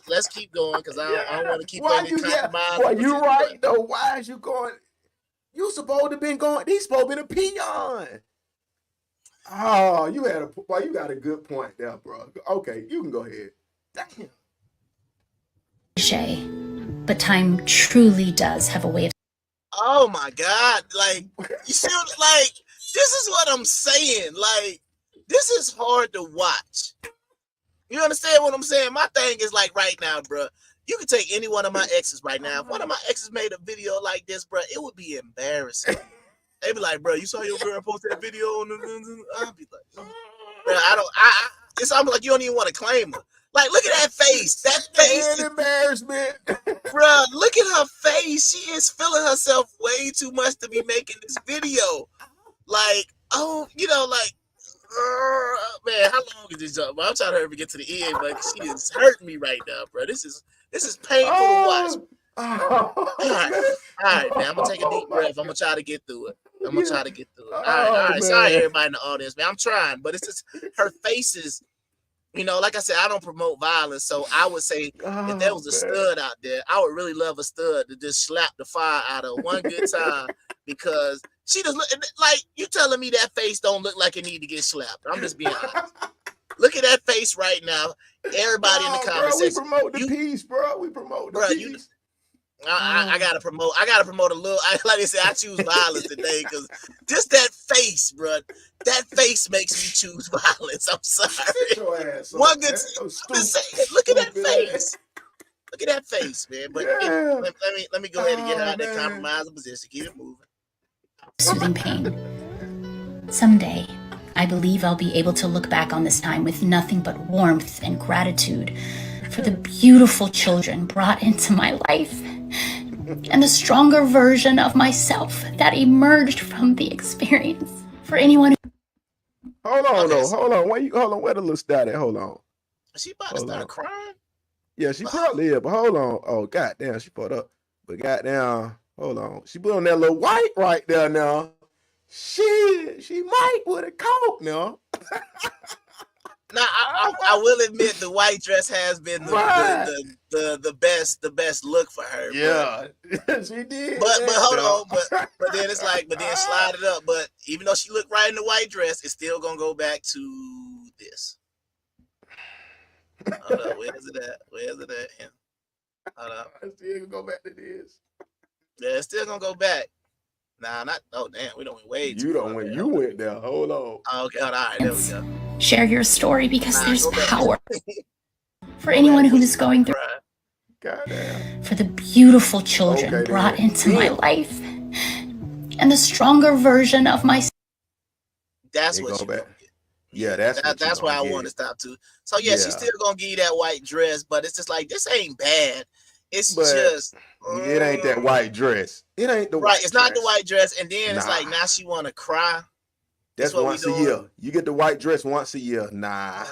let's keep going, because I don't want to keep playing compromise. Well, you right though. Why is you going? You supposed to been going. He's supposed to be the peon. Oh, you got a good point there, bro. Okay, you can go ahead. Damn. But time truly does have a way of. Oh my God! Like, you see, like, this is what I'm saying. Like, this is hard to watch. You understand what I'm saying? My thing is like, right now, bro. You can take any one of my exes right now. If one of my exes made a video like this, bro, it would be embarrassing. They'd be like, bro, you saw your girl post that video on the. I'd be like, bro, it's almost like you don't even want to claim her. Like, look at that face. That face. Embarrassment. Bro, look at her face. She is feeling herself way too much to be making this video. Like, oh, like, man, how long is this up? I'm trying to hurry to get to the end, but she is hurting me right now, bro. This is painful to watch. All right, man. I'm gonna take a deep breath. I'm gonna try to get through it. All right. Sorry, everybody in the audience, man. I'm trying, but it's just her face is, like I said, I don't promote violence, so I would say if there was a stud out there, I would really love a stud to just slap the fire out of one good time, because she just look like, you telling me that face don't look like it need to get slapped. I'm just being honest. Look at that face right now. Everybody in the comments section. We promote the peace, bro. We promote the peace. I gotta promote a little. Like I said, I choose violence today because just that face, bro. That face makes me choose violence. I'm sorry. One good. I'm just saying, look at that face. Look at that face, man. But let me go ahead and get her out of that compromising position. Keep it moving. Soothing pain. Someday, I believe I'll be able to look back on this time with nothing but warmth and gratitude for the beautiful children brought into my life, and the stronger version of myself that emerged from the experience. For anyone who... Hold on, though. Hold on. Where the little stat at? Hold on. Is she about to start crying? Yeah, she probably is, but hold on. Oh, goddamn, she put up. But goddamn, hold on. She put on that little white right there now. She might with a coat now. Now I will admit the white dress has been the best look for her. Yeah, she did. But hold on, but then it's like, but then slide it up. But even though she looked right in the white dress, it's still gonna go back to this. Hold up, where is it at? Yeah. Hold up. It's still gonna go back to this. Yeah, it's still gonna go back. Nah, not. Oh damn, we don't went way too. You went there. Hold on. Oh, okay, all right, there we go. Share your story because there's power. For anyone who is going through... Goddamn. For the beautiful children brought into my life, and the stronger version of myself. That's what you back. Yeah, that's where I want to stop to. So yeah, she's still gonna give you that white dress, but it's just like, this ain't bad. It's just it ain't that white dress. It ain't the white It's not the white dress, and then it's like, now she want to cry. That's what once a year. You get the white dress once a year. Nah.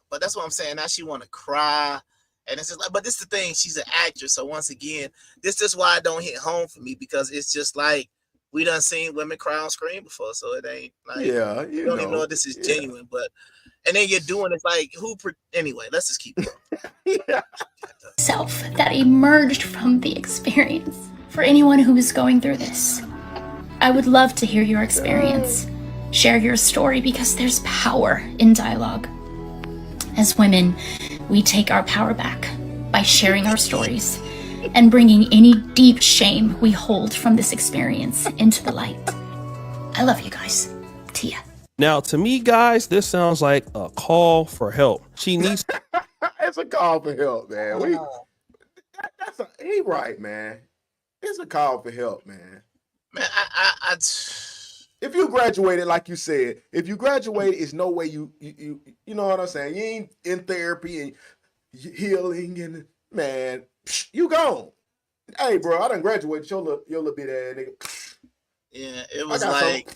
But that's what I'm saying. Now she want to cry. And it's just like, but this is the thing. She's an actress. So once again, this is why it don't hit home for me, because it's just like, we done seen women cry on screen before. So it ain't like, you don't even know if this is genuine. But, and then you're doing it like, anyway, let's just keep going. Self that emerged from the experience. For anyone who is going through this, I would love to hear your experience. Share your story because there's power in dialogue. As women, we take our power back by sharing our stories and bringing any deep shame we hold from this experience into the light. I love you guys. Tia. Now, to me, guys, this sounds like a call for help. She needs... It's a call for help, man. He right, man. It's a call for help, man. Man, if you graduated, like you said, if you graduated, it's no way you know what I'm saying? You ain't in therapy and healing, and man, you gone. Hey, bro, I done graduated. Your little bit ass nigga. Yeah, it was like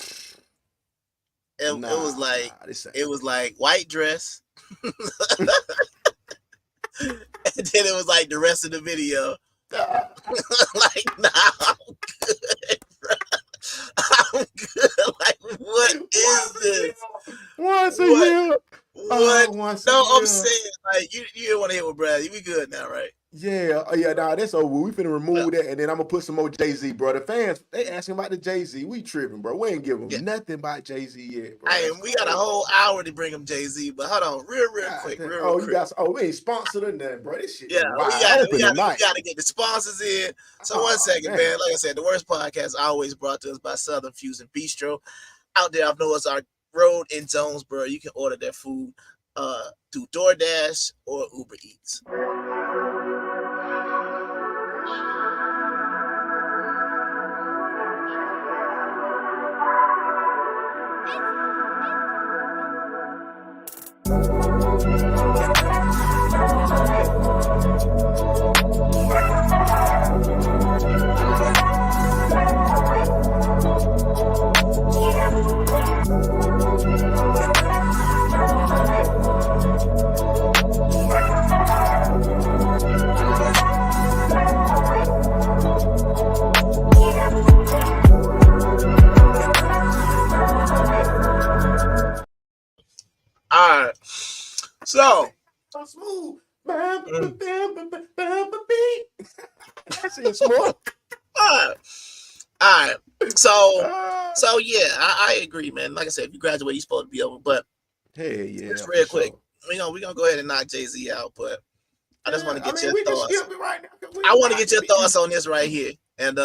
it was like white dress. And then it was like the rest of the video. Like, nah, I'm good, bro. I'm good. Like, what is this? Once a year. What? Once No, a year. I'm saying, like, you didn't want to hit with Brad. We good now, right? Yeah, nah, that's over. We finna remove that, and then I'm gonna put some more Jay-Z, bro. The fans, they asking about the Jay-Z. We tripping, bro. We ain't giving them nothing about Jay-Z yet, bro. Hey, we got a whole hour to bring them Jay-Z, but hold on, real quick. We ain't sponsored or nothing, bro. This shit. Yeah, we got to get the sponsors in. So 1 second, man. Like I said, the worst podcast is always brought to us by Southern Fusion Bistro. Out there off Noah's Ark Road in Jonesboro, you can order their food through DoorDash or Uber Eats. All right, so smooth. That's it, smooth. All right. So yeah, I agree, man. Like I said, if you graduate, you're supposed to be over. But hey, yeah, just real quick, we gonna go ahead and knock Jay-Z out. But I just want to get your thoughts. I want to get your thoughts on this right here. And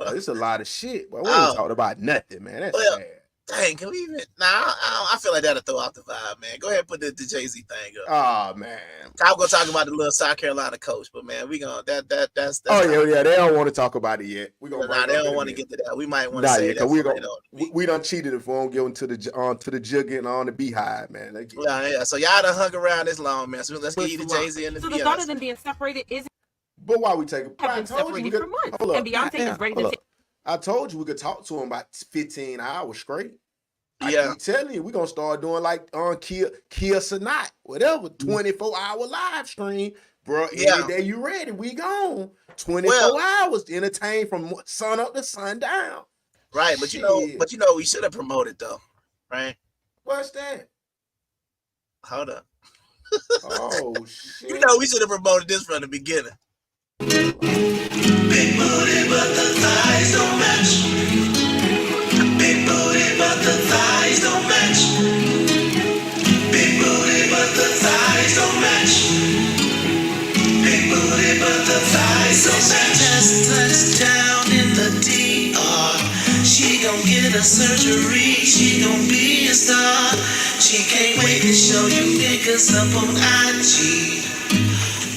it's a lot of shit, but we ain't talking about nothing, man. That's sad. Dang, can we even? Nah, I feel like that'll throw off the vibe, man. Go ahead and put the Jay-Z thing up. Oh man. I'm gonna talk about the little South Carolina coach, but man, we gonna that's Oh yeah. They don't want to talk about it yet. We gonna nah, they don't want to get to that. We might want to Nah, say yeah, that cause for later on. we done cheated if we don't get into the jug and on the beehive, man. Yeah. So y'all done hung around this long, man. So let's get you the Jay-Z and the So the thought of Beyonce. them being separated is But why we take a have been separated for months, and Beyonce is ready to take. I told you we could talk to him about 15 hours straight. I Yeah. keep telling you, we're gonna start doing like Kia Sanat, whatever, 24-hour live stream, bro. Yeah. Any day you ready, we gone. 24 hours to entertain from sun up to sundown. Right, but you know, we should have promoted though, right? What's that? Hold up. Oh shit. You know, we should have promoted this from the beginning. Big booty, but the thighs don't match. Big booty, but the thighs don't match. Big booty, but the thighs don't match. Big booty, but the thighs don't match. Just touched down in the DR. She gon' get a surgery. She gon' be a star. She can't wait to show you niggas up on IG.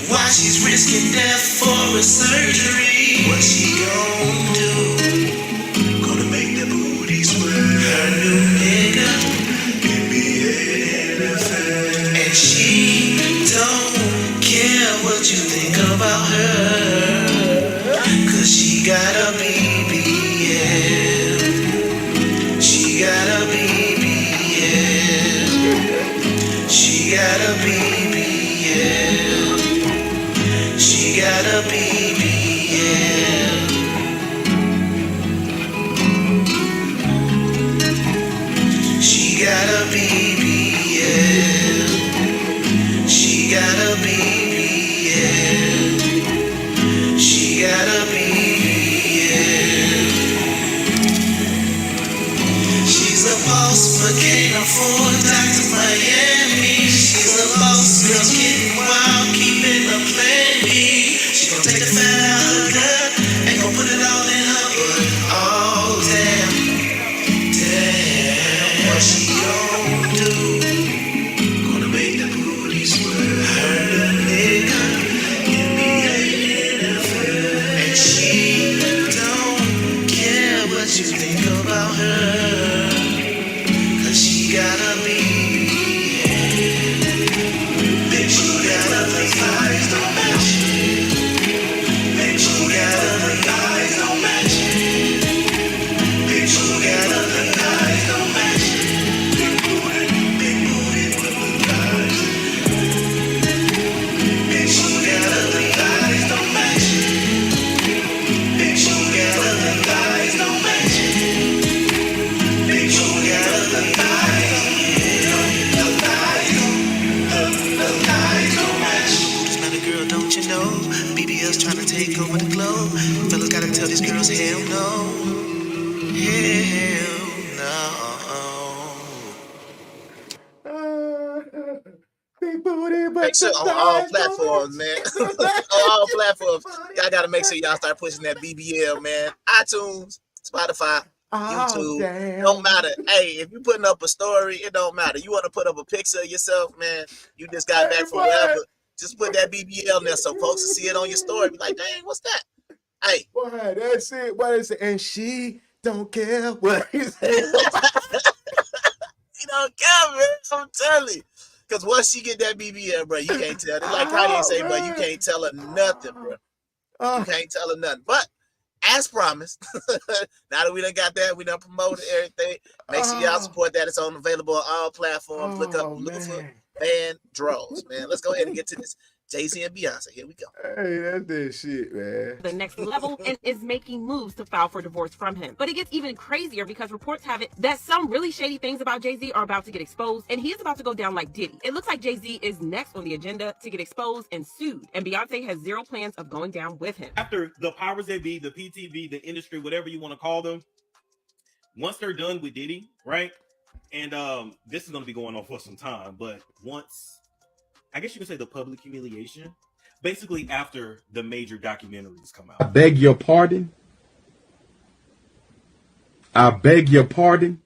Why she's risking death for a surgery? What she gon' do? Gonna make the booty sweat. Her new nigga, NBA, NFL. And she don't care what you think about her, 'cause she got a BBL. She got a BBL. She got a BBL. She got a BBL. She got a BBL. She got a BBL. She got a BBL. She's a boss but can't afford Dr. Miami. She's a boss, girls getting wild, keeping a plan B. She gon' take the fat out her gut and gon' put it all in her butt. Oh damn, what she gon' do? Gonna make the booty sweat. Her nigga, NBA, NFL. And she don't care what you think about her, 'cause she got a BBL. Bitch, she got a thighs don't match. Bitch, she got a thighs don't match. Bitch, she got a thighs don't match. Big booty with the thighs. Bitch, she got a thighs don't match. Bitch, she got a thighs don't match. Bitch, she got a thighs. The thighs don't match. Just met a girl, don't you know? BBL's trying to take over the globe. Fellas gotta tell these girls, hell no. Hell no. Big booty, but Make sure on all platforms, man. On all platforms, y'all gotta make sure y'all start pushing that BBL, man. iTunes, Spotify, YouTube. Damn. Don't matter. Hey, if you putting up a story, it don't matter. You want to put up a picture of yourself, man. You just got back from wherever. Just put that BBL in there so folks will see it on your story. Be like, dang, what's that? Hey, Boy, that's it. What is it? And she don't care what he said. you don't care, man. I'm telling you. Because once she get that BBL, bro, you can't tell. It's like Kanye say, bro, you can't tell her nothing, bro. You can't tell her nothing. But as promised, now that we done got that, we done promoted everything. Make sure y'all support that. It's available on all platforms. Look for band draws, man. Let's go ahead and get to this. Jay-Z and Beyonce. Here we go. Hey, that's that shit, man. The next level and is making moves to file for divorce from him. But it gets even crazier because reports have it that some really shady things about Jay-Z are about to get exposed, and he is about to go down like Diddy. It looks like Jay-Z is next on the agenda to get exposed and sued, and Beyonce has zero plans of going down with him. After the powers that be, the PTV, the industry, whatever you want to call them, once they're done with Diddy, right? And this is going to be going on for some time, but once, I guess you could say the public humiliation, basically after the major documentaries come out. I beg your pardon. I beg your pardon.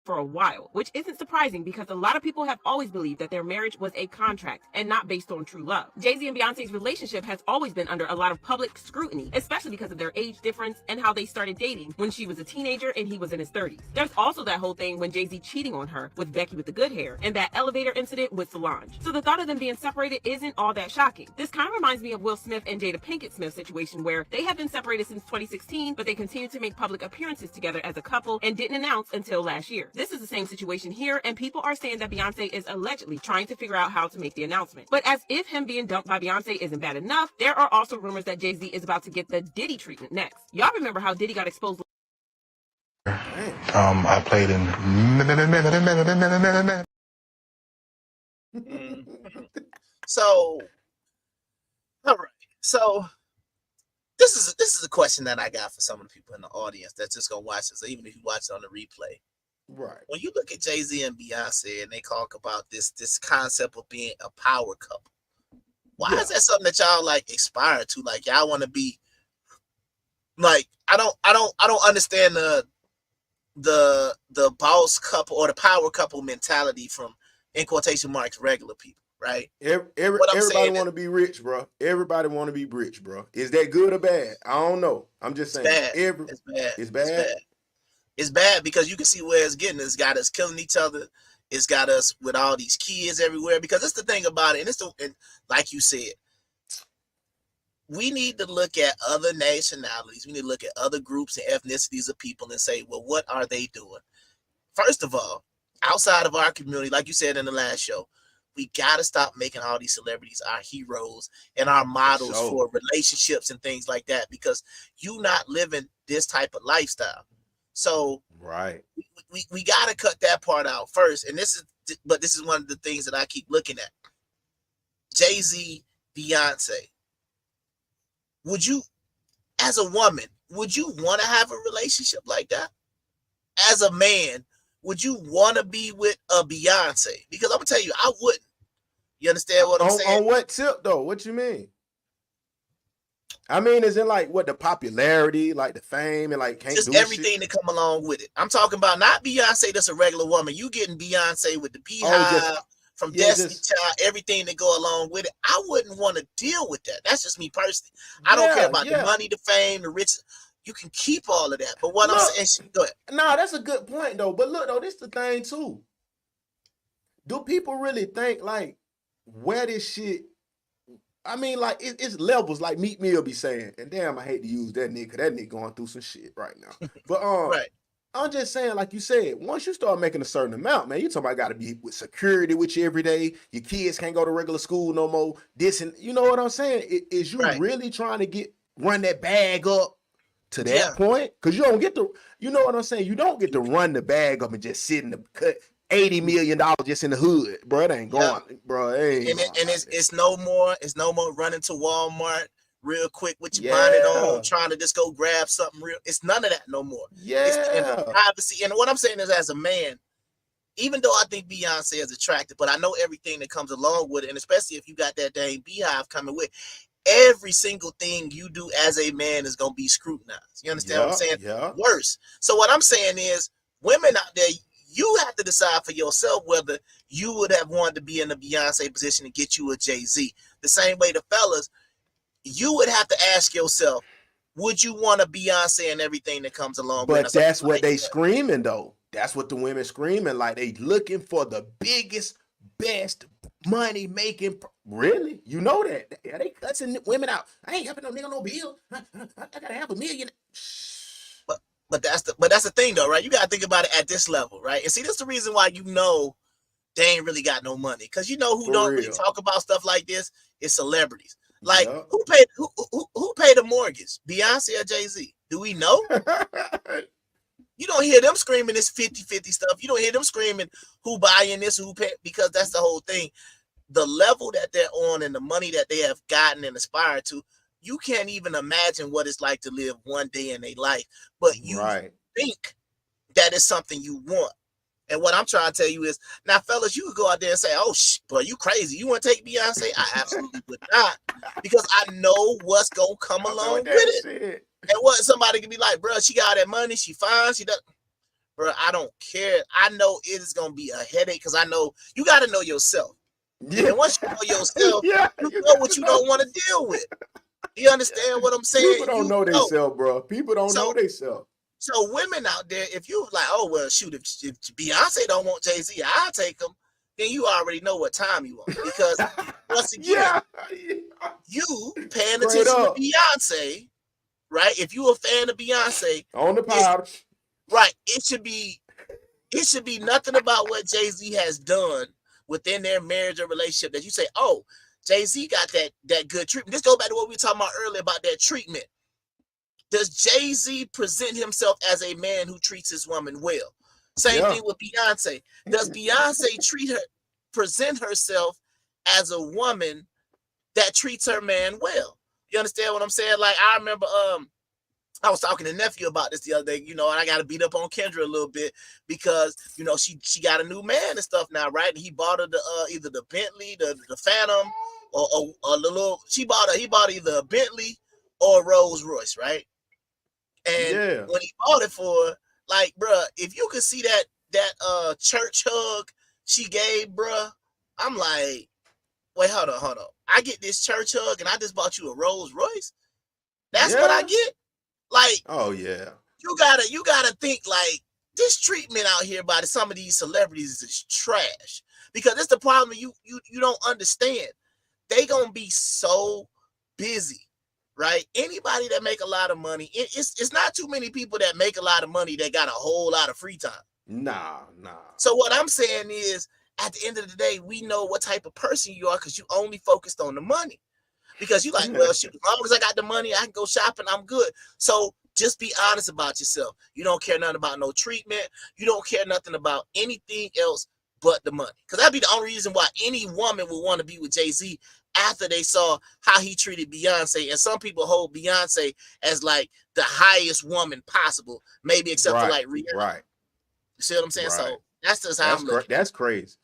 for a while, which isn't surprising because a lot of people have always believed that their marriage was a contract and not based on true love. Jay-Z and Beyonce's relationship has always been under a lot of public scrutiny, especially because of their age difference and how they started dating when she was a teenager and he was in his 30s. There's also that whole thing when Jay-Z cheating on her with Becky with the good hair and that elevator incident with Solange. So the thought of them being separated isn't all that shocking. This kind of reminds me of Will Smith and Jada Pinkett Smith situation where they have been separated since 2016, but they continue to make public appearances together as a couple and didn't announce until last year. This is the same situation here, and people are saying that Beyonce is allegedly trying to figure out how to make the announcement. But as if him being dumped by Beyonce isn't bad enough, there are also rumors that Jay-Z is about to get the Diddy treatment next. Y'all remember how Diddy got exposed? I played in. So, all right. So this is a question that I got for some of the people in the audience that's just gonna watch this, even if you watch it on the replay. Right. When you look at Jay-Z and Beyonce and they talk about this concept of being a power couple, why is that something that y'all like aspire to? Like y'all want to be like I don't understand the boss couple or the power couple mentality from, in quotation marks, regular people, right? Everybody want to be rich, bro. Everybody want to be rich, bro. Is that good or bad? I don't know. I'm just saying. It's bad. It's bad. It's bad because you can see where it's getting. It's got us killing each other. It's got us with all these kids everywhere. Because that's the thing about it. And like you said, we need to look at other nationalities. We need to look at other groups and ethnicities of people and say, well, what are they doing? First of all, outside of our community, like you said in the last show, we got to stop making all these celebrities our heroes and our models for relationships and things like that, because you not living this type of lifestyle. So we got to cut that part out first. And this is one of the things that I keep looking at. Jay-Z, Beyonce. Would you, as a woman, would you want to have a relationship like that? As a man, would you want to be with a Beyonce? Because I'm gonna tell you, I wouldn't. You understand what I'm saying? On what tip though? What you mean? I mean, is it like what the popularity, like the fame, and like can't just do everything that come along with it? I'm talking about not Beyonce that's a regular woman. You getting Beyonce with the beehive, from Destiny Child, everything that go along with it. I wouldn't want to deal with that. That's just me personally. I don't care about the money, the fame, the riches. You can keep all of that. But what I'm saying, go ahead. No, that's a good point though. But look though, this the thing too. Do people really think like where this shit? I mean, like it's levels. Like Meek Mill be saying, and damn, I hate to use that nigga. That nigga going through some shit right now. But I'm just saying, like you said, once you start making a certain amount, man, you talking about got to be with security with you every day. Your kids can't go to regular school no more. This and you know what I'm saying? Is you really trying to run that bag up to that point? Because you don't get to, you know what I'm saying? You don't get to run the bag up and just sit in the cut. $80 million just in the hood, bro. It ain't going, bro. It's no more running to Walmart real quick with your bonnet on, trying to just go grab something real. It's none of that no more. It's privacy. And what I'm saying is, as a man, even though I think Beyonce is attractive, but I know everything that comes along with it, and especially if you got that dang beehive coming with, every single thing you do as a man is gonna be scrutinized. You understand what I'm saying? Worse. So what I'm saying is, women out there, you have to decide for yourself whether you would have wanted to be in a Beyonce position and get you a Jay-Z. The same way the fellas, you would have to ask yourself, would you want a Beyonce and everything that comes along with it? But that's what they screaming though. That's what the women screaming. Like they looking for the biggest, best money making. Really? You know that? Yeah, they cussing women out. I ain't helping no nigga no bill. I gotta have $1 million. But that's the thing though, right? You gotta think about it at this level, right? And see, this is the reason why you know they ain't really got no money, because you know who don't really talk about stuff like this is celebrities. Like who paid the mortgage? Beyonce or Jay-Z? Do we know? You don't hear them screaming this 50-50 stuff. You don't hear them screaming who buying this, who pay, because that's the whole thing. The level that they're on and the money that they have gotten and aspired to, you can't even imagine what it's like to live one day in their life. But you think that is something you want. And what I'm trying to tell you is, now, fellas, you could go out there and say, oh, bro, you crazy. You want to take Beyonce? I absolutely would not. Because I know what's going to come along with it. And what somebody could be like, bro, she got all that money. She fine. She does. bro, I don't care. I know it is gonna be a headache because I know you got to know yourself. Yeah. And once you know yourself, Yeah, you you know got what to you know. don't want to deal with. You understand what I'm saying? People don't You know know. themselves, bro. People don't know So, themselves. so women out there, if you like, oh well, shoot, if Beyonce don't want Jay-Z, I'll take him. Then you already know what time you want because once again, Yeah. you paying Straight attention to up. Beyonce, right? If you a fan of Beyonce, On the it's powder. right. It should be nothing about what Jay-Z has done within their marriage or relationship that you say, oh, Jay-Z got that good treatment. This goes back to what we were talking about earlier about that treatment. Does Jay-Z present himself as a man who treats his woman well? Same Yeah. thing with Beyonce. Does Beyonce present herself as a woman that treats her man well? You understand what I'm saying? Like I remember I was talking to nephew about this the other day, and I got to beat up on Kendra a little bit because she got a new man and stuff now, right? And he bought her the either the Bentley, the Phantom, or the little. He bought either a Bentley or a Rolls Royce, right? And Yeah. when he bought it for her, like, bruh, if you could see that church hug she gave, bruh, I'm like, wait, hold on. I get this church hug and I just bought you a Rolls Royce. That's what I Yeah. get. Like, Oh yeah. you gotta think like this treatment out here by some of these celebrities is trash. Because it's the problem you don't understand. They gonna be so busy, right? Anybody that make a lot of money, it's not too many people that make a lot of money that got a whole lot of free time. Nah. So what I'm saying is, at the end of the day, we know what type of person you are because you only focused on the money. Because you like, well, shoot, as long as I got the money, I can go shopping, I'm good. So just be honest about yourself. You don't care nothing about no treatment. You don't care nothing about anything else but the money. Because that'd be the only reason why any woman would want to be with Jay-Z after they saw how he treated Beyonce. And some people hold Beyonce as like the highest woman possible, maybe except for like Rihanna. Right. You see what I'm saying? Right. So that's just how I'm looking. That's crazy.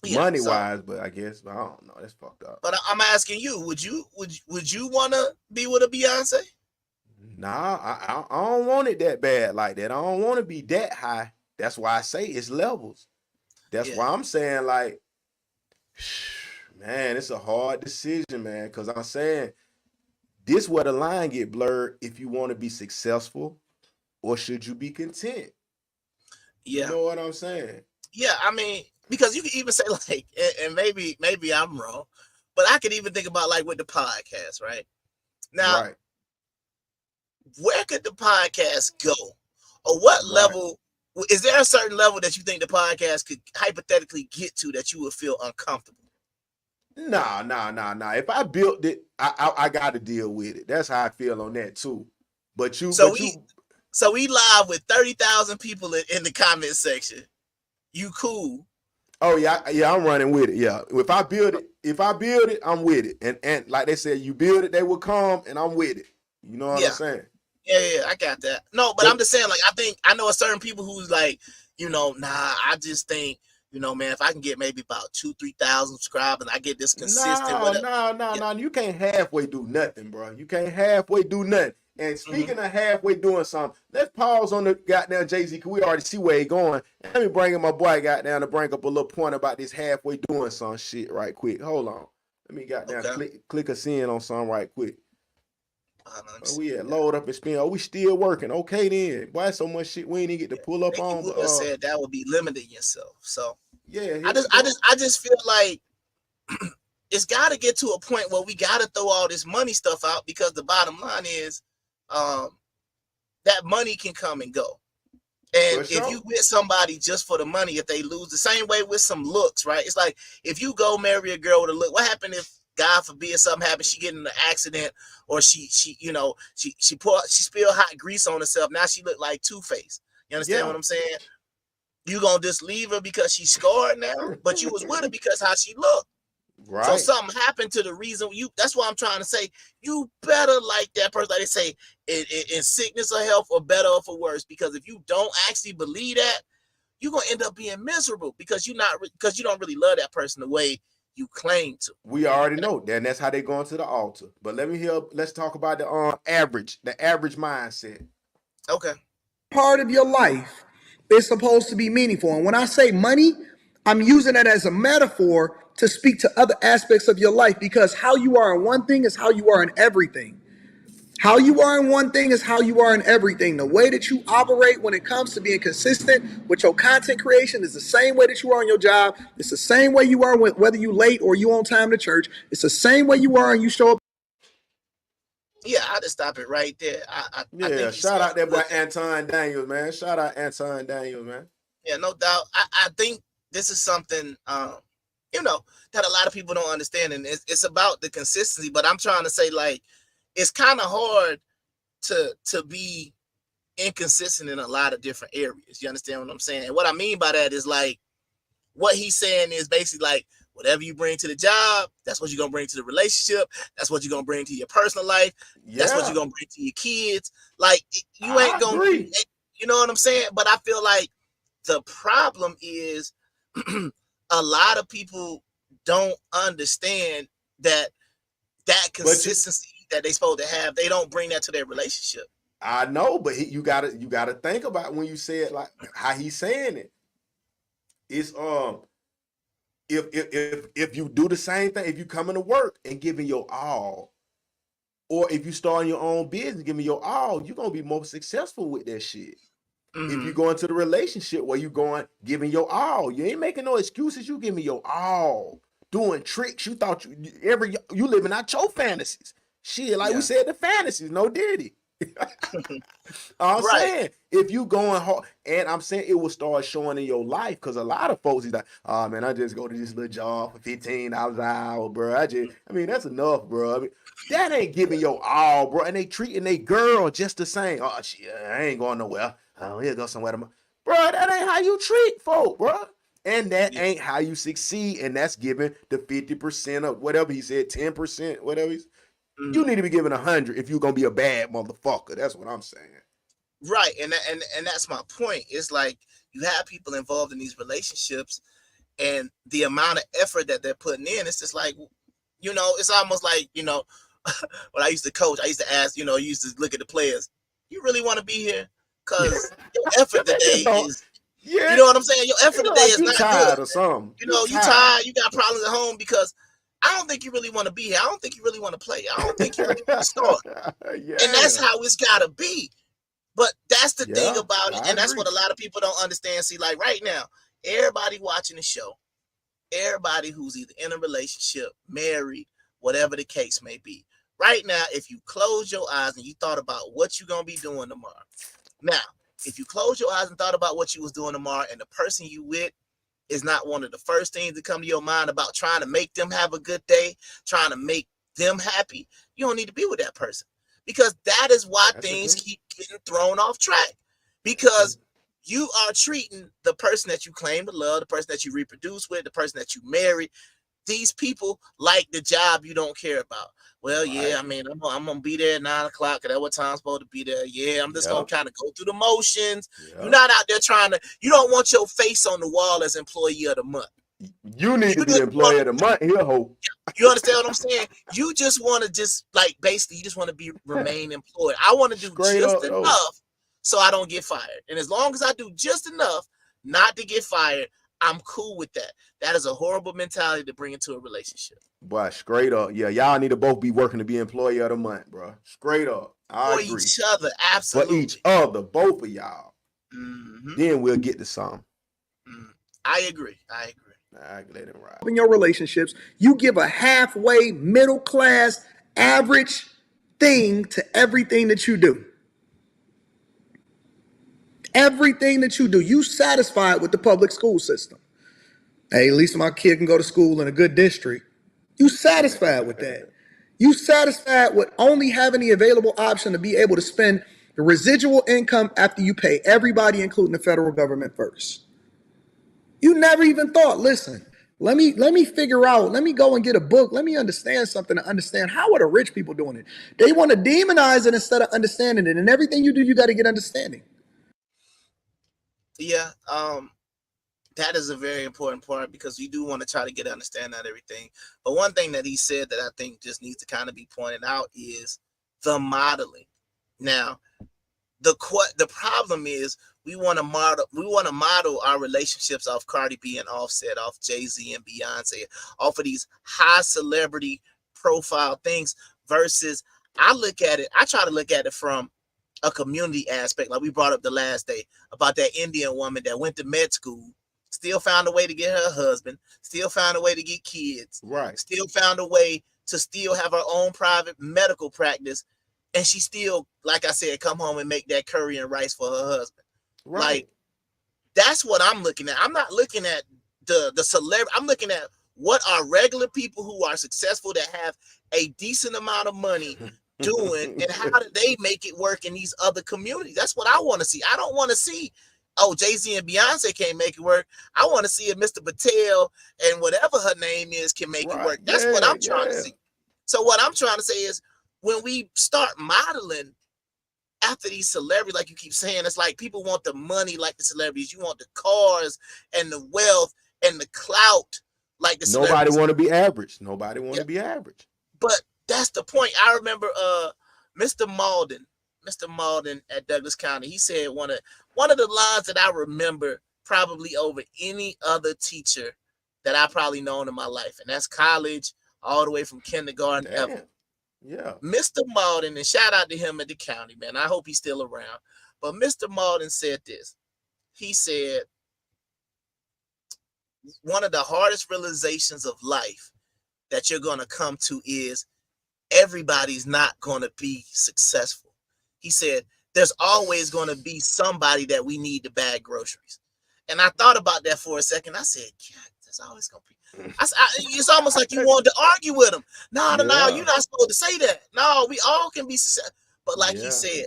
Yeah, Money wise, but I guess I don't know. That's fucked up. But I'm asking you, would you want to be with a Beyonce? Nah, I don't want it that bad like that. I don't want to be that high. That's why I say it's levels. That's why I'm saying like, man, it's a hard decision, man. Because I'm saying this where the line get blurred if you want to be successful or should you be content. Yeah. You know what I'm saying? Yeah, I mean, because you can even say like, and maybe I'm wrong, but I could even think about like with the podcast, right? Now, where could the podcast go? Or what level, is there a certain level that you think the podcast could hypothetically get to that you would feel uncomfortable? Nah. If I built it, I got to deal with it. That's how I feel on that too. So we live with 30,000 people in the comment section. You cool? Oh yeah, I'm running with it. Yeah, if I build it, I'm with it. And like they said, you build it, they will come, and I'm with it. You know what I'm saying? Yeah, I got that. No, but I'm just saying, like, I know a certain people who's like, I just think, man, if I can get maybe about 2,000-3,000 subscribers, I get this consistent. No. You can't halfway do nothing, bro. You can't halfway do nothing. And speaking of halfway doing something, let's pause on the goddamn Jay-Z because we already see where he's going. Let me bring in my boy goddamn to bring up a little point about this halfway doing some shit right quick. Hold on. Let me goddamn click us in on something right quick. We at load up and spin. Oh, we still working. Okay then. Why so much shit we ain't even get to pull up on? But said that would be limiting yourself. So yeah, I just feel like it's got to get to a point where we got to throw all this money stuff out because the bottom line is that money can come and go. And if you with somebody just for the money, if they lose, the same way with some looks, right? It's like if you go marry a girl with a look, what happened if God forbid something happens, she get in an accident or she spilled hot grease on herself. Now she look like Two-Face. You understand what I'm saying? You gonna just leave her because she's scarred now, but you was with her because how she looked. Right. So something happened to the reason that's why I'm trying to say you better like that person. Like they say in sickness or health or better or for worse, because if you don't actually believe that, you're gonna end up being miserable because you don't really love that person the way you claim to. We already know that, and that's how they going to the altar. But let's talk about the average mindset. Okay. part of your life is supposed to be meaningful. And when I say money, I'm using it as a metaphor to speak to other aspects of your life, because how you are in one thing is how you are in everything. How you are in one thing is how you are in everything. The way that you operate when it comes to being consistent with your content creation is the same way that you are on your job. It's the same way you are whether you late or you on time to church. It's the same way you are and you show up. Yeah, I just stop it right there. I Yeah, think you shout said out it that boy good. Anton Daniels, man. Shout out Anton Daniels, man. Yeah, no doubt. I think this is something that a lot of people don't understand, and it's about the consistency. But I'm trying to say, like, it's kind of hard to be inconsistent in a lot of different areas. You understand what I'm saying? And what I mean by that is, like, what he's saying is basically like, whatever you bring to the job, that's what you're gonna bring to the relationship. That's what you're gonna bring to your personal life. That's what Yeah, you're gonna bring to your kids. Like, you I ain't gonna do, agree. you know what I'm saying? But I feel like the problem is a lot of people don't understand that But you, consistency that they supposed to have, they don't bring that to their relationship. I know, but you gotta think about when you say it like how he's saying it. It's if you do the same thing, if you come into work and giving your all, or if you start your own business, giving your all, you're gonna be more successful with that shit. If you go into the relationship where you going giving your all, you ain't making no excuses. You giving your all, doing tricks. You thought you living out your fantasies. Shit, like we Yeah. said, the fantasies, no diddy. I'm Right. saying if you going hard, and I'm saying it will start showing in your life, because a lot of folks is like, oh man, I just go to this little job for $15 an hour, bro. I mean, that's enough, bro. I mean, that ain't giving your all, bro. And they treating they girl just the same. Oh shit, I ain't going nowhere. Oh, he'll go somewhere tomorrow. Bro, that ain't how you treat folk, bro. And that Yeah. ain't how you succeed. And that's giving the 50% of whatever he said, 10%, whatever he's. You need to be giving 100 if you're gonna be a bad motherfucker. That's what I'm saying. Right. And that's my point. It's like you have people involved in these relationships, and the amount of effort that they're putting in, it's just like, it's almost like, when I used to coach, I used to ask, you used to look at the players, you really want to be here? Because your effort They just today don't. is, you Yeah, know what I'm saying? Your it effort look today like is you not good. tired or something. You You tired. tired, you got problems at home because I don't think you really want to be here. I don't think you really want to play. I don't think you really want to start. And that's Yeah, how it's got to be. But that's the thing yeah, about it. I And that's agree. what a lot of people don't understand. See, like right now, everybody watching the show, everybody who's either in a relationship, married, whatever the case may be. Right now, if you close your eyes and you thought about what you're going to be doing tomorrow. Now, if you close your eyes and thought about what you was doing tomorrow, and the person you with is not one of the first things that come to your mind about trying to make them have a good day, trying to make them happy, you don't need to be with that person, because that is why That's the things thing. keep getting thrown off track, That's the because you are treating the person that you claim to love, the person that you reproduce with, the person that you marry, these people like the job you don't care about. Well, yeah, right. I mean, I'm gonna be there at 9 o'clock. At what time I'm supposed to be there? Yeah, I'm just gonna Yeah, kind of go through the motions. You're yeah. not out there trying to. You don't want your face on the wall as employee of the month. You need You to be the just want. employee of the month here, ho. You understand what I'm saying? You just want to just like basically, you just want to remain employed. I want to do Straight just up though. enough so I don't get fired, and as long as I do just enough not to get fired, I'm cool with that. That is a horrible mentality to bring into a relationship. Boy, straight up. Yeah, y'all need to both be working to be employee of the month, bro. Straight up. I For agree. each other, For each absolutely. other, both of y'all. Mm-hmm. Then we'll get to some. I agree. I let it ride. In your relationships, you give a halfway, middle class, average thing to everything that you do. Everything that you do, you satisfied with the public school system. Hey, at least my kid can go to school in a good district. You satisfied with that. You satisfied with only having the available option to be able to spend the residual income after you pay everybody, including the federal government first. You never even thought, listen, let me figure out, let me go and get a book, let me understand something to understand how are the rich people doing it. They want to demonize it instead of understanding it. And everything you do, you got to get understanding. Yeah. That is a very important part, because you do want to try to get understand that everything. But one thing that he said that I think just needs to kind of be pointed out is the modeling. Now, the problem is we want to model our relationships off Cardi B and Offset, off Jay-Z and Beyonce, off of these high celebrity profile things, versus I try to look at it from a community aspect. Like we brought up the last day about that Indian woman that went to med school, still found a way to get her husband, still found a way to get kids, right, still found a way to still have her own private medical practice, and she still, like I said, come home and make that curry and rice for her husband. right. Like, that's what I'm looking at. I'm not looking at the celebrity. I'm looking at what are regular people who are successful that have a decent amount of money doing, and how do they make it work in these other communities? That's what I want to see. I don't want to see, oh, Jay-Z and Beyonce can't make it work. I want to see if Mr. Patel and whatever her name is can make it work. That's what I'm trying to see. So what I'm trying to say is, when we start modeling after these celebrities, like you keep saying, it's like people want the money like the celebrities. You want the cars and the wealth and the clout like the celebrities. Nobody want to be average. Nobody want to be average. But that's the point. I remember Mr. Malden at Douglas County. He said one of the lines that I remember probably over any other teacher that I probably known in my life, and that's college all the way from kindergarten ever. Yeah. Mr. Malden, and shout out to him at the county, man. I hope he's still around. But Mr. Malden said this. He said, one of the hardest realizations of life that you're going to come to is everybody's not going to be successful. He said, there's always going to be somebody that we need to bag groceries. And I thought about that for a second. I said, God, there's always going to be. It's almost like you wanted to argue with him. No, you're not supposed to say that. No, we all can be successful. But like he said,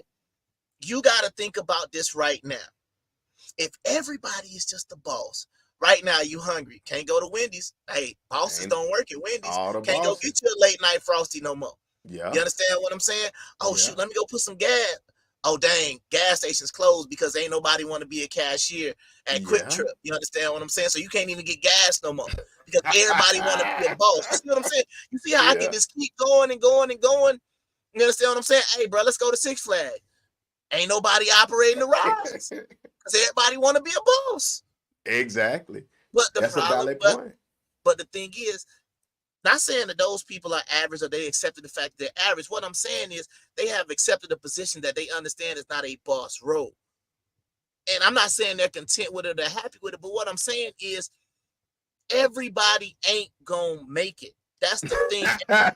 you got to think about this right now. If everybody is just the boss, right now you hungry, can't go to Wendy's. Hey, bosses don't work at Wendy's. Can't go get you a late night Frosty no more. Yeah. You understand what I'm saying? Oh, shoot, let me go put some gas. Oh, dang, gas stations closed because ain't nobody want to be a cashier at Quick Trip. You understand what I'm saying? So you can't even get gas no more because everybody want to be a boss. You see what I'm saying? You see how I can just keep going and going and going? You understand what I'm saying? Hey, bro, let's go to Six Flags. Ain't nobody operating the rides because everybody want to be a boss. Exactly. But that's a valid point. But the thing is, not saying that those people are average or they accepted the fact that they're average. What I'm saying is they have accepted a position that they understand is not a boss role. And I'm not saying they're content with it or they're happy with it, but what I'm saying is everybody ain't gonna make it. That's the thing.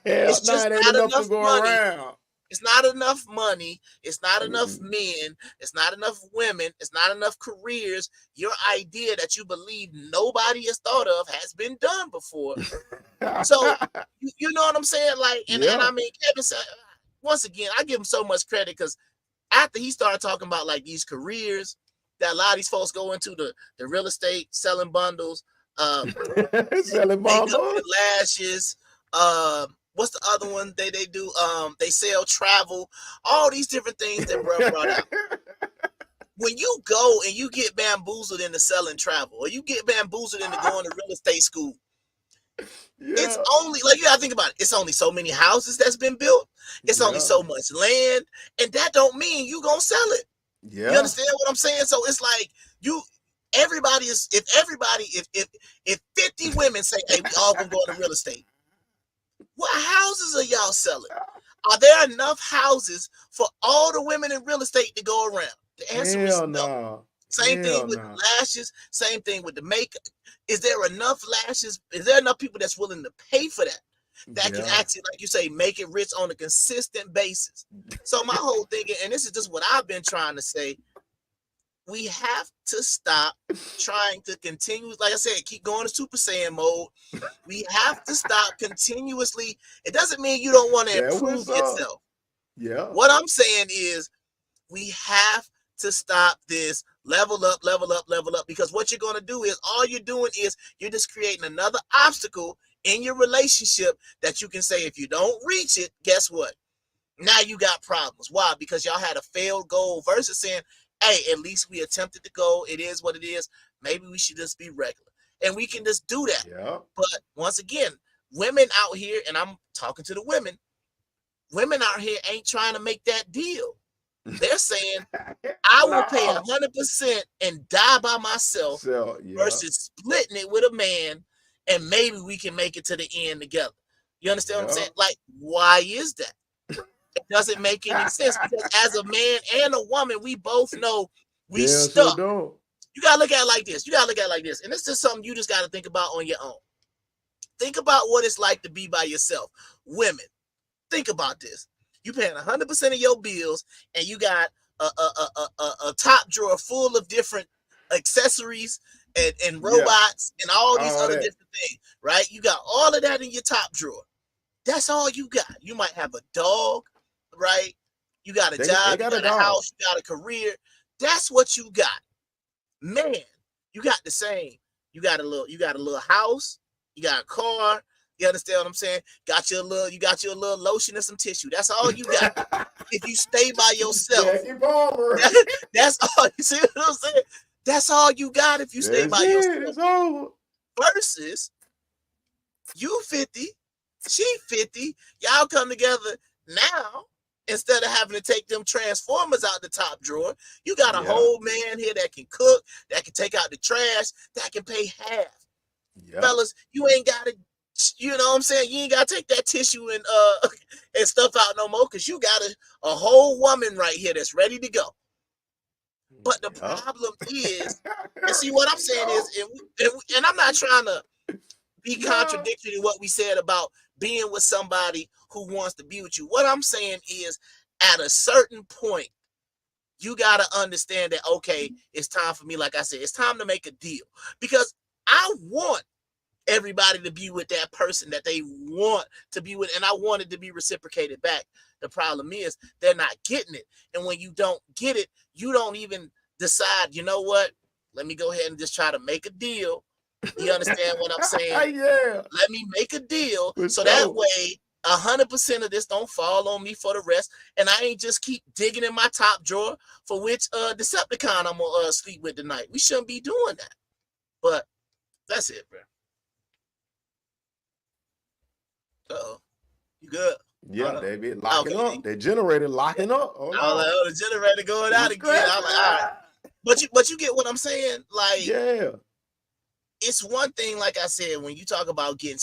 It's just not enough money. Around. It's not enough money. It's not enough men. It's not enough women. It's not enough careers. Your idea that you believe nobody has thought of has been done before. So, you know what I'm saying? Like, and I mean, Kevin said, once again, I give him so much credit because after he started talking about like these careers that a lot of these folks go into, the real estate, selling bundles, selling bundles, lashes, what's the other one they do? They sell travel, all these different things that bro brought out. When you go and you get bamboozled into selling travel, or you get bamboozled into going to real estate school, it's only, like, you gotta think about it. It's only so many houses that's been built. It's only so much land, and that don't mean you gonna sell it. You understand what I'm saying? So it's like if 50 women say, hey, we all gonna go into real estate, what houses are y'all selling? Are there enough houses for all the women in real estate to go around? The answer is no. Same thing with the lashes. Same thing with the makeup. Is there enough lashes? Is there enough people that's willing to pay for that? That can actually, like you say, make it rich on a consistent basis. So my whole thing, and this is just what I've been trying to say, we have to stop trying to continue, like I said, keep going to Super Saiyan mode. We have to stop continuously. It doesn't mean you don't want to improve yourself. Yeah. What I'm saying is we have to stop this level up, because what you're going to do is all you're doing is you're just creating another obstacle in your relationship that you can say, if you don't reach it, guess what? Now you got problems. Why? Because y'all had a failed goal versus saying, hey, at least we attempted to go. It is what it is. Maybe we should just be regular. And we can just do that. Yeah. But once again, women out here, and I'm talking to the women out here ain't trying to make that deal. They're saying I will pay 100% and die by myself versus splitting it with a man, and maybe we can make it to the end together. You understand what I'm saying? Like, why is that? It doesn't make any sense because as a man and a woman, we both know we stuck. You gotta look at it like this. And this is something you just gotta think about on your own. Think about what it's like to be by yourself. Women, think about this. You paying 100% of your bills, and you got a top drawer full of different accessories and robots and all these other different things, right? You got all of that in your top drawer. That's all you got. You might have a dog, right? You got a job, you got a house, you got a career. That's what you got. Man, you got the same. You got a little house, you got a car. You understand what I'm saying? You got your little lotion and some tissue. That's all you got. If you stay by yourself, that's all. You see what I'm saying? That's all you got if you stay by yourself. Versus you 50, she 50. Y'all come together now. Instead of having to take them transformers out the top drawer, you got a whole man here that can cook, that can take out the trash, that can pay half. Fellas, you ain't got to. You know what I'm saying? You ain't got to take that tissue and stuff out no more because you got a whole woman right here that's ready to go. But the problem is, and see what I'm saying is, and I'm not trying to be contradictory to what we said about being with somebody who wants to be with you. What I'm saying is, at a certain point, you got to understand that, okay, it's time for me, like I said, it's time to make a deal. Because I want everybody to be with that person that they want to be with, and I want it to be reciprocated back. The problem is they're not getting it, and when you don't get it, you don't even decide, you know what, let me go ahead and just try to make a deal. You understand what I'm saying? Let me make a deal so that way 100% of this don't fall on me for the rest, and I ain't just keep digging in my top drawer for which Decepticon I'm gonna sleep with tonight. We shouldn't be doing that. But that's it, bro. Uh-oh. You good? They be locking up. They generator locking up. The generator going out again. I'm like, all right. But you get what I'm saying? Like, it's one thing, like I said, when you talk about getting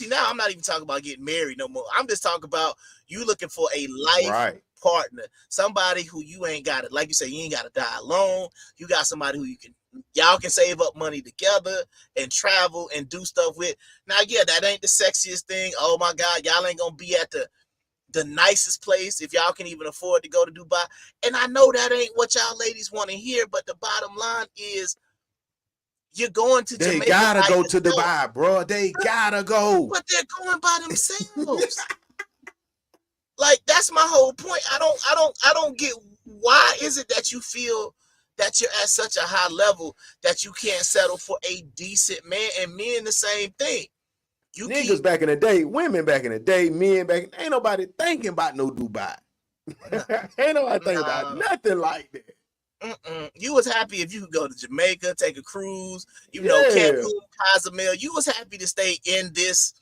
now I'm not even talking about getting married no more. I'm just talking about you looking for a life partner, somebody who you ain't got it. Like you say, you ain't got to die alone. You got somebody who y'all can save up money together and travel and do stuff with. Now, that ain't the sexiest thing. Oh my God, y'all ain't gonna be at the nicest place if y'all can even afford to go to Dubai. And I know that ain't what y'all ladies want to hear, but the bottom line is you're going to Jamaica. They gotta go to Dubai, bro. They gotta go. But they're going by themselves. Like, that's my whole point. I don't get why is it that you feel that you're at such a high level that you can't settle for a decent man, and men the same thing. Niggas back in the day, women back in the day, men back, ain't nobody thinking about no Dubai. Ain't nobody thinking about nothing like that. You was happy if you could go to Jamaica, take a cruise, Cancun, Cozumel. You was happy to stay in this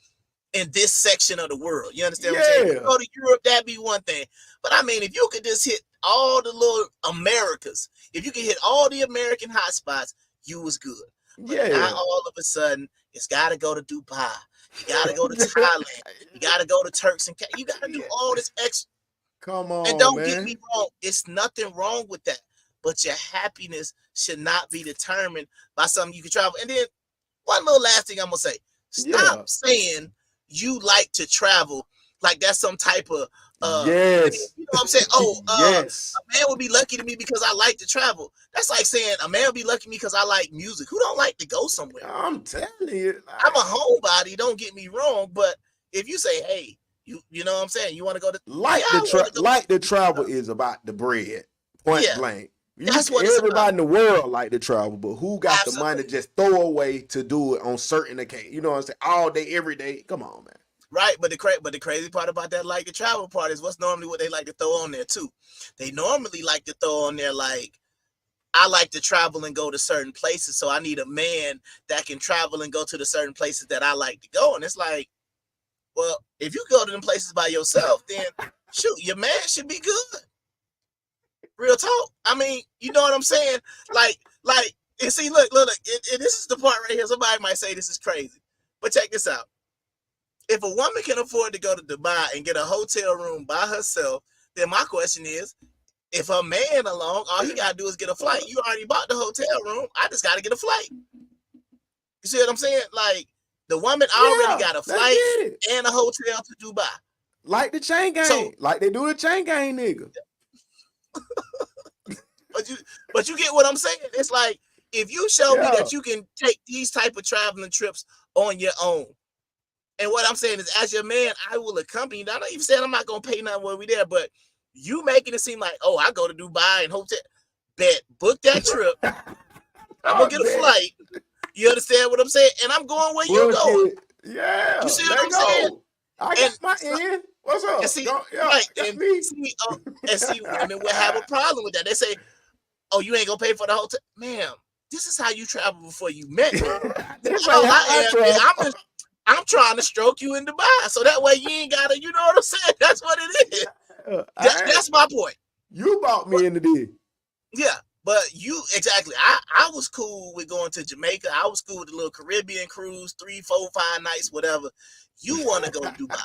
section of the world. You understand what I'm saying? If you go to Europe, that'd be one thing. But I mean, if you could just hit all the little Americas, if you could hit all the American hotspots, you was good. But now all of a sudden, it's got to go to Dubai. You got to go to Thailand. You got to go to Turks and Caicos. You got to do all this extra. Come on, and don't get me wrong. It's nothing wrong with that. But your happiness should not be determined by something you can travel. And then one little last thing I'm going to say. Stop saying you like to travel like that's some type of you know what I'm saying? A man would be lucky to me because I like to travel. That's like saying a man would be lucky to me because I like music. Who don't like to go somewhere? I'm telling you. I'm a homebody, don't get me wrong, but if you say, hey, you know what I'm saying, you want to go to the travel is about the bread. Point blank. That's what everybody in the world like to travel, but who got the money to just throw away to do it on certain occasions? You know what I'm saying? All day, every day. Come on, man. Right, but the crazy part about that, like the travel part, is what's normally what they like to throw on there too. They normally like to throw on there like, I like to travel and go to certain places, so I need a man that can travel and go to the certain places that I like to go. And it's like, well, if you go to them places by yourself, then shoot, your man should be good. Real talk. I mean, you know what I'm saying? Like, and see, look, and this is the part right here. Somebody might say this is crazy, but check this out. If a woman can afford to go to Dubai and get a hotel room by herself, then my question is, if her man along, all he gotta do is get a flight. You already bought the hotel room. I just gotta get a flight. You see what I'm saying? Like, the woman already got a flight and a hotel to Dubai. Like the chain gang. So, like they do the chain gang nigga. But you get what I'm saying? It's like, if you show me that you can take these type of traveling trips on your own, and what I'm saying is, as your man, I will accompany you. I'm not even saying I'm not gonna pay nothing when we there, but you making it seem like, oh, I go to Dubai and hotel. Bet, book that trip. I'm gonna get a flight. You understand what I'm saying? And I'm going where you going. Yeah. You see what I'm saying? I got my end. What's up? And see, see, women will have a problem with that. They say, oh, you ain't gonna pay for the hotel. Ma'am, this is how you travel before you met me. I'm trying to stroke you in Dubai, so that way you ain't gotta, you know what I'm saying? That's what it is. That's my point. You bought me into this. Yeah, but you, exactly. I was cool with going to Jamaica. I was cool with the little Caribbean cruise, 3, 4, 5 nights, whatever. You want to go to Dubai.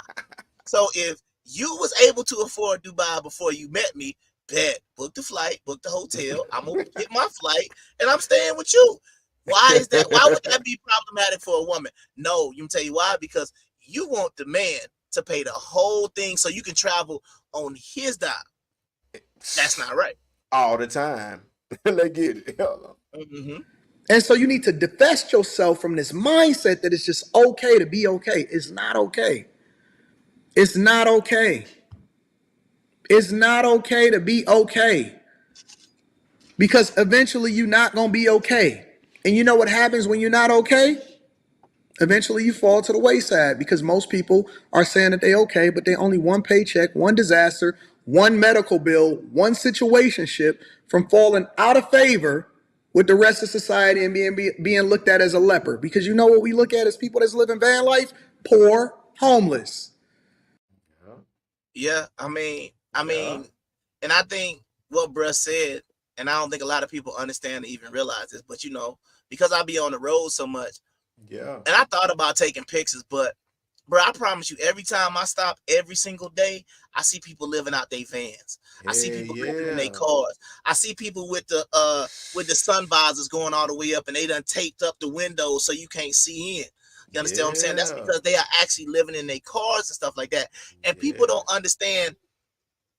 So if you was able to afford Dubai before you met me, bet, book the flight, book the hotel. I'm gonna get my flight, and I'm staying with you. Why is that? Why would that be problematic for a woman? No, you can tell you why. Because you want the man to pay the whole thing so you can travel on his dime. That's not right. All the time. Let's get it. Mm-hmm. And so you need to divest yourself from this mindset that it's just okay to be okay. It's not okay. It's not okay. It's not okay to be okay. Because eventually you're not going to be okay. And you know what happens when you're not okay? Eventually you fall to the wayside, because most people are saying that they're okay, but they're only one paycheck, one disaster, one medical bill, one situationship from falling out of favor with the rest of society and being looked at as a leper. Because you know what we look at as people that's living van life? Poor, homeless. Yeah, I mean, and I think what bruh said, and I don't think a lot of people understand or even realize this, but you know, because I be on the road so much, and I thought about taking pictures, but bro, I promise you, every time I stop, every single day, I see people living out their vans. I see people living in their cars. I see people with the sun visors going all the way up, and they done taped up the windows so you can't see in. You understand what I'm saying? That's because they are actually living in their cars and stuff like that. And people don't understand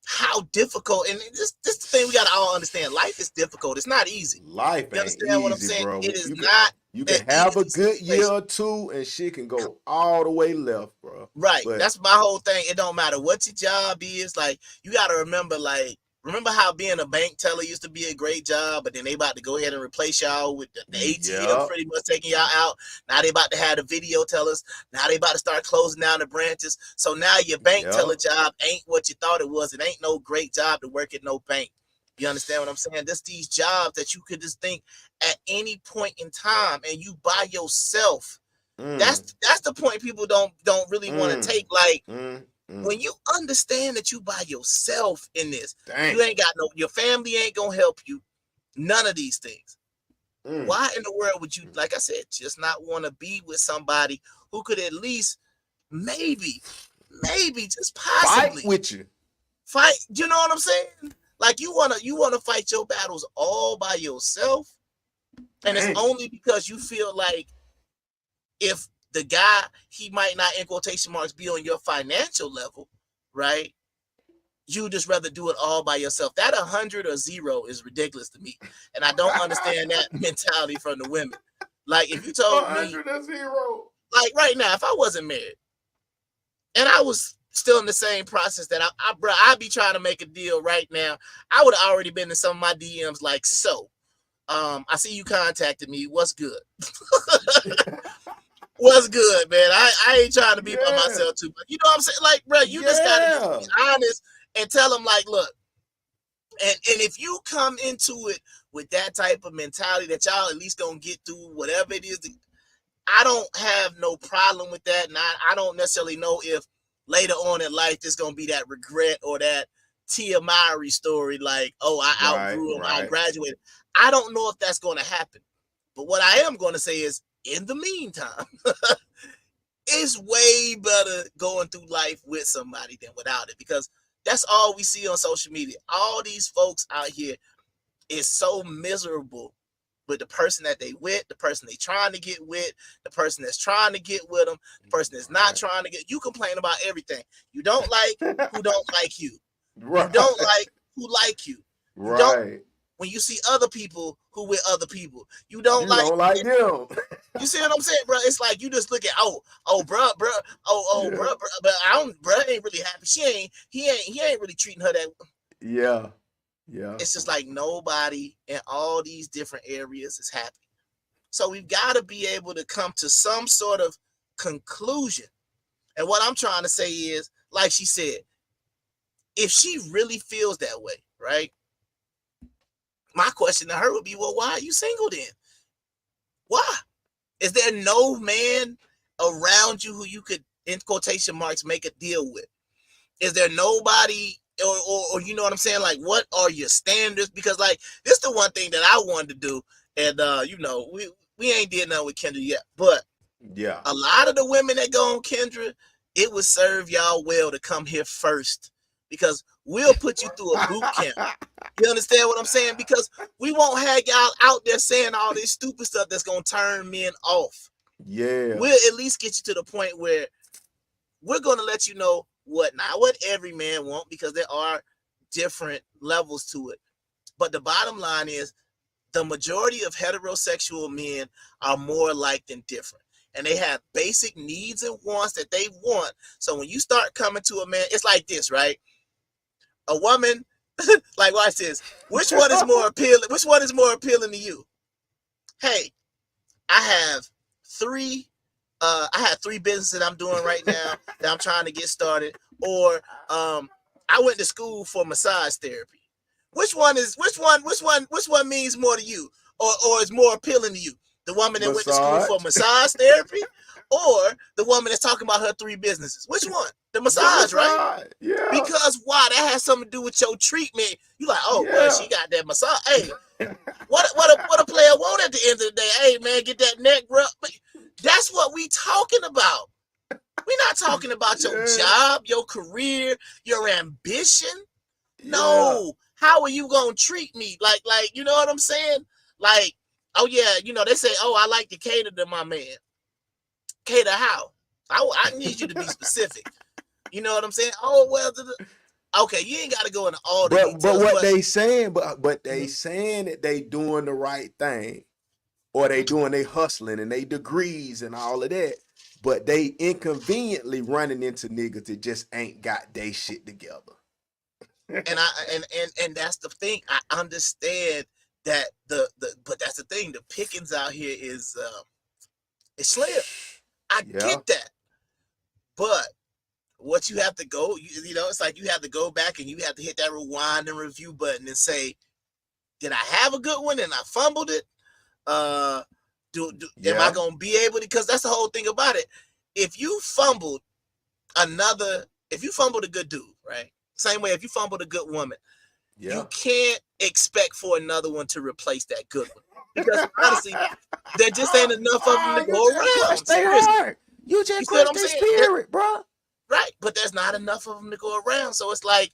how difficult, and this the thing we gotta all understand. Life is difficult. It's not easy. Life you understand ain't what I'm easy, saying? bro. It is not. You can have a good year or two, and shit can go all the way left, bro. Right. But that's my whole thing. It don't matter what your job is. Like, you gotta remember, remember how being a bank teller used to be a great job, but then they about to go ahead and replace y'all with the ATM pretty much taking y'all out. Now they about to have the video tellers. Now they about to start closing down the branches. So now your bank teller job ain't what you thought it was. It ain't no great job to work at no bank. You understand what I'm saying? There's these jobs that you could just think at any point in time, and you by yourself. That's the point people don't really want to take. Like, when you understand that you by yourself in this, you ain't got your family ain't gonna help you. None of these things. Why in the world would you, like I said, just not want to be with somebody who could at least maybe just possibly fight with you? Fight, you know what I'm saying? Like, you wanna fight your battles all by yourself, and it's only because you feel like if the guy, he might not, in quotation marks, be on your financial level, right? You just rather do it all by yourself. That 100 or 0 is ridiculous to me, and I don't understand that mentality from the women. Like, if you told 100 or 0, like right now, if I wasn't married and I was still in the same process that I'd be trying to make a deal right now, I would have already been in some of my DMs like, so, I see you contacted me. What's good? What's good, man? I ain't trying to be by myself too, but you know what I'm saying? Like, bro, you just gotta be honest and tell them, like, look, and if you come into it with that type of mentality that y'all at least gonna get through whatever it is, I don't have no problem with that, and I don't necessarily know if later on in life there's gonna be that regret or that Tia Mowry story, like, oh, I outgrew him, I graduated. I don't know if that's going to happen. But what I am going to say is, in the meantime, it's way better going through life with somebody than without it, because that's all we see on social media. All these folks out here is so miserable with the person that they with, the person they trying to get with, the person that's trying to get with them, the person that's not trying to get. You complain about everything. You don't like who don't like you. You don't like who like you. You don't. When you see other people who with other people, you don't like them. You see what I'm saying, bro? It's like you just look at bro, but ain't really happy. He ain't really treating her that. Yeah. It's just like nobody in all these different areas is happy. So we've got to be able to come to some sort of conclusion. And what I'm trying to say is, like she said, if she really feels that way, right? My question to her would be, well, why are you single then? Why? Is there no man around you who you could, in quotation marks, make a deal with? Is there nobody, or you know what I'm saying? Like, what are your standards? Because, like, this is the one thing that I wanted to do. And, we ain't did nothing with Kendra yet. But a lot of the women that go on Kendra, it would serve y'all well to come here first. Because we'll put you through a boot camp. You understand what I'm saying? Because we won't have y'all out there saying all this stupid stuff that's going to turn men off. Yeah. We'll at least get you to the point where we're going to let you know not what every man wants, because there are different levels to it. But the bottom line is, the majority of heterosexual men are more alike than different. And they have basic needs and wants that they want. So when you start coming to a man, it's like this, right? A woman, like, watch this. Which one is more appealing? Which one is more appealing to you? Hey, I have three businesses that I'm doing right now that I'm trying to get started. Or I went to school for massage therapy. Which one means more to you, or is more appealing to you? The woman that went to school for massage therapy, or the woman that's talking about her 3 businesses? Which one? The massage, right? Yeah. Because why? That has something to do with your treatment. You like, well, she got that massage. Hey, what a player want at the end of the day? Hey, man, get that neck rub. That's what we talking about. We're not talking about your job, your career, your ambition. No. How are you gonna treat me? Like, you know what I'm saying? Like, oh yeah, they say, oh, I like to cater to my man. Cater how? I need you to be specific. You know what I'm saying? Oh, well, okay, you ain't got to go into all the details. But what they saying, but they saying that they doing the right thing, or they doing they hustling and they degrees and all of that, but they inconveniently running into niggas that just ain't got they shit together. And that's the thing. I understand that but that's the thing. The pickings out here is slim. I get that, but what you have to go, it's like you have to go back and you have to hit that rewind and review button and say, did I have a good one and I fumbled it? Am I gonna be able to? Because that's the whole thing about it. If you fumbled a good dude, right? Same way, if you fumbled a good woman, you can't expect for another one to replace that good one. Because honestly, there just ain't enough of them to go around. You just crushed their spirit, bro. Right, but there's not enough of them to go around. So it's like,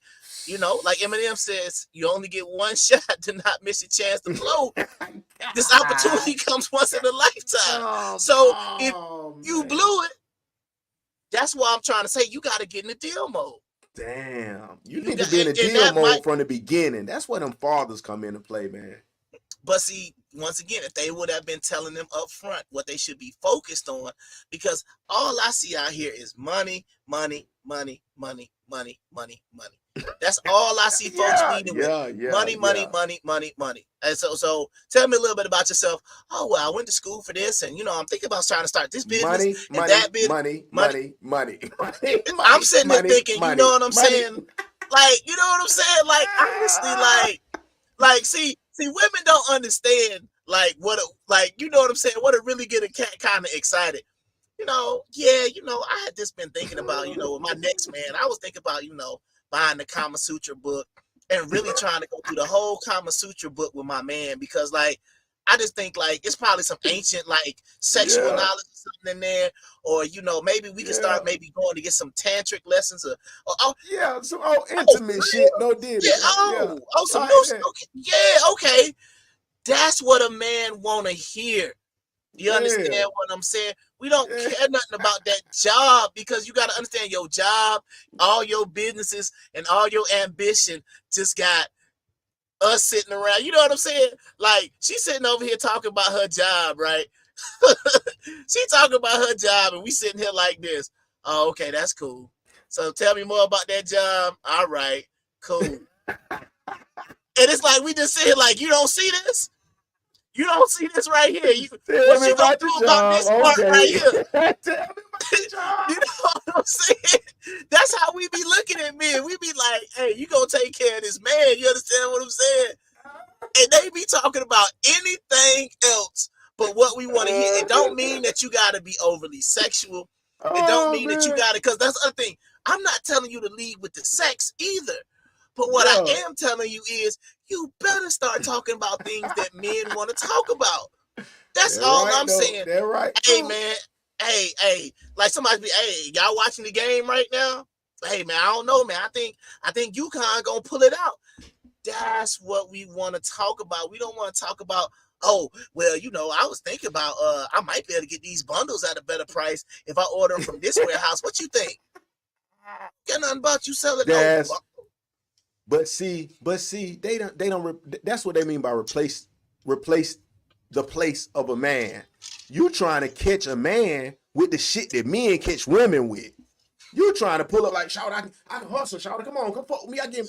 like Eminem says, you only get one shot to not miss a chance to blow. This opportunity comes once in a lifetime. If you blew it, that's why I'm trying to say you got to get in the deal mode. Damn, you need to be in a deal mode from the beginning. That's where them fathers come into play, man. But see, once again, if they would have been telling them up front what they should be focused on, because all I see out here is money, money, money, money, money, money, money. That's all I see folks leading with. Money, money, money, money, money. And so tell me a little bit about yourself. Oh, well, I went to school for this, and I'm thinking about trying to start this business that business. Money. I'm sitting there thinking, you know what I'm saying? Like, you know what I'm saying? Like, honestly, like, see, women don't understand, you know what I'm saying? What to really get a cat kind of excited. I had just been thinking about, with my next man, I was thinking about, buying the Kama Sutra book and really trying to go through the whole Kama Sutra book with my man because like I just think like it's probably some ancient like sexual knowledge or something in there, or you know maybe we can start maybe going to get some tantric lessons or some intimate shit. No diddy. Some like new that. okay. That's what a man want to hear. You understand what I'm saying? We don't care nothing about that job because you got to understand your job, all your businesses, and all your ambition just got us sitting around. You know what I'm saying? Like, she's sitting over here talking about her job, right? She talking about her job, and we sitting here like this. Oh, okay, that's cool. So tell me more about that job. All right, cool. And it's like we just sit here like, you don't see this? You don't see this right here. What you gonna do about this part right here? Tell me about the job. You know what I'm saying? That's how we be looking at men. We be like, hey, you gonna take care of this man. You understand what I'm saying? And they be talking about anything else but what we want to hear. It don't mean that you gotta be overly sexual. It don't mean that you gotta, because that's the other thing. I'm not telling you to lead with the sex either. But what I am telling you is you better start talking about things that men want to talk about. That's all I'm saying. They're right. Hey, man. Hey. Like somebody be, hey, y'all watching the game right now? Hey, man, I don't know, man. I think UConn gonna pull it out. That's what we want to talk about. We don't want to talk about, oh, well, you know, I was thinking about I might be able to get these bundles at a better price if I order them from this warehouse. What you think? Got nothing about you selling those. But see, they don't. That's what they mean by replace the place of a man. You trying to catch a man with the shit that men catch women with. You trying to pull up like, shout, I can hustle, shout, come on, come fuck with me. I'm giving,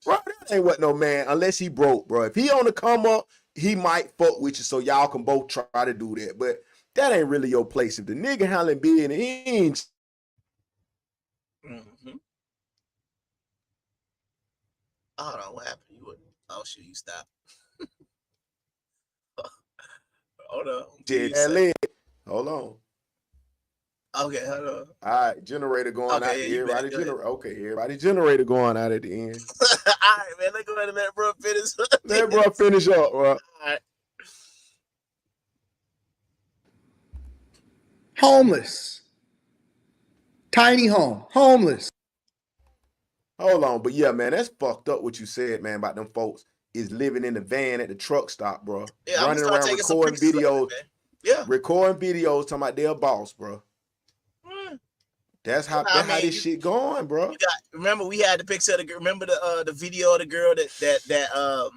bro. That ain't what no man unless he broke, bro. If he on the come up, he might fuck with you, so y'all can both try to do that. But that ain't really your place. If the nigga handling big, he ain't. Mm-hmm. Hold on, what happened? You would? Oh shit, you stopped. Hold on. Hold on. Okay, hold on. All right, generator going out. Everybody generator going out at the end. All right, man. Let's go ahead and let bro finish. Let bro finish up, bro. All right. Homeless. Tiny home. Homeless. Hold on, but yeah, man, that's fucked up what you said, man, about them folks is living in the van at the truck stop, bro. Yeah, running around recording videos. Recording videos talking about their boss, bro. That's how this shit going, bro. Remember we had the picture of the video of the girl that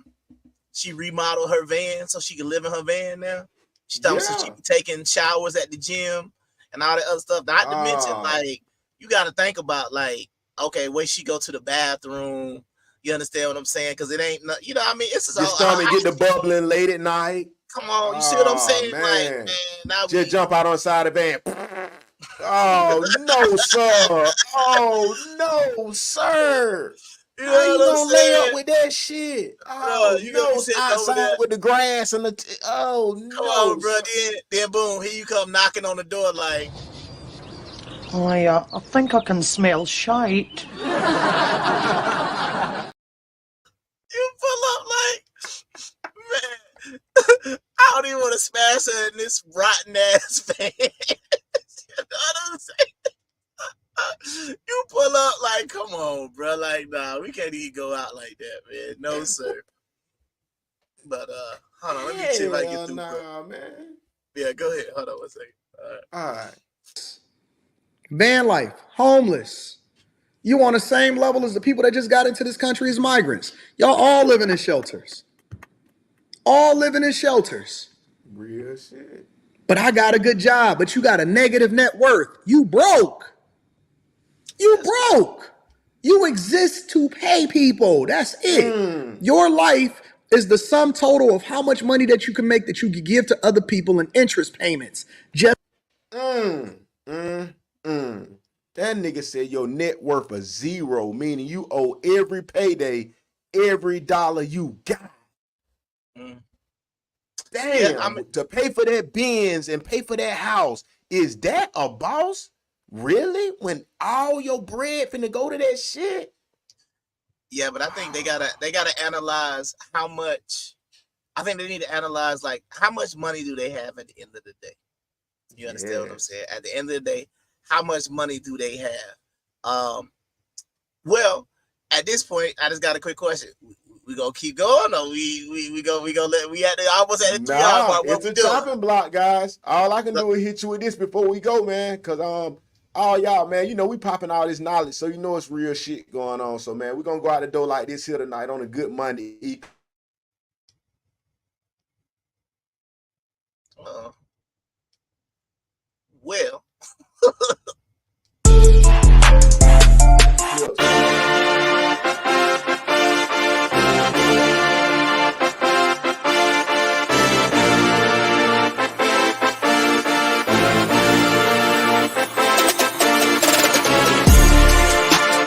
she remodeled her van so she can live in her van now. She thought she be taking showers at the gym and all that other stuff. Not to mention, like, you got to think about, like, okay, where she go to the bathroom. You understand what I'm saying? Because it ain't, you know what I mean? It's just your stomach get the bubbling late at night. Come on, you see what I'm saying? Man. Like, man, now just jump out on the side of the van. Oh, no, sir. Oh, no, sir. You know how you gonna lay saying? up with that shit? Oh, you no, outside with the grass and the... Oh, no. Come on, bro. Then boom, here you come knocking on the door like... I think I can smell shite. You pull up like... Man, I don't even want to smash her in this rotten ass van. You know what I'm saying? You pull up like, come on, bro. Like, nah, we can't even go out like that, man. No, sir. But hold on, let me see if I get through. Nah, man. Yeah, go ahead. Hold on one second. All right. Van life, homeless. You on the same level as the people that just got into this country as migrants. Y'all all living in shelters. All living in shelters. Real shit. But I got a good job, but you got a negative net worth. You broke. You broke. You exist to pay people. That's it. Your life is the sum total of how much money that you can make that you can give to other people in interest payments. Just That nigga said your net worth is zero, meaning you owe every payday, every dollar you got. Damn, to pay for that Benz and pay for that house, is that a boss? Really? When all your bread finna go to that shit? Yeah, but I think they gotta analyze how much. I think they need to analyze like how much money do they have at the end of the day. You understand what I'm saying? At the end of the day, how much money do they have? Well, at this point, I just got a quick question. We gonna keep going, or we gonna let we almost at the 3 hour mark. What It's we a doing? chopping block, guys. All I can do is hit you with this before we go, man. Cause all y'all, man, you know we popping all this knowledge, so you know it's real shit going on. So man, we're gonna go out the door like this here tonight on a good Monday. Well.